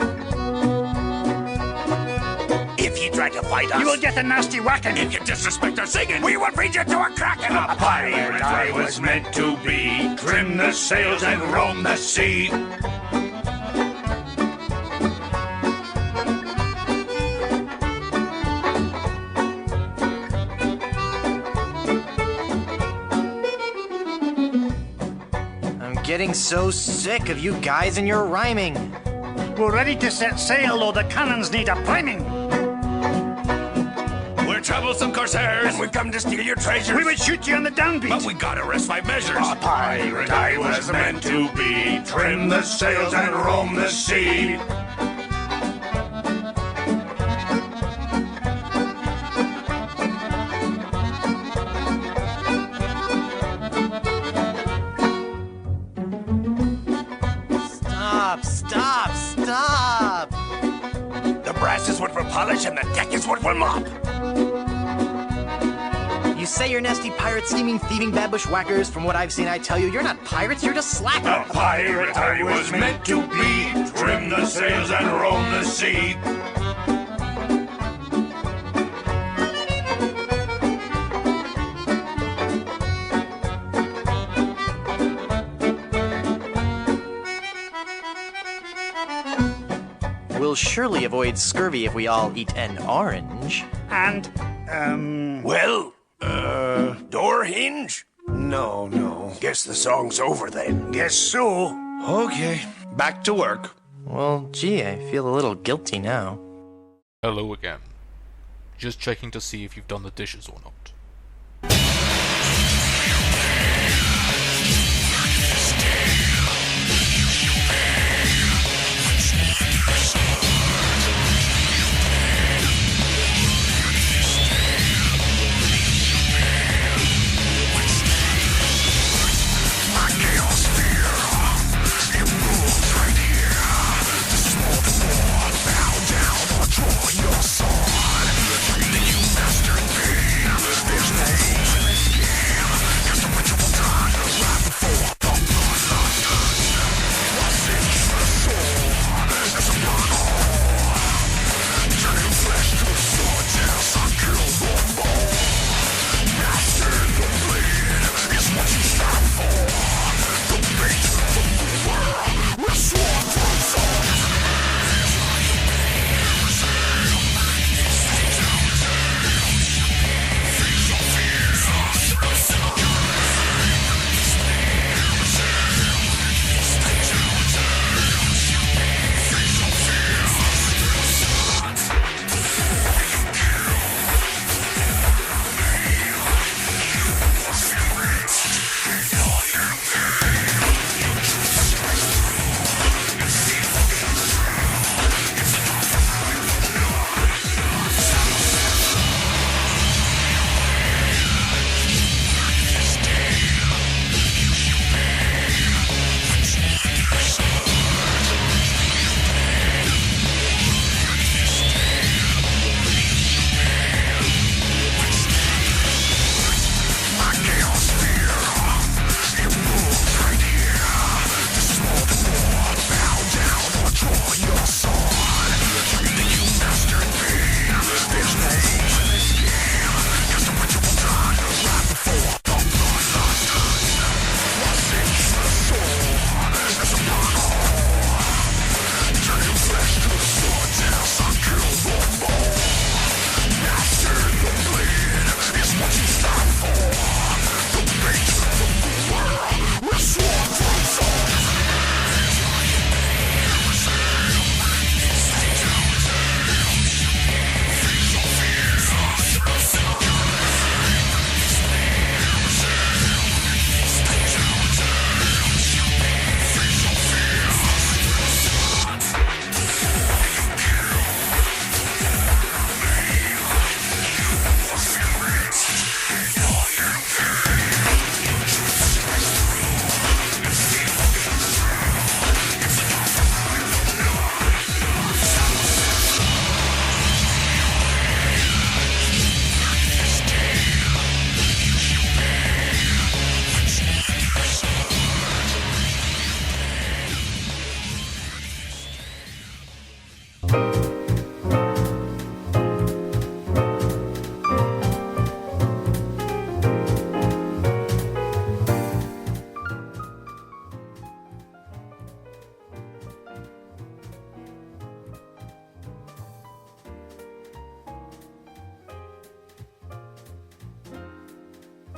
If you try to fight us, You will get a nasty whacking. if you disrespect our singing, we will feed you to a kraken. A pirate I was meant to be, trim the sails and roam the sea. I'm getting so sick of you guys and your rhyming. We're ready to set sail, though the cannons need a priming. We're troublesome corsairs, and we've come to steal your treasures. We would shoot you on the downbeat. But we gotta rest by measures. A pirate I was meant to be, trim the sails and roam the sea. Stop! The brass is what for polish and the deck is what for mop. You say you're nasty pirate, scheming, thieving, bad bushwhackers. From what I've seen, I tell you, you're not pirates, you're just slackers. A pirate I was meant to be, trim the sails and roam the sea. We'll surely avoid scurvy if we all eat an orange. And, Door hinge? no. Guess the song's over then. Guess so. Okay, back to work. Well, gee, I feel a little guilty now. Hello again. Just checking to see if you've done the dishes or not.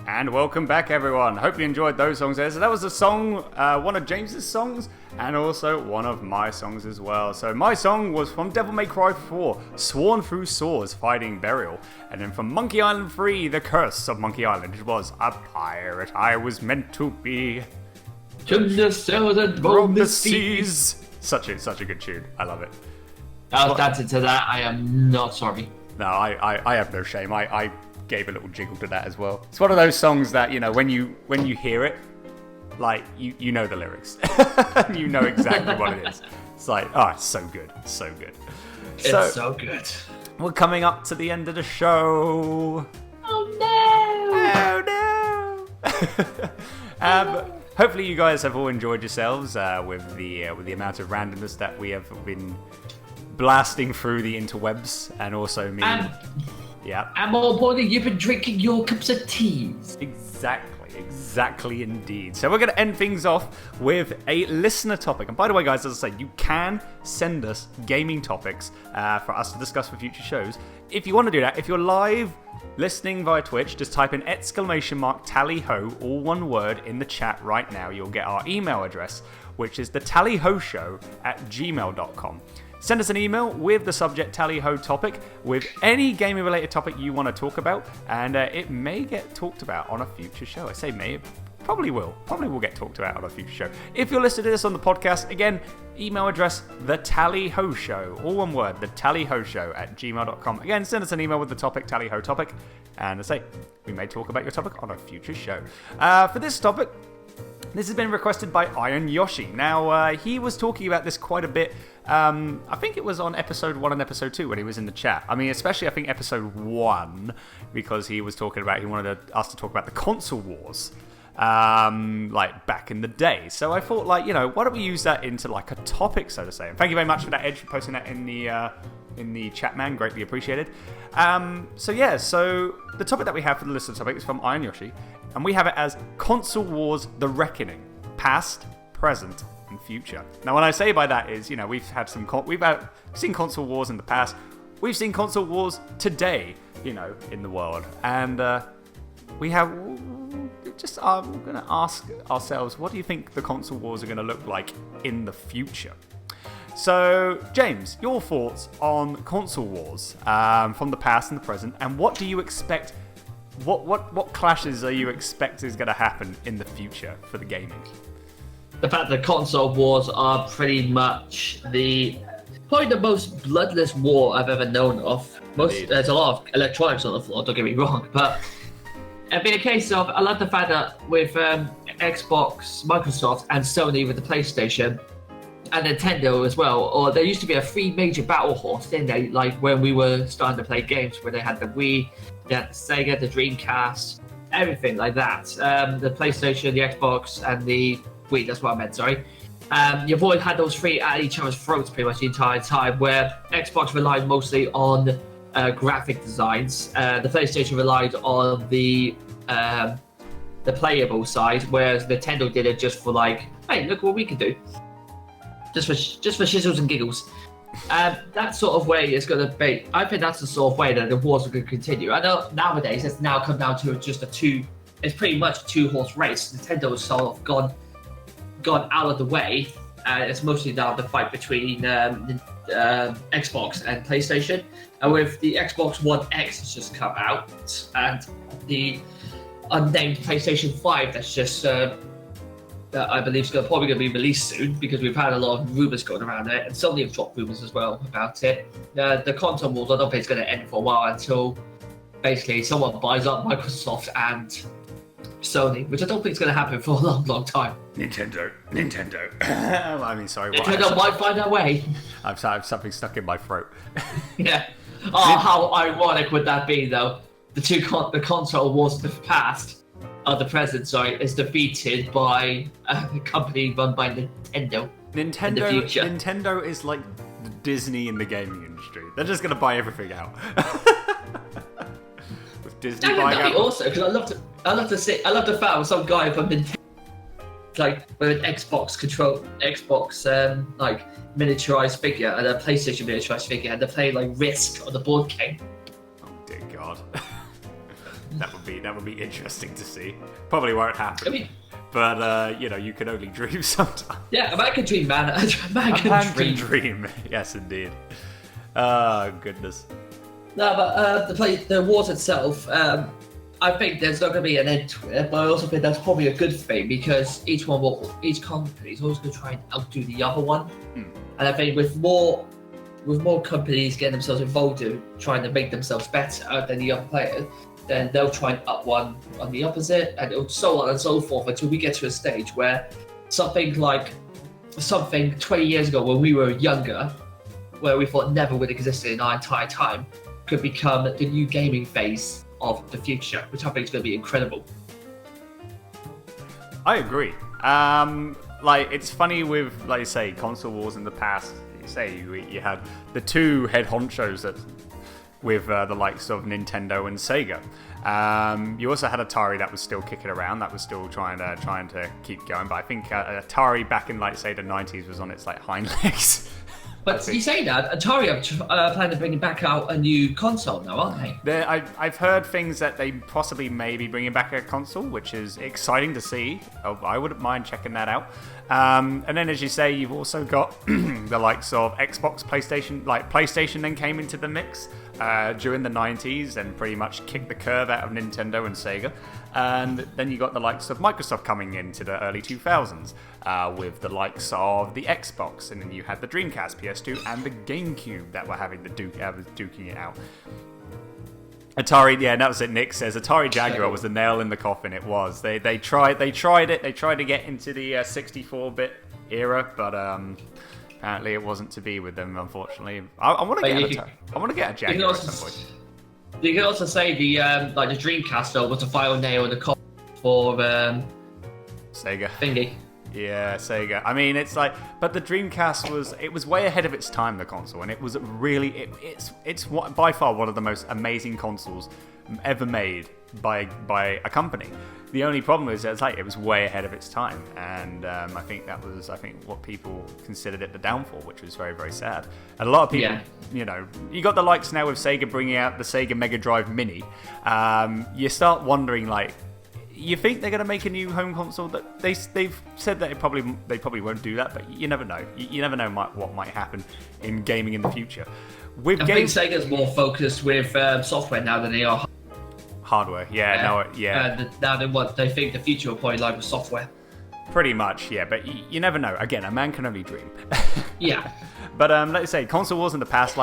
And welcome back, everyone. Hope you enjoyed those songs there. So that was a song, one of James's songs, and also one of my songs as well. So my song was from Devil May Cry 4, Sworn Through Swords, Fighting Burial. And then from Monkey Island 3, The Curse of Monkey Island. It was a pirate I was meant to be. Trim the sails and roam the seas. Such a good tune. I love it. I was dancing to that. I am not sorry. No, I have no shame. I gave a little jiggle to that as well. It's one of those songs that, you know, when you hear it, like you know the lyrics. You know exactly what it is. It's like, oh, it's so good. It's so good. It's so good. We're coming up to the end of the show. Oh no! Hopefully you guys have all enjoyed yourselves with the amount of randomness that we have been blasting through the interwebs, and also me. Yeah. And more importantly, you've been drinking your cups of tea. Exactly indeed. So we're going to end things off with a listener topic. And by the way, guys, as I say, you can send us gaming topics for us to discuss for future shows. If you want to do that, if you're live listening via Twitch, just type in !tallyho, all one word, in the chat right now. You'll get our email address, which is thetallyhoshow@gmail.com. Send us an email with the subject Tally-Ho topic, with any gaming-related topic you want to talk about, and it may get talked about on a future show. I say may, it probably will. Probably will get talked about on a future show. If you're listening to this on the podcast, again, email address thetallyhoshow, all one word, thetallyhoshow@gmail.com. Again, send us an email with the topic, Tally-Ho topic, and I say, we may talk about your topic on a future show. For this topic, this has been requested by Iron Yoshi. Now, he was talking about this quite a bit. I think it was on episode 1 and episode 2 when he was in the chat. I mean, especially I think episode 1, because he was talking about, he wanted us to talk about the console wars, like back in the day. So I thought, like, you know, why don't we use that into like a topic, so to say. And thank you very much for that, Edge, for posting that in the chat, man. Greatly appreciated. So the topic that we have for the listener topic is from Iron Yoshi, and we have it as Console Wars: The Reckoning, past, present, and future. Now, what I say by that is, you know, we've seen console wars in the past. We've seen console wars today, you know, in the world, and we have just we're going to ask ourselves, what do you think the console wars are going to look like in the future? So, James, your thoughts on console wars from the past and the present, and what do you expect? What clashes are you expecting is going to happen in the future for the gaming? The fact that console wars are pretty much probably the most bloodless war I've ever known of. There's a lot of electronics on the floor, don't get me wrong, but it'd be a case of, I love the fact that with Xbox, Microsoft, and Sony with the PlayStation, and Nintendo as well, or there used to be a 3 major battle horse, didn't they? Like when we were starting to play games, where they had the Wii, they had the Sega, the Dreamcast, everything like that. The PlayStation, the Xbox, and the Wii, that's what I meant, sorry. You've always had those 3 at each other's throats pretty much the entire time, where Xbox relied mostly on graphic designs. The PlayStation relied on the playable side, whereas Nintendo did it just for like, hey, look what we can do. Just for shizzles and giggles. That sort of way is going to be, I think that's the sort of way that the wars are going to continue. I know nowadays it's now come down to just it's pretty much a 2-horse race. Nintendo has sort of gone out of the way. It's mostly now the fight between Xbox and PlayStation. And with the Xbox One X has just come out, and the unnamed PlayStation 5 that's just that I believe is probably going to be released soon, because we've had a lot of rumours going around it, and Sony have dropped rumours as well about it. The console wars, I don't think it's going to end for a while until basically someone buys up Microsoft and Sony, which I don't think is going to happen for a long, long time. Nintendo. I mean, sorry. Nintendo might find their way. I've something stuck in my throat. Yeah. Oh, how ironic would that be, though? The console wars of the past, the present, is defeated by a company run by Nintendo. In the future. Nintendo is like Disney in the gaming industry. They're just going to buy everything out. With Disney buying out. Also, because I love the fact of some guy from Nintendo, like with an Xbox like miniaturized figure and a PlayStation miniaturized figure, and they're playing like Risk on the board game. Oh dear God. That would be interesting to see. Probably won't happen. I mean, but you know, you can only dream sometimes. Yeah, a man can dream, man. A man can dream. Yes, indeed. Oh goodness. No, but the wars itself, I think there's not going to be an end to it. But I also think that's probably a good thing, because each company is always going to try and outdo the other one. And I think with more companies getting themselves involved in trying to make themselves better than the other players, then they'll try and up one on the opposite, and so on and so forth until we get to a stage where something 20 years ago when we were younger, where we thought never would exist in our entire time, could become the new gaming phase of the future, which I think is going to be incredible. I agree. It's funny with, like you say, console wars in the past. You say you had the two head honchos that with the likes of Nintendo and Sega. You also had Atari that was still kicking around, that was still trying to keep going. But I think Atari back in, like, say, the 90s was on its hind legs. But you say that, Atari are planning to bring back out a new console now, aren't they? I've heard things that they possibly may be bringing back a console, which is exciting to see. I wouldn't mind checking that out. And then, as you say, you've also got the likes of Xbox, PlayStation. PlayStation then came into the mix during the 90s and pretty much kicked the curve out of Nintendo and Sega. And then you got the likes of Microsoft coming into the early 2000s with the likes of the Xbox, and then you had the Dreamcast, PS2, and the GameCube that were having duking it out. Atari, yeah, that was it. Nick says Atari Jaguar was the nail in the coffin. It was. They tried it. They tried to get into the 64-bit era, but apparently it wasn't to be with them. Unfortunately, I want to get a Jaguar at some point. You can also say the Dreamcast though was a final nail in the coffin for Sega thingy. Yeah, Sega. I mean, it's like, but the Dreamcast was way ahead of its time, the console, and it was really, it's by far one of the most amazing consoles ever made by a company. The only problem is that it was way ahead of its time, and I think what people considered it the downfall, which was very, very sad. And a lot of people, you got the likes now with Sega bringing out the Sega Mega Drive Mini. You start wondering, you think they're going to make a new home console? That they've said that they probably won't do that, but you never know. You never know what might happen in gaming in the future. I think Sega's more focused with software now than they are hardware. Now than what they think the future will probably lie with software. Pretty much, yeah. But you never know. Again, a man can only dream. Yeah. But let's say console wars in the past,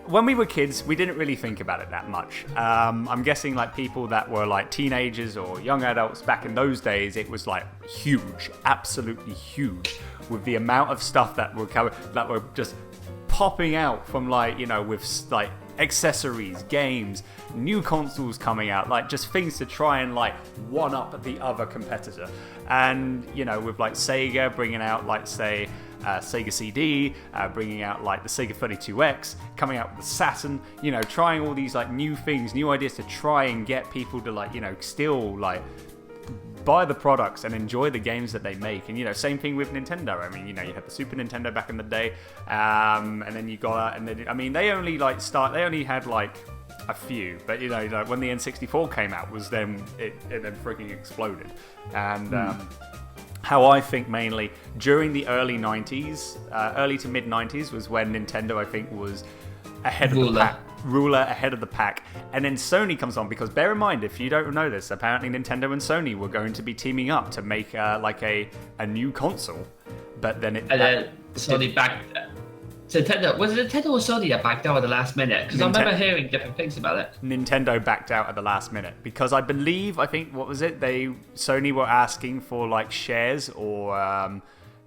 when we were kids, we didn't really think about it that much. I'm guessing people that were teenagers or young adults back in those days, it was huge, absolutely huge, with the amount of stuff that were just popping out from with accessories, games, new consoles coming out, just things to try and one up the other competitor. And with Sega bringing out say Sega CD, bringing out the Sega 32X, coming out with the Saturn, trying all these new things, new ideas to try and get people to still buy the products and enjoy the games that they make. And same thing with Nintendo. I mean, you had the Super Nintendo back in the day, and then you got they only they only had a few, but when the N64 came out was then it then freaking exploded. And how I think mainly during the early 90s, early to mid 90s was when Nintendo I think was ahead of the pack. Ruler ahead of the pack, and then Sony comes on, because bear in mind, if you don't know this, apparently Nintendo and Sony were going to be teaming up to make a new console, but then Sony backed. Nintendo, was it Nintendo or Sony that backed out at the last minute? Because I remember hearing different things about it. Nintendo backed out at the last minute because I think what was it? Sony were asking for shares or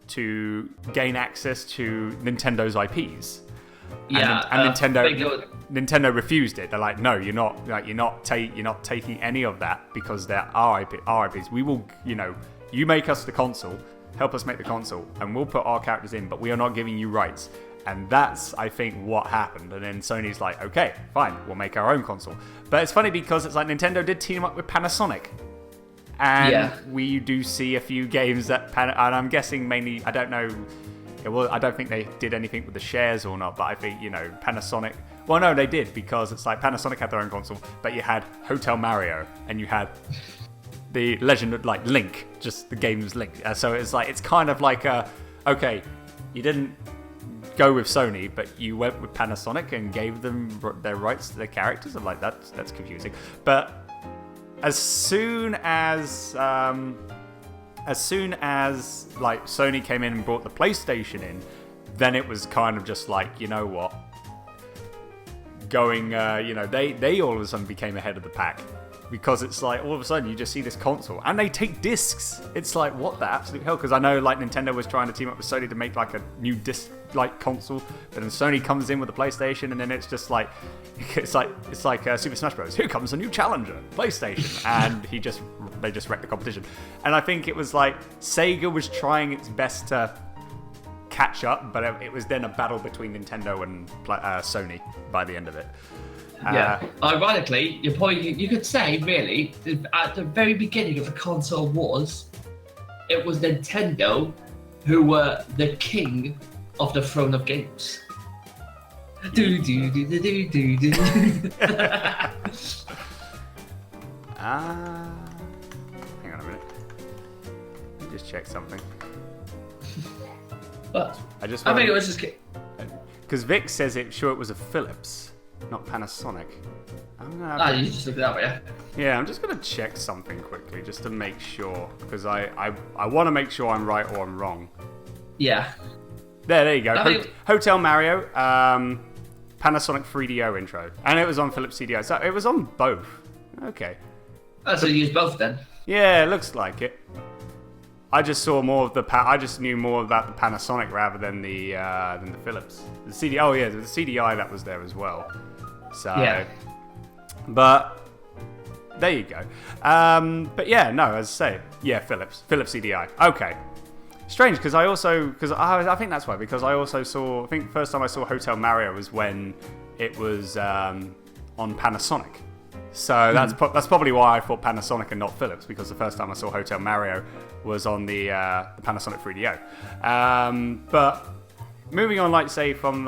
to gain access to Nintendo's IPs. Yeah, and Nintendo refused it. They're like, no, you're not taking any of that because they're our IPs. We will, you make us the console, help us make the console, and we'll put our characters in, but we are not giving you rights. And that's, I think, what happened. And then Sony's like, okay, fine, we'll make our own console. But it's funny because it's Nintendo did team up with Panasonic. And we do see a few games that and I'm guessing mainly, I don't know. I don't think they did anything with the shares or not, but I think, Panasonic... Well, no, they did, because it's Panasonic had their own console, but you had Hotel Mario, and you had the Legend of, Link, just the game's Link. So it's kind of okay, you didn't go with Sony, but you went with Panasonic and gave them their rights to their characters. I'm that's confusing. But as soon as Sony came in and brought the PlayStation in, then it was kind of just you know what, going, they all of a sudden became ahead of the pack. because it's like all of a sudden you just see this console and they take discs. It's like, what the absolute hell? Because I know like Nintendo was trying to team up with Sony to make like a new disc like console, but then Sony comes in with the PlayStation, and then it's just like it's like Super Smash Bros. Here comes a new challenger, PlayStation, and they just wrecked the competition. And I think it was like Sega was trying its best to catch up, but it was then a battle between Nintendo and Sony by the end of it. Yeah. Ironically, you could say really at the very beginning of the console wars, it was Nintendo who were the king of the throne of games. Do do do do do do do. Hang on a minute. Let me just check something. But I think it was just because Vic says it was a Philips, not Panasonic. You just look it up, yeah. Yeah, I'm just gonna check something quickly just to make sure, because I want to make sure I'm right or I'm wrong. Yeah. There you go. Hotel Mario, Panasonic 3DO intro, and it was on Philips CDI, so it was on both. Okay. Oh, so you used both then? Yeah, it looks like it. I just saw more of I just knew more about the Panasonic rather than the Philips. The CDI. Oh yeah, the CDI that was there as well. So. Yeah. But there you go. But yeah, no, as I say, yeah, Philips CDI. Okay. Strange, because I think that's why, because I also saw, I think the first time I saw Hotel Mario was when it was on Panasonic. So that's probably why I thought Panasonic and not Philips, because the first time I saw Hotel Mario was on the Panasonic 3DO. But moving on, like say from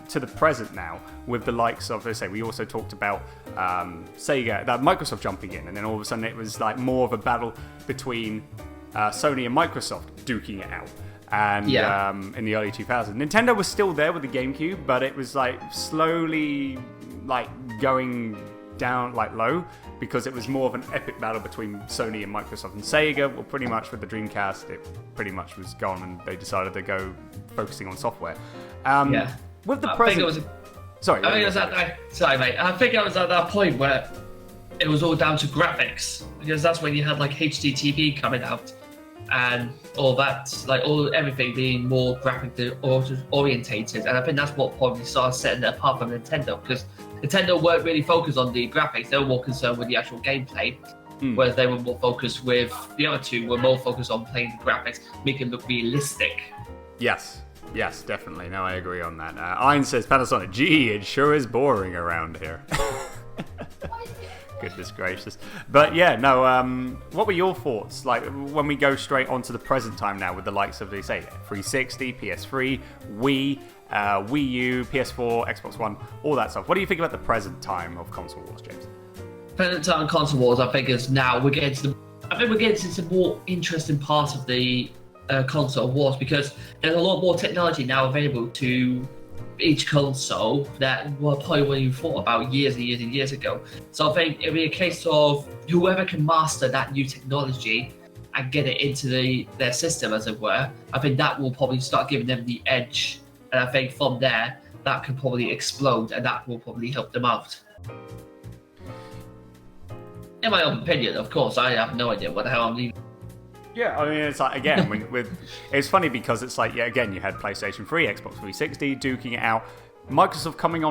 to the present now, with the likes of, let's say, we also talked about Sega, Microsoft jumping in, and then all of a sudden it was like more of a battle between Sony and Microsoft duking it out. And in the early 2000s, Nintendo was still there with the GameCube, but it was like slowly like going down like low, because it was more of an epic battle between Sony and Microsoft. And Sega, well, pretty much with the Dreamcast, it pretty much was gone, and they decided to go focusing on software. With the present, sorry, I think it was at that. Sorry, mate. I think it was at that point where it was all down to graphics, because that's when you had like HD TV coming out and all that, like everything being more graphically orientated. And I think that's what probably started setting it apart from Nintendo, because Nintendo weren't really focused on the graphics; they were more concerned with the actual gameplay. Whereas they were more focused with the other two were more focused on playing the graphics, making it look realistic. Yes, definitely. No, I agree on that. Ein says Panasonic. Gee, it sure is boring around here. Goodness gracious. But yeah, no, what were your thoughts? Like, when we go straight onto the present time now with the likes of, they say, 360, PS3, Wii, Wii U, PS4, Xbox One, all that stuff. What do you think about the present time of console wars, James? Present time of console wars, I think, is now we're getting to some more interesting parts of the console wars, because there's a lot more technology now available to each console that probably weren't even thought about years and years and years ago. So I think it'll be a case of whoever can master that new technology and get it into their system, as it were, I think that will probably start giving them the edge. And I think from there, that could probably explode, and that will probably help them out. In my own opinion, of course, I have no idea what the hell I'm leaving. Yeah, I mean, it's like, again, it's funny because it's like, yeah, again, you had PlayStation 3, Xbox 360 duking it out, Microsoft coming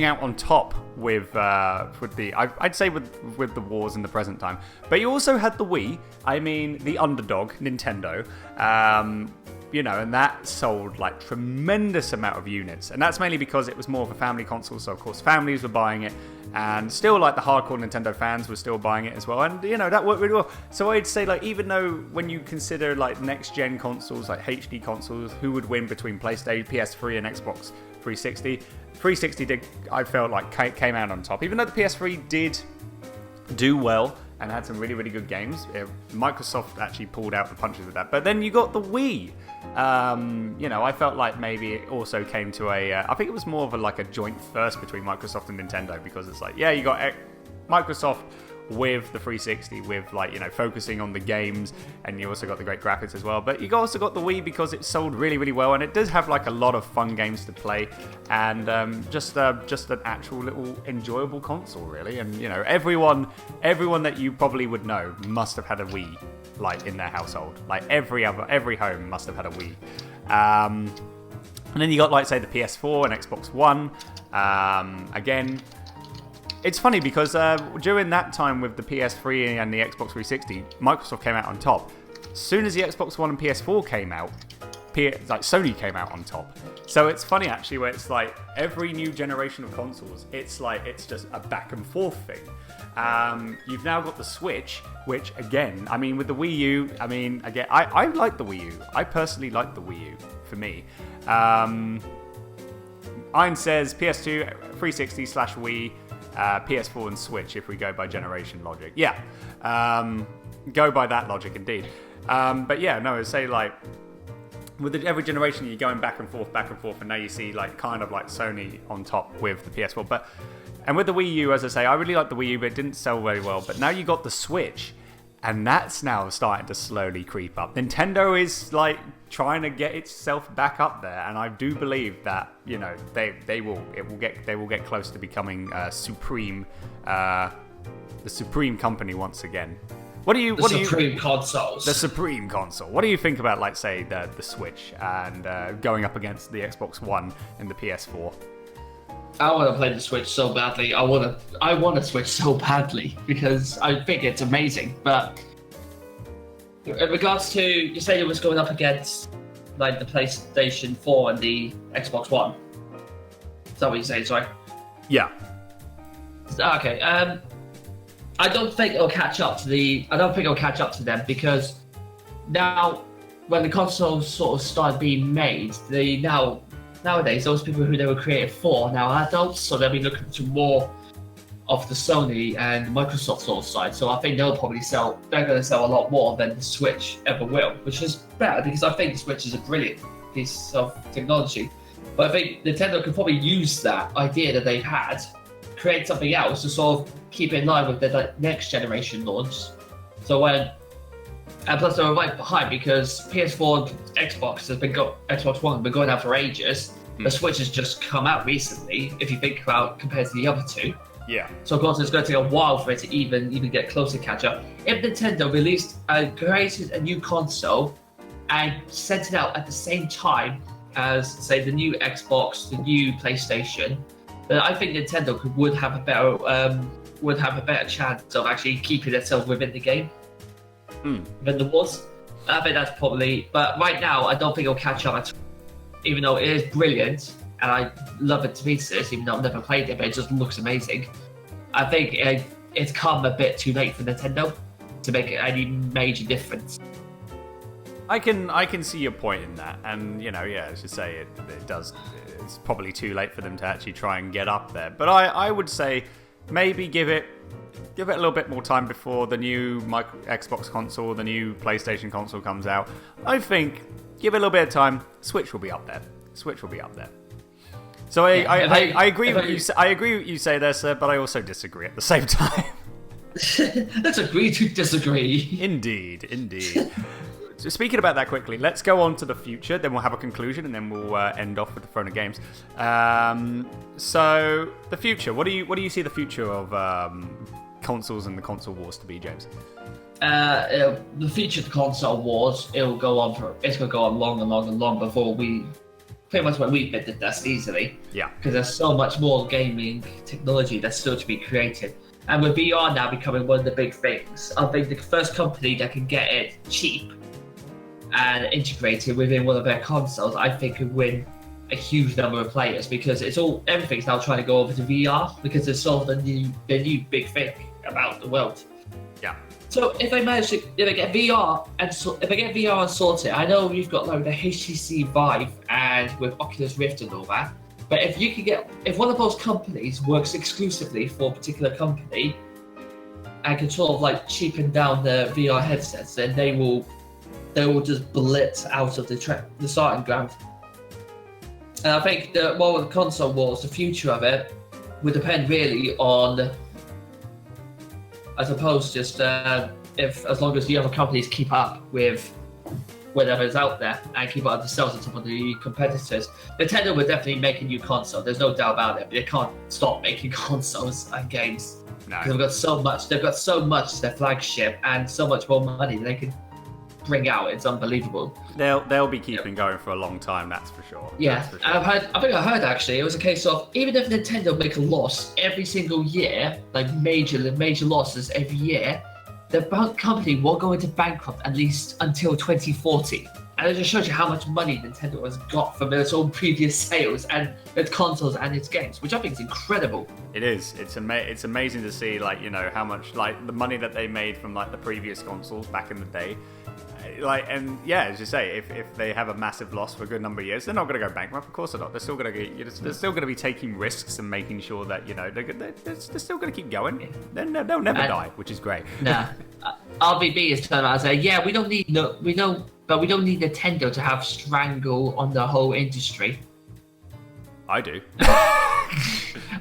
out on top with the I'd say with the wars in the present time. But you also had the Wii. I mean, the underdog, Nintendo. And that sold like tremendous amount of units, and that's mainly because it was more of a family console. So of course, families were buying it, and still like the hardcore Nintendo fans were still buying it as well. And that worked really well. So I'd say, like, even though when you consider like next gen consoles, like HD consoles, who would win between PlayStation, PS3, and Xbox 360? 360 did, I felt like, came out on top. Even though the PS3 did do well and had some really, really good games, Microsoft actually pulled out the punches with that. But then you got the Wii. I felt like maybe it also came to I think it was more of a joint first between Microsoft and Nintendo, because it's like, yeah, you got Microsoft with the 360, with like, you know, focusing on the games, and you also got the great graphics as well. But you also got the Wii because it sold really, really well, and it does have like a lot of fun games to play, and just an actual little enjoyable console, really. And you know, everyone that you probably would know must have had a Wii, like in their household. Like every home must have had a Wii. And then you got, like, say, the PS4 and Xbox One. Again, it's funny because during that time with the PS3 and the Xbox 360, Microsoft came out on top. As soon as the Xbox One and PS4 came out, Sony came out on top. So it's funny, actually, where it's like every new generation of consoles, it's just a back and forth thing. You've now got the Switch, which, again, I mean, with the Wii U, I mean, again, I like the Wii U. I personally like the Wii U, for me. Iron says PS2, 360/Wii, PS4 and Switch, if we go by generation logic. Yeah, go by that logic, indeed. But yeah, no, I'd say, like, with every generation, you're going back and forth, and now you see, like, kind of like Sony on top with the PS4. And with the Wii U, as I say, I really like the Wii U, but it didn't sell very well. But now you got the Switch, and that's now starting to slowly creep up. Nintendo is, like, trying to get itself back up there, and I do believe that, you know, they will get close to becoming the supreme company once again. The Supreme console. What do you think about, like, say, the Switch and going up against the Xbox One and the PS4? I want to play the Switch so badly. I want to Switch so badly because I think it's amazing. But in regards to, you say it was going up against, like, the PlayStation 4 and the Xbox One. Is that what you're saying? Sorry. Yeah. Okay. I don't think it'll catch up to them because now, when the consoles sort of started being made, nowadays those people who they were created for now are adults, so they'll be looking to more of the Sony and Microsoft sort of side. So I think they're going to sell a lot more than the Switch ever will, which is bad because I think the Switch is a brilliant piece of technology. But I think Nintendo could probably use that idea that they've had, create something else to sort of keep in line with the next generation launch. And plus they were right behind because PS4 and Xbox One have been going out for ages. The Switch has just come out recently, if you think about compared to the other two. Yeah. So of course it's going to take a while for it to even get close to catch up. If Nintendo created a new console and sent it out at the same time as, say, the new Xbox, the new PlayStation, then I think Nintendo would have a better chance of actually keeping itself within the game than there was. I think that's probably, but right now I don't think it'll catch up at all. Even though it is brilliant and I love it to pieces, even though I've never played it, but it just looks amazing. I think it's come a bit too late for Nintendo to make any major difference. I can see your point in that, and, you know, yeah, as you say, it does. It's probably too late for them to actually try and get up there. But I would say maybe give it a little bit more time before the new Xbox console, the new PlayStation console comes out. I think give it a little bit of time. Switch will be up there. So I agree with you. I agree with you say there, sir, but I also disagree at the same time. Let's agree to disagree. Indeed. So speaking about that quickly, let's go on to the future, then we'll have a conclusion, and then we'll end off with the Throne of Games. So, the future. What do you see the future of consoles and the console wars to be, James? The future of the console wars, it's going to go on long and long and long before pretty much when we bit the dust easily. Yeah. Because there's so much more gaming technology that's still to be created. And with VR now becoming one of the big things, I think the first company that can get it cheap and integrated within one of their consoles, I think could win a huge number of players because everything's now trying to go over to VR because it's sort of the new big thing about the world. Yeah. So if they get VR and sorted, I know we've got like the HTC Vive and with Oculus Rift and all that. But if one of those companies works exclusively for a particular company and can sort of like cheapen down the VR headsets, then they will just blitz out of the starting ground. And I think that more with the console wars, the future of it would depend really on I suppose just as long as the other companies keep up with whatever's out there and keep up themselves and some of the competitors, Nintendo will definitely make a new console. There's no doubt about it. But they can't stop making consoles and games. No. They've got so much. They've got so much as their flagship and so much more money they can bring out. It's unbelievable. They'll be keeping going for a long time. That's for sure. Yeah, that's for sure. I think I heard actually it was a case of even if Nintendo make a loss every single year, like major losses every year, the company will go into bankrupt at least until 2040. And it just shows you how much money Nintendo has got from its own previous sales and its consoles and its games, which I think is incredible. It is. It's amazing to see, like, you know, how much, like, the money that they made from, like, the previous consoles back in the day. Like, and yeah, as you say, if they have a massive loss for a good number of years, they're not going to go bankrupt. Of course they're not. They're still going to they're still going to be taking risks and making sure that, you know, they're still going to keep going. They'll never die, which is great. Nah, RBB is turning around and saying, yeah, we don't need Nintendo to have strangle on the whole industry. I do.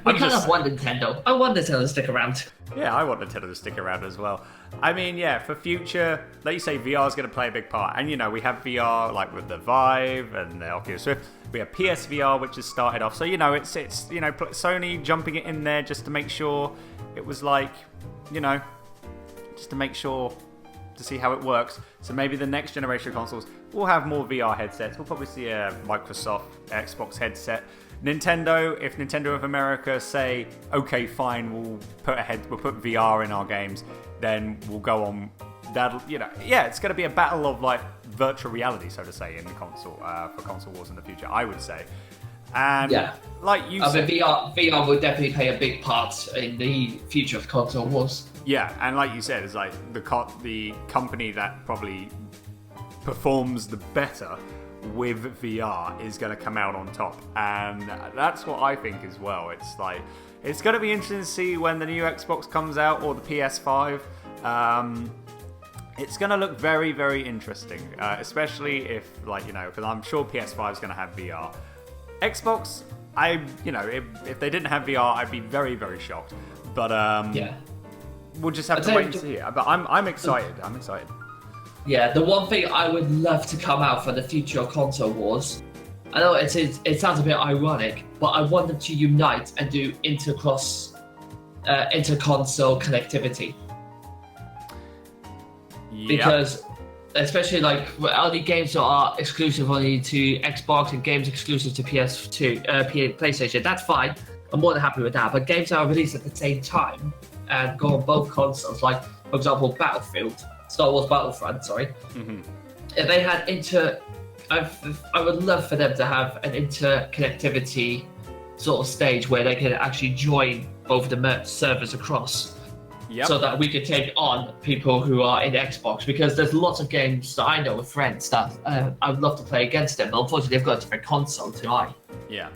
We kind of want Nintendo. I want Nintendo to stick around. Yeah, I want Nintendo to stick around as well. I mean, yeah, for future, like you say, VR is going to play a big part. And, you know, we have VR, like, with the Vive and the Oculus Rift. We have PSVR, which has started off. So, you know, it's you know, Sony jumping it in there just to make sure it was, like, you know, just to make sure to see how it works. So maybe the next generation of consoles will have more VR headsets. We'll probably see a Microsoft Xbox headset. Nintendo, if Nintendo of America say, okay, fine, we'll put VR in our games, then we'll go on. That'll, you know, yeah, it's going to be a battle of, like, virtual reality, so to say, in the console for console wars in the future, I would say. And yeah, like you said, VR will definitely play a big part in the future of console wars. Yeah, and like you said, it's like the company that probably performs the better with VR is going to come out on top, and that's what I think as well. It's like, it's going to be interesting to see when the new Xbox comes out or the PS5. It's going to look very, very interesting, especially if, like, you know, because I'm sure PS5 is going to have VR. Xbox, you know, if they didn't have VR, I'd be very, very shocked. But yeah, we'll just have to wait and see. But I'm excited. I'm excited. Yeah, the one thing I would love to come out for the future of console wars, I know it sounds a bit ironic, but I want them to unite and do inter-console connectivity. Yep. Because especially like only games that are exclusive only to Xbox and games exclusive to PlayStation, that's fine. I'm more than happy with that. But games that are released at the same time and go on both consoles, like for example Star Wars Battlefront, sorry. Mm-hmm. If they had I would love for them to have an interconnectivity sort of stage where they can actually join both the servers across. Yep. So that we could take on people who are in Xbox, because there's lots of games that I know with friends that I would love to play against them, but unfortunately they've got a different console to I. Yeah.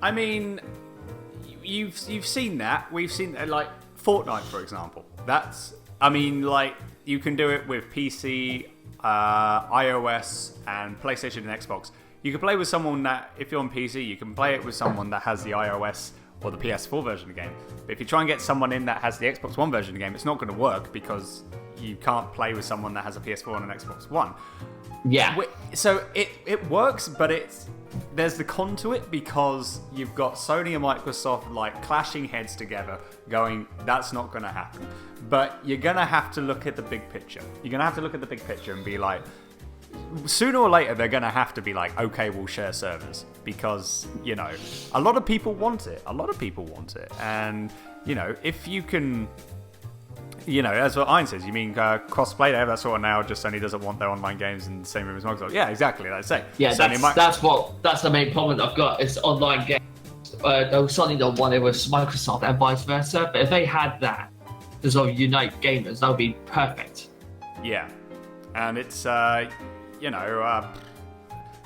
I mean, you've seen that. We've seen like Fortnite, for example. I mean, like, you can do it with PC, iOS, and PlayStation and Xbox. You can play with someone that, if you're on PC, you can play it with someone that has the iOS or the PS4 version of the game. But if you try and get someone in that has the Xbox One version of the game, it's not going to work because you can't play with someone that has a PS4 and an Xbox One. Yeah. So it works, but there's the con to it, because you've got Sony and Microsoft like clashing heads together going, that's not going to happen. But you're going to have to look at the big picture. You're going to have to look at the big picture and be like, sooner or later they're going to have to be like, okay, we'll share servers, because, you know, a lot of people want it. And, you know, if you can, you know, as what Ian says, you mean cross-play there, that's sort of now just Sony doesn't want their online games in the same room as Microsoft. Yeah, exactly, let's say. Yeah, that's the main problem I've got, is online games. No, Sony don't want it with Microsoft and vice versa, but if they had that to sort of unite gamers, that would be perfect. Yeah, and it's, you know,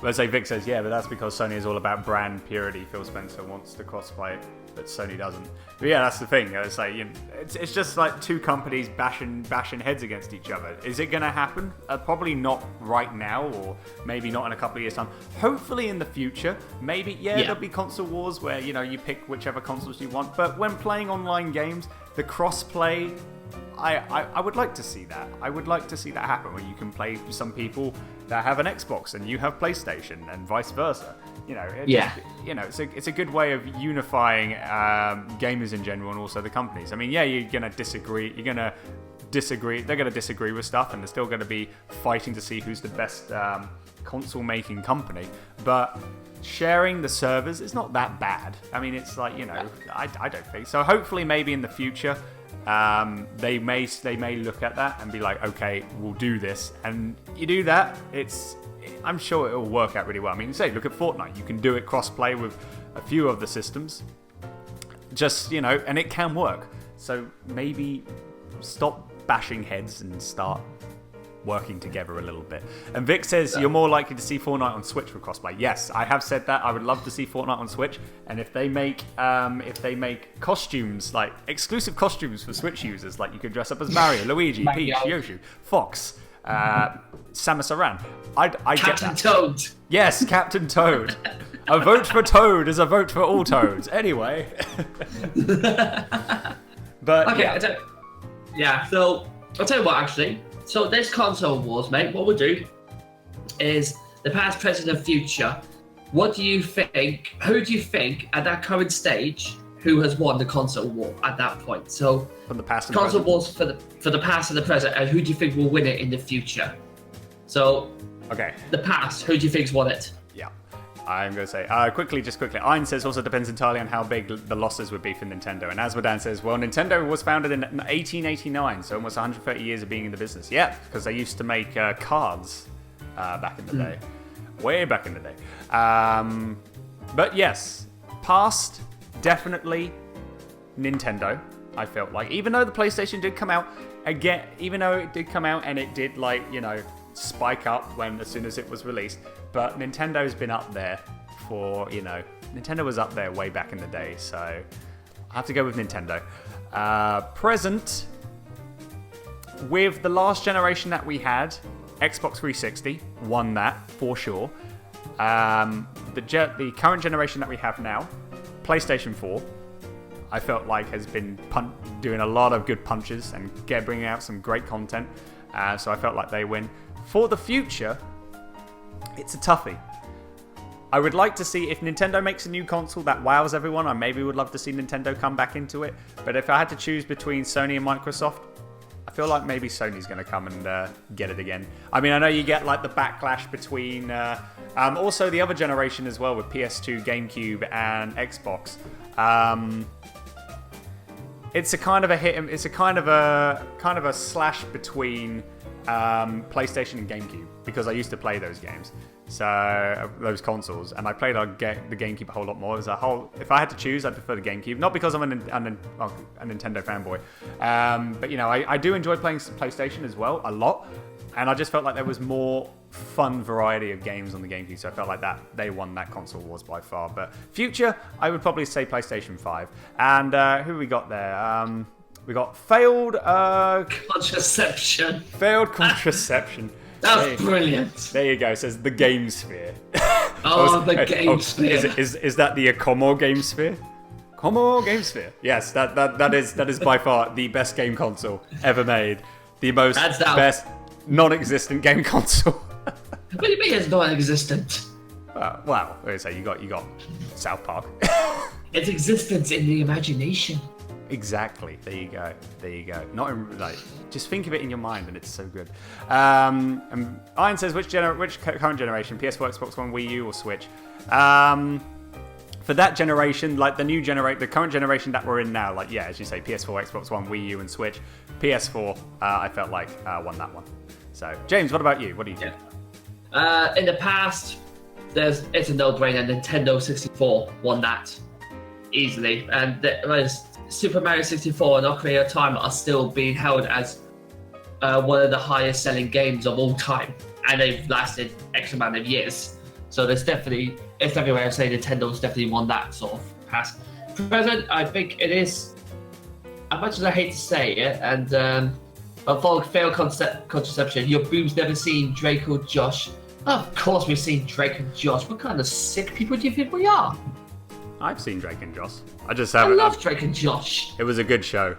let's say Vic says, yeah, but that's because Sony is all about brand purity. Phil Spencer wants to cross-play it, but Sony doesn't. But yeah, that's the thing. It's like, you know, it's just like two companies bashing heads against each other. Is it going to happen? Probably not right now, or maybe not in a couple of years' time. Hopefully in the future, maybe, there'll be console wars where, you know, you pick whichever consoles you want. But when playing online games, the cross-play I would like to see that. I would like to see that happen, where you can play with some people that have an Xbox and you have PlayStation, and vice versa. You know, it's a good way of unifying gamers in general, and also the companies. I mean, yeah, you're gonna disagree. They're gonna disagree with stuff, and they're still gonna be fighting to see who's the best console-making company. But sharing the servers is not that bad. I mean, it's like, I don't think so. Hopefully, maybe in the future, they may look at that and be like, okay, we'll do this, and you do that. I'm sure it will work out really well. I mean, look at Fortnite. You can do it cross-play with a few of the systems. Just, and it can work. So maybe stop bashing heads and start working together a little bit. And Vic says you're more likely to see Fortnite on Switch with crossplay. Yes, I have said that. I would love to see Fortnite on Switch, and if they make costumes, like exclusive costumes for Switch users, like you could dress up as Mario, Luigi, Peach, Yoshi, Fox, Samus Aran. I get that. Captain Toad. Yes, Captain Toad. A vote for Toad is a vote for all Toads. Anyway. But okay, so I'll tell you what, actually. So this console wars, mate, what we'll do is the past, present, and future. What do you think? Who do you think at that current stage who has won the console war at that point? So from the past and console present. wars for the past and the present, and who do you think will win it in the future? So the past, who do you think's won it? Yeah. I'm going to say, quickly. Ein says also depends entirely on how big the losses would be for Nintendo. And Asmodan says, well, Nintendo was founded in 1889, so almost 130 years of being in the business. Yeah, because they used to make cards back in the day. Way back in the day. But yes, past, definitely Nintendo, I felt like. Even though the PlayStation did come out, and it did, spike up as soon as it was released. But Nintendo's been up there for, Nintendo was up there way back in the day, so I have to go with Nintendo. Present, with the last generation that we had, Xbox 360 won that for sure. The current generation that we have now, PlayStation 4, I felt like has been doing a lot of good punches and bringing out some great content. So I felt like they win. For the future, it's a toughie. I would like to see if Nintendo makes a new console that wows everyone. I maybe would love to see Nintendo come back into it. But if I had to choose between Sony and Microsoft, I feel like maybe Sony's going to come and get it again. I mean, I know you get like the backlash between also the other generation as well with PS2, GameCube, and Xbox. It's a kind of a hit. It's a kind of a slash between PlayStation and GameCube, because I used to play those games, so those consoles, and I played the GameCube a whole lot more. If I had to choose, I'd prefer the GameCube, not because I'm a Nintendo fanboy, but I do enjoy playing PlayStation as well a lot, and I just felt like there was more fun variety of games on the GameCube, so I felt like that they won that console wars by far. But future, I would probably say PlayStation 5. And who we got there? We got failed contraception. Failed contraception. That was brilliant. There you go. It says the Game Sphere. The Game Sphere. Is that the Como Game Sphere? Como Game Sphere. Yes, that is by far the best game console ever made. The best non-existent game console. What do you mean it's non-existent? Well, let's say you got South Park. Its existence in the imagination. Exactly. There you go. Not in, just think of it in your mind, and it's so good. And Iron says, which current generation? PS4, Xbox One, Wii U, or Switch? For that generation, the current generation that we're in now, as you say, PS4, Xbox One, Wii U, and Switch. PS4, I felt like won that one. So, James, what about you? What do you think? In the past, it's a no-brainer. Nintendo 64 won that easily, and Super Mario 64 and Ocarina of Time are still being held as one of the highest selling games of all time, and they've lasted X amount of years. So it's definitely where I say Nintendo's definitely won that sort of past. Present, I think it is, as much as I hate to say it, and for failed contraception, your boom's never seen Drake or Josh. Of course we've seen Drake and Josh. What kind of sick people do you think we are? I've seen Drake and Josh. I just I haven't. love Drake and Josh. It was a good show.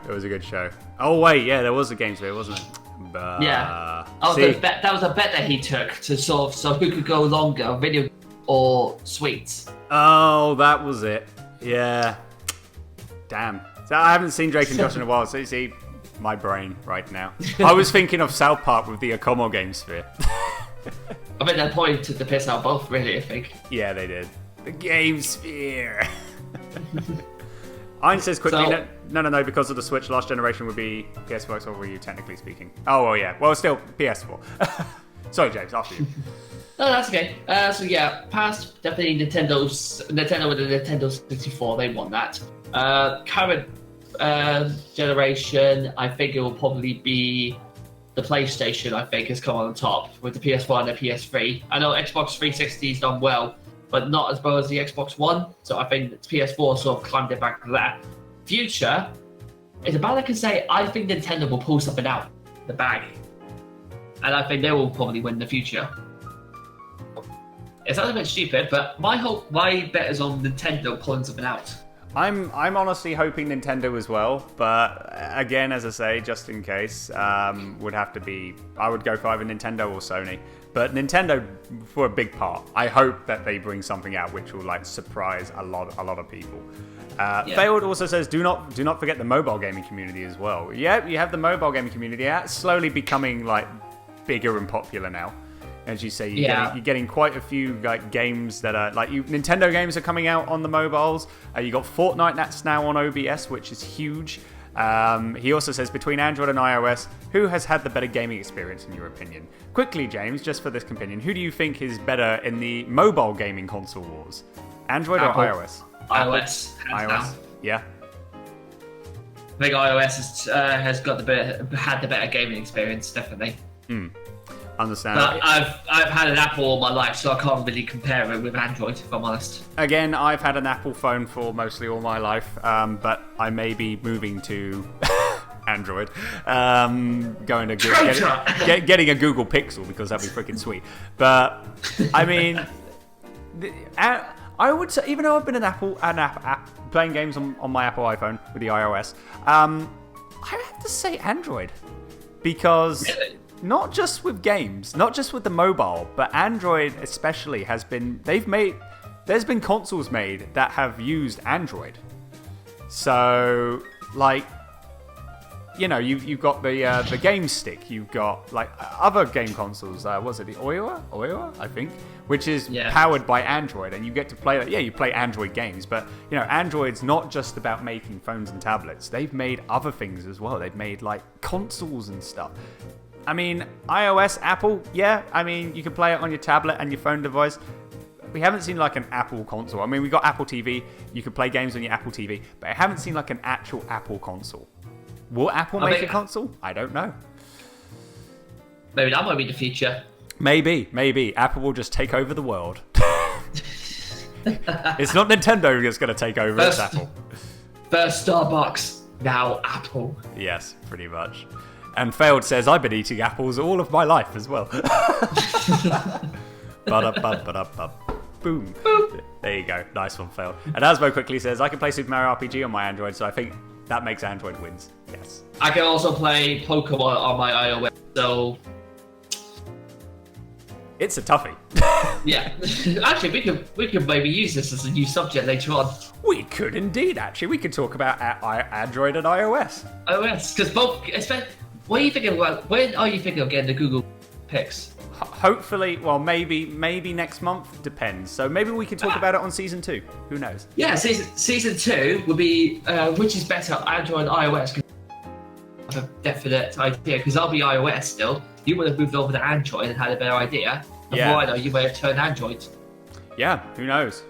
Oh wait, yeah, there was a game sphere, wasn't it? But, Yeah. That was a bet that he took to sort of so who could go longer, video or sweets. Oh, that was it. Yeah. Damn. So I haven't seen Drake and Josh in a while, so you see my brain right now. I was thinking of South Park with the Akomo game sphere. I mean, that point took the piss out both, really, I think. Yeah, they did. The game sphere. Ein says quickly, no, because of the Switch, last generation would be PS4 or Wii U, technically speaking. Oh, well, yeah. Well, still, PS4. Sorry, James, after you. No, that's okay. So yeah, past definitely Nintendo with the Nintendo 64, they won that. Current generation, I think it will probably be the PlayStation. I think has come on top with the PS4 and the PS3. I know Xbox 360's done well, but not as well as the Xbox One. So I think PS4 sort of climbed it back to that. Future, it's about I can say I think Nintendo will pull something out of the bag, and I think they will probably win the future. It sounds a bit stupid, but my bet is on Nintendo pulling something out. I'm honestly hoping Nintendo as well, but again, as I say, just in case, would have to be. I would go for either Nintendo or Sony, but Nintendo for a big part. I hope that they bring something out which will like surprise a lot of people. Failed also says, do not forget the mobile gaming community as well. Yeah, you have the mobile gaming community. That's slowly becoming like bigger and popular now. As you say, you're getting quite a few like games that are like Nintendo games are coming out on the mobiles. You got Fortnite that's now on OBS, which is huge. He also says between Android and iOS, who has had the better gaming experience in your opinion? Quickly, James, just for this companion, who do you think is better in the mobile gaming console wars? Android or iOS? iOS. iOS. Yeah. I think iOS has got had the better gaming experience, definitely. Understand. But I've had an Apple all my life, so I can't really compare it with Android, if I'm honest. Again, I've had an Apple phone for mostly all my life, but I may be moving to Android. Going to getting a Google Pixel because that'd be freaking sweet. But I mean, I would say, even though I've been an Apple playing games on my Apple iPhone with the iOS, I have to say Android because. Really? Not just with games, not just with the mobile, but Android especially there's been consoles made that have used Android. So, like, you know, you've got the Game Stick, you've got like other game consoles. Was it the Oiwa, I think, which is powered by Android, and you get to play. You play Android games, but you know, Android's not just about making phones and tablets. They've made other things as well. They've made like consoles and stuff. I mean, iOS, Apple, I mean, you can play it on your tablet and your phone device. We haven't seen like an Apple console. I mean, we got Apple TV. You can play games on your Apple TV, but I haven't seen like an actual Apple console. Will Apple make a console? I don't know. Maybe that might be the future. Maybe. Apple will just take over the world. It's not Nintendo that's going to take over, it's Apple. First Starbucks, now Apple. Yes, pretty much. And Failed says, I've been eating apples all of my life as well. Boom. There you go. Nice one, Failed. And Asmo quickly says, I can play Super Mario RPG on my Android, so I think that makes Android wins. Yes. I can also play Pokemon on my iOS, so... It's a toughie. Yeah. Actually, we could maybe use this as a new subject later on. We could indeed, actually. We could talk about Android and iOS. iOS, because both... What are you thinking about? When are you thinking of getting the Google Pix? Hopefully, well, maybe next month. Depends. So maybe we can talk about it on season 2. Who knows? Yeah, season 2 would be which is better, Android or iOS? I have a definite idea because I'll be iOS still. You would have moved over to Android and had a better idea. Before I know, you may have turned Android. Yeah, who knows?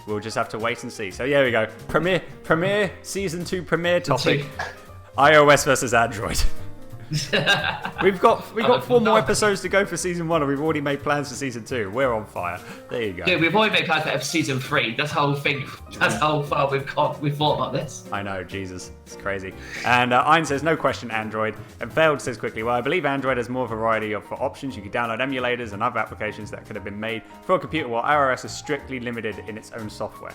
We'll just have to wait and see. So yeah, we go. Premiere season 2 premiere topic. iOS versus Android. We've got 4 more episodes to go for season 1, and we've already made plans for season 2. We're on fire. There you go. Yeah, we've already made plans for season 3. That's how far we've thought about this. I know, Jesus, it's crazy. And Ein says, no question, Android. And Failed says quickly, well, I believe Android has more variety for options. You can download emulators and other applications that could have been made for a computer, while iOS is strictly limited in its own software.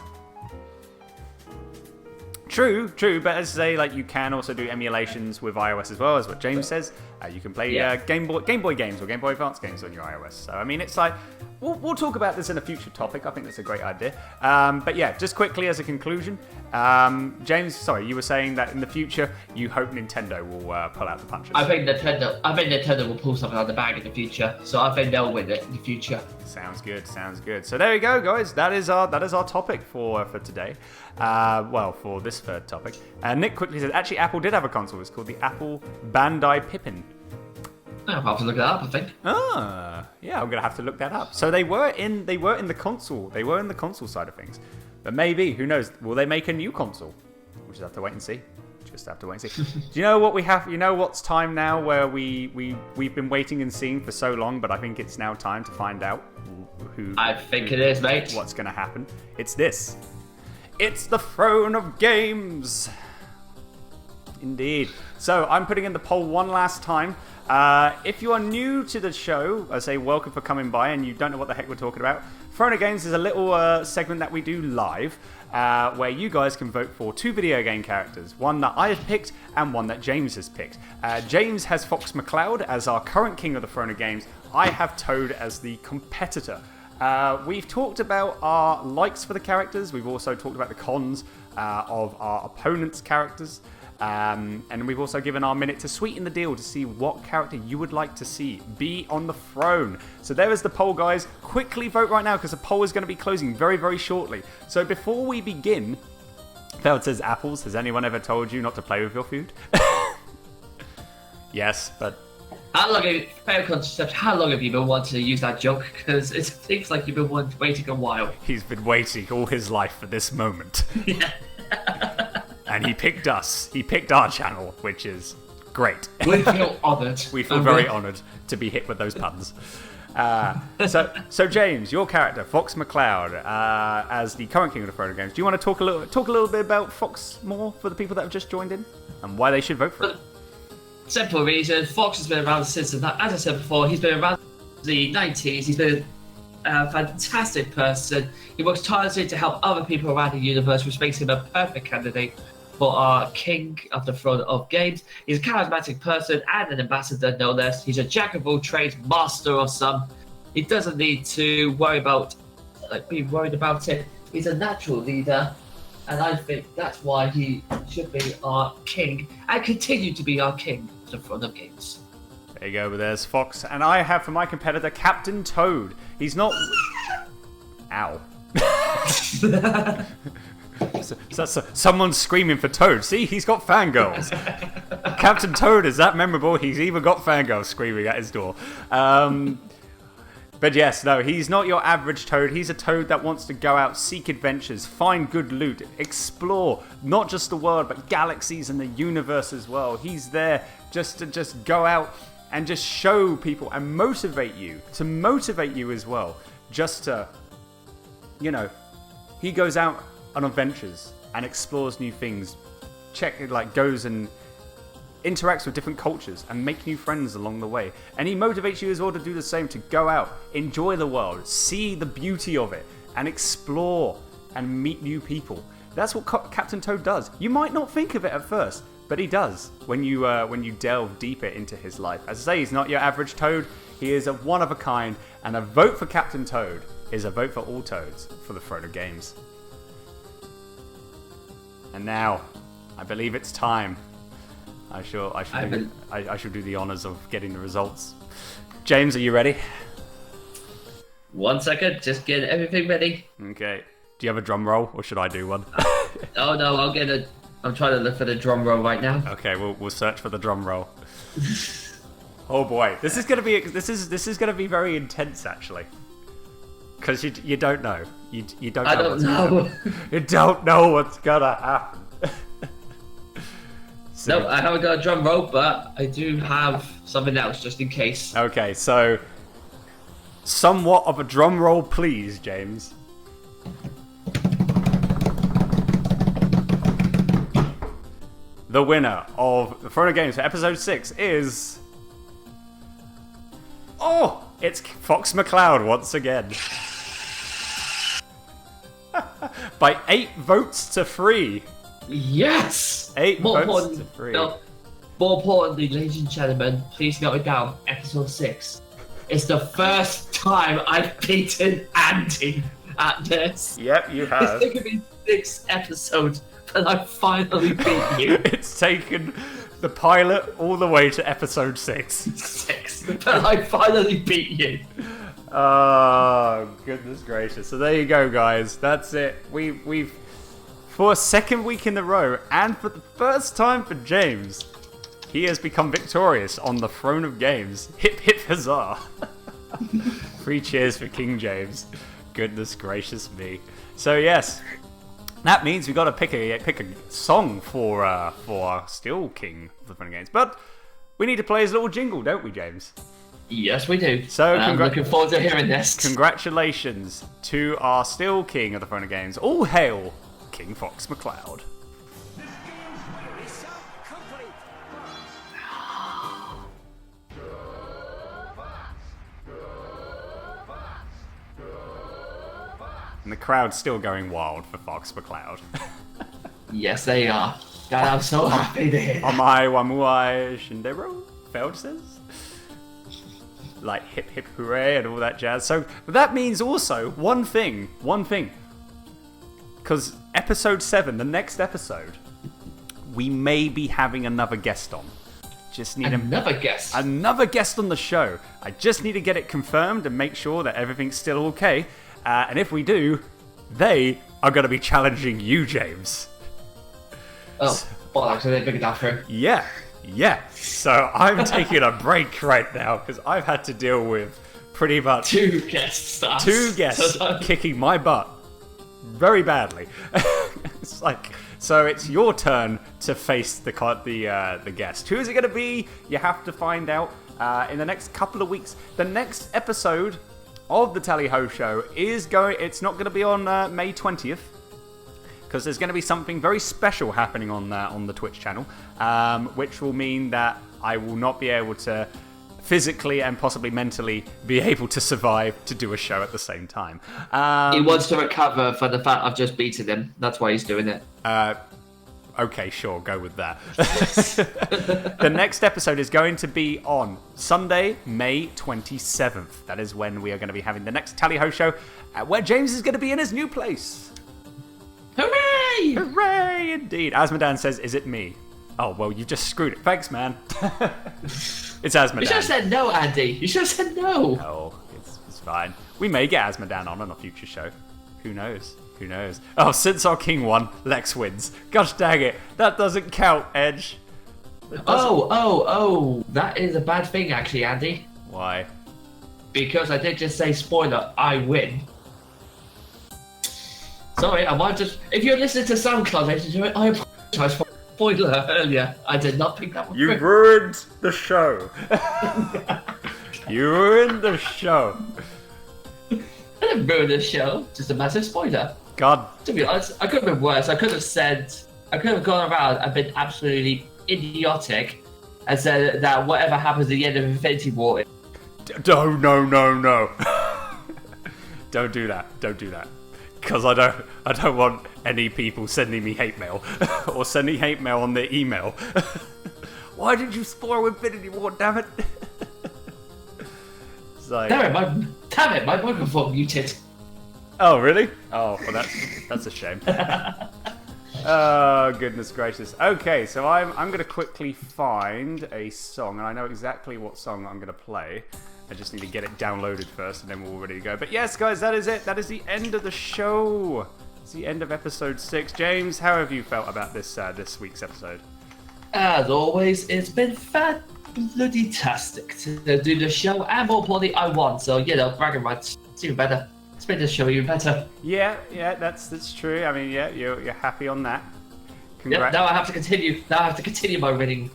True, but as I say, like, you can also do emulations with iOS as well, as what James says. You can play Game Boy games or Game Boy Advance games on your iOS. So, I mean, it's like, we'll talk about this in a future topic. I think that's a great idea. But yeah, just quickly as a conclusion, James, sorry, you were saying that in the future, you hope Nintendo will pull out the punches. I think Nintendo will pull something out of the bag in the future. So I think they'll win it in the future. Sounds good. So there we go, guys. That is our topic for today. Well, for this third topic. Nick quickly said, actually, Apple did have a console. It's called the Apple Bandai Pippin. I'll have to look that up, I think. Yeah, I'm gonna have to look that up. So they were in the console. They were in the console side of things. But maybe, who knows? Will they make a new console? We'll just have to wait and see. Do you know what we have? You know what's time now where we've been waiting and seeing for so long, but I think it's now time to find out who. I think it is, mate. What's gonna happen? It's this. It's the throne of games. Indeed. So I'm putting in the poll one last time. If you are new to the show, I say welcome for coming by, and you don't know what the heck we're talking about. Throne of Games is a little segment that we do live, where you guys can vote for 2 video game characters, one that I have picked and one that James has picked. James has Fox McCloud as our current king of the Throne of Games. I have Toad as the competitor. We've talked about our likes for the characters. We've also talked about the cons of our opponents' characters. And we've also given our minute to sweeten the deal to see what character you would like to see be on the throne. So there is the poll, guys. Quickly vote right now because the poll is going to be closing very, very shortly. So before we begin, Feld says apples. Has anyone ever told you not to play with your food? Yes, but... How long have you been wanting to use that joke? Because it seems like you've been waiting a while. He's been waiting all his life for this moment. Yeah. And he picked us. He picked our channel, which is great. We feel honoured. We feel very honoured to be hit with those puns. So James, your character, Fox McCloud, as the current king of the Throne of Games. Do you want to talk a little bit about Fox more for the people that have just joined in, and why they should vote for it? Simple reason. Fox has been around since, as I said before, he's been around the 90s. He's been a fantastic person. He works tirelessly to help other people around the universe, which makes him a perfect candidate for our king of the Throne of Games. He's a charismatic person and an ambassador, no less. He's a jack of all trades, master of some. He doesn't need to worry about being worried about it. He's a natural leader, and I think that's why he should be our king and continue to be our king of the Throne of Games. There you go, there's Fox. And I have for my competitor, Captain Toad. He's not... Ow. So someone's screaming for Toad. See, he's got fangirls. Captain Toad is that memorable. He's even got fangirls screaming at his door. But yes, no, he's not your average Toad. He's a Toad that wants to go out, seek adventures, find good loot, explore not just the world, but galaxies and the universe as well. He's there just to go out and just show people and motivate you, as well. Just to, he goes out on adventures and explores new things, goes and interacts with different cultures and make new friends along the way. And he motivates you as well to do the same, to go out, enjoy the world, see the beauty of it, and explore and meet new people. That's what Captain Toad does. You might not think of it at first, but he does when you delve deeper into his life. As I say, he's not your average Toad. He is a one of a kind, and a vote for Captain Toad is a vote for all Toads for the Throne of Games. And now, I believe it's time. I shall do the honours of getting the results. James, are you ready? 1 second, just get everything ready. Okay. Do you have a drum roll, or should I do one? Oh no, I'm trying to look for the drum roll right now. Okay, we'll search for the drum roll. Oh boy, this is gonna be very intense actually, because you don't know. You don't know. I don't know. You don't know what's gonna happen. No, I haven't got a drum roll, but I do have something else just in case. Okay, so somewhat of a drum roll, please, James. The winner of the Throne of Games for episode 6 is... Oh! It's Fox McCloud once again. By 8 votes to 3. Yes! 8 More votes to importantly, 3. no, more importantly, ladies and gentlemen, please note it down, episode 6. It's the first time I've beaten Andy at this. Yep, you have. It's taken me 6 episodes, but I finally beat you. It's taken the pilot all the way to episode 6. 6, but I finally beat you. Oh, goodness gracious. So there you go, guys. That's it. We've for a second week in a row, and for the first time for James, he has become victorious on the throne of games. Hip hip huzzah. 3 cheers for King James. Goodness gracious me. So yes, that means we've got to pick a song for our still king of the throne of games. But we need to play his little jingle, don't we, James? Yes, we do. So I'm looking forward to hearing this. Congratulations to our still king of the throne of games. All hail King Fox McCloud. And the crowd's still going wild for Fox McCloud. Yes, they are. God, I'm so happy to hear that. Amai wamuai shindero, Feld says. Like hip hip hooray and all that jazz. So that means also one thing. Because episode 7, the next episode, we may be having another guest on. Just need another guest on the show. I just need to get it confirmed and make sure that everything's still okay. And if we do, they are going to be challenging you, James. Oh, bollocks, I didn't pick it up through. Yeah. So I'm taking a break right now because I've had to deal with pretty much 2 guests. 2 guests kicking my butt very badly. It's like, so it's your turn to face the guest. Who is it going to be? You have to find out in the next couple of weeks. The next episode of the Tally Ho Show it's not going to be on May 20th. Because there's going to be something very special happening on the Twitch channel, which will mean that I will not be able to physically and possibly mentally be able to survive to do a show at the same time. He wants to recover for the fact I've just beaten him. That's why he's doing it. Okay, sure, go with that. The next episode is going to be on Sunday, May 27th. That is when we are going to be having the next Tally Ho Show, where James is going to be in his new place. Hooray! Hooray, indeed. Asmodan says, is it me? Oh, well, you just screwed it. Thanks, man. It's Asmodan. You should have said no, Andy. You should have said no. No, it's fine. We may get Asmodan on a future show. Who knows? Oh, since our king won, Lex wins. Gosh dang it. That doesn't count, Edge. Oh. That is a bad thing, actually, Andy. Why? Because I did just say, spoiler, I win. Sorry, I might just... If you're listening to SoundCloud, ladies and gentlemen, I apologize for spoiler earlier. I did not pick that one. You ruined the show. You ruined the show. I didn't ruin the show. Just a massive spoiler. God. To be honest, I could have been worse. I could have gone around and been absolutely idiotic and said that whatever happens at the end of Infinity War... No. Don't do that. Because I don't want any people sending me hate mail or sending hate mail on their email. Why did you spoil Infinity War? Damn it! Like... Damn it! My microphone muted. Oh really? Oh well, that's a shame. Oh goodness gracious. Okay, so I'm gonna quickly find a song, and I know exactly what song I'm gonna play. I just need to get it downloaded first, and then we're all ready to go. But yes, guys, that is it. That is the end of the show. It's the end of episode 6. James, how have you felt about this week's episode? As always, it's been bloody-tastic to do the show, and more importantly, I won. So bragging rights. It's even better. It's made the show even better. Yeah, that's true. I mean, yeah, you're happy on that. Yep, now I have to continue. My winning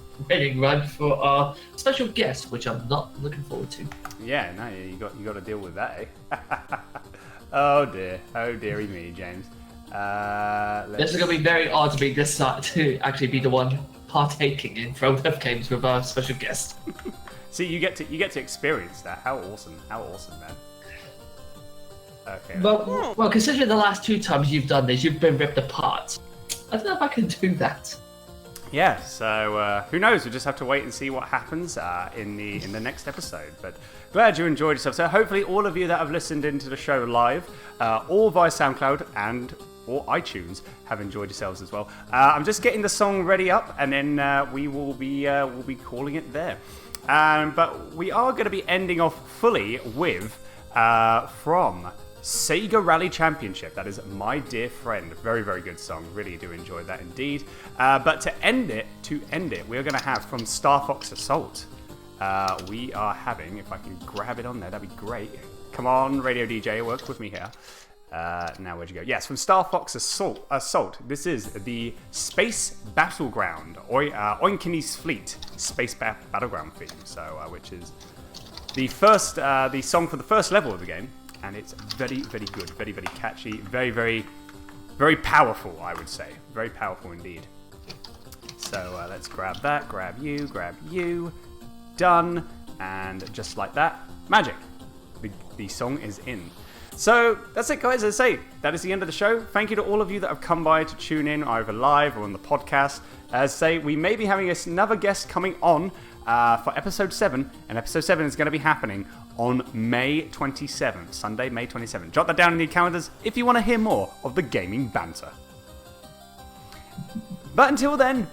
run for our special guest, which I'm not looking forward to. Yeah, no, you got to deal with that, eh? Oh dearie me, James. This is going to be very odd to be this side to actually be the one partaking in Throne of Games with our special guest. See, you get to experience that. How awesome, man. Okay. Well, considering the last 2 times you've done this, you've been ripped apart. I don't know if I can do that. Yeah, so who knows? We'll just have to wait and see what happens in the next episode. But glad you enjoyed yourself. So hopefully all of you that have listened into the show live, or via SoundCloud and or iTunes, have enjoyed yourselves as well. I'm just getting the song ready up, and then we'll be calling it there. But we are going to be ending off fully with from SEGA Rally Championship. That is My Dear Friend. Very, very good song. Really do enjoy that indeed. But to end it, we're going to have from Star Fox Assault. We are having, if I can grab it on there, that'd be great. Come on, Radio DJ, work with me here. Now, where'd you go? Yes, from Star Fox Assault. This is the Space Battleground, Oinkiny's Fleet Space Battleground theme. So, which is the song for the first level of the game. And it's very, very good, very, very catchy, very, very, very powerful, I would say. Very powerful indeed. So let's grab that, grab you, done, and just like that, magic. The song is in. So that's it, guys. As I say, that is the end of the show. Thank you to all of you that have come by to tune in, either live or on the podcast. As I say, we may be having another guest coming on for episode 7, and episode 7 is going to be happening on May 27th, Sunday, May 27th. Jot that down in your calendars if you want to hear more of the gaming banter. But until then,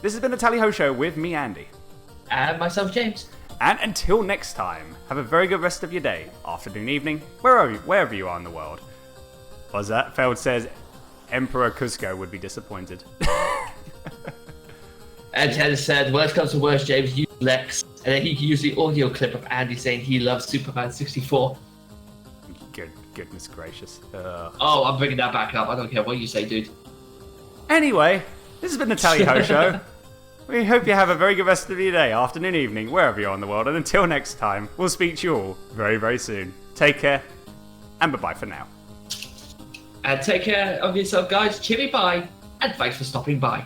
this has been the Tally Ho Show with me, Andy. And myself, James. And until next time, have a very good rest of your day, afternoon, evening, wherever you are in the world. What was that? Feld says Emperor Cusco would be disappointed. And Ted said, worst comes to worst, James, use Lex. And then he can use the audio clip of Andy saying he loves Superman 64. Goodness gracious. Oh, I'm bringing that back up. I don't care what you say, dude. Anyway, this has been the Tally Ho Show. We hope you have a very good rest of your day, afternoon, evening, wherever you are in the world. And until next time, we'll speak to you all very, very soon. Take care, and bye-bye for now. And take care of yourself, guys. Cheery bye, and thanks for stopping by.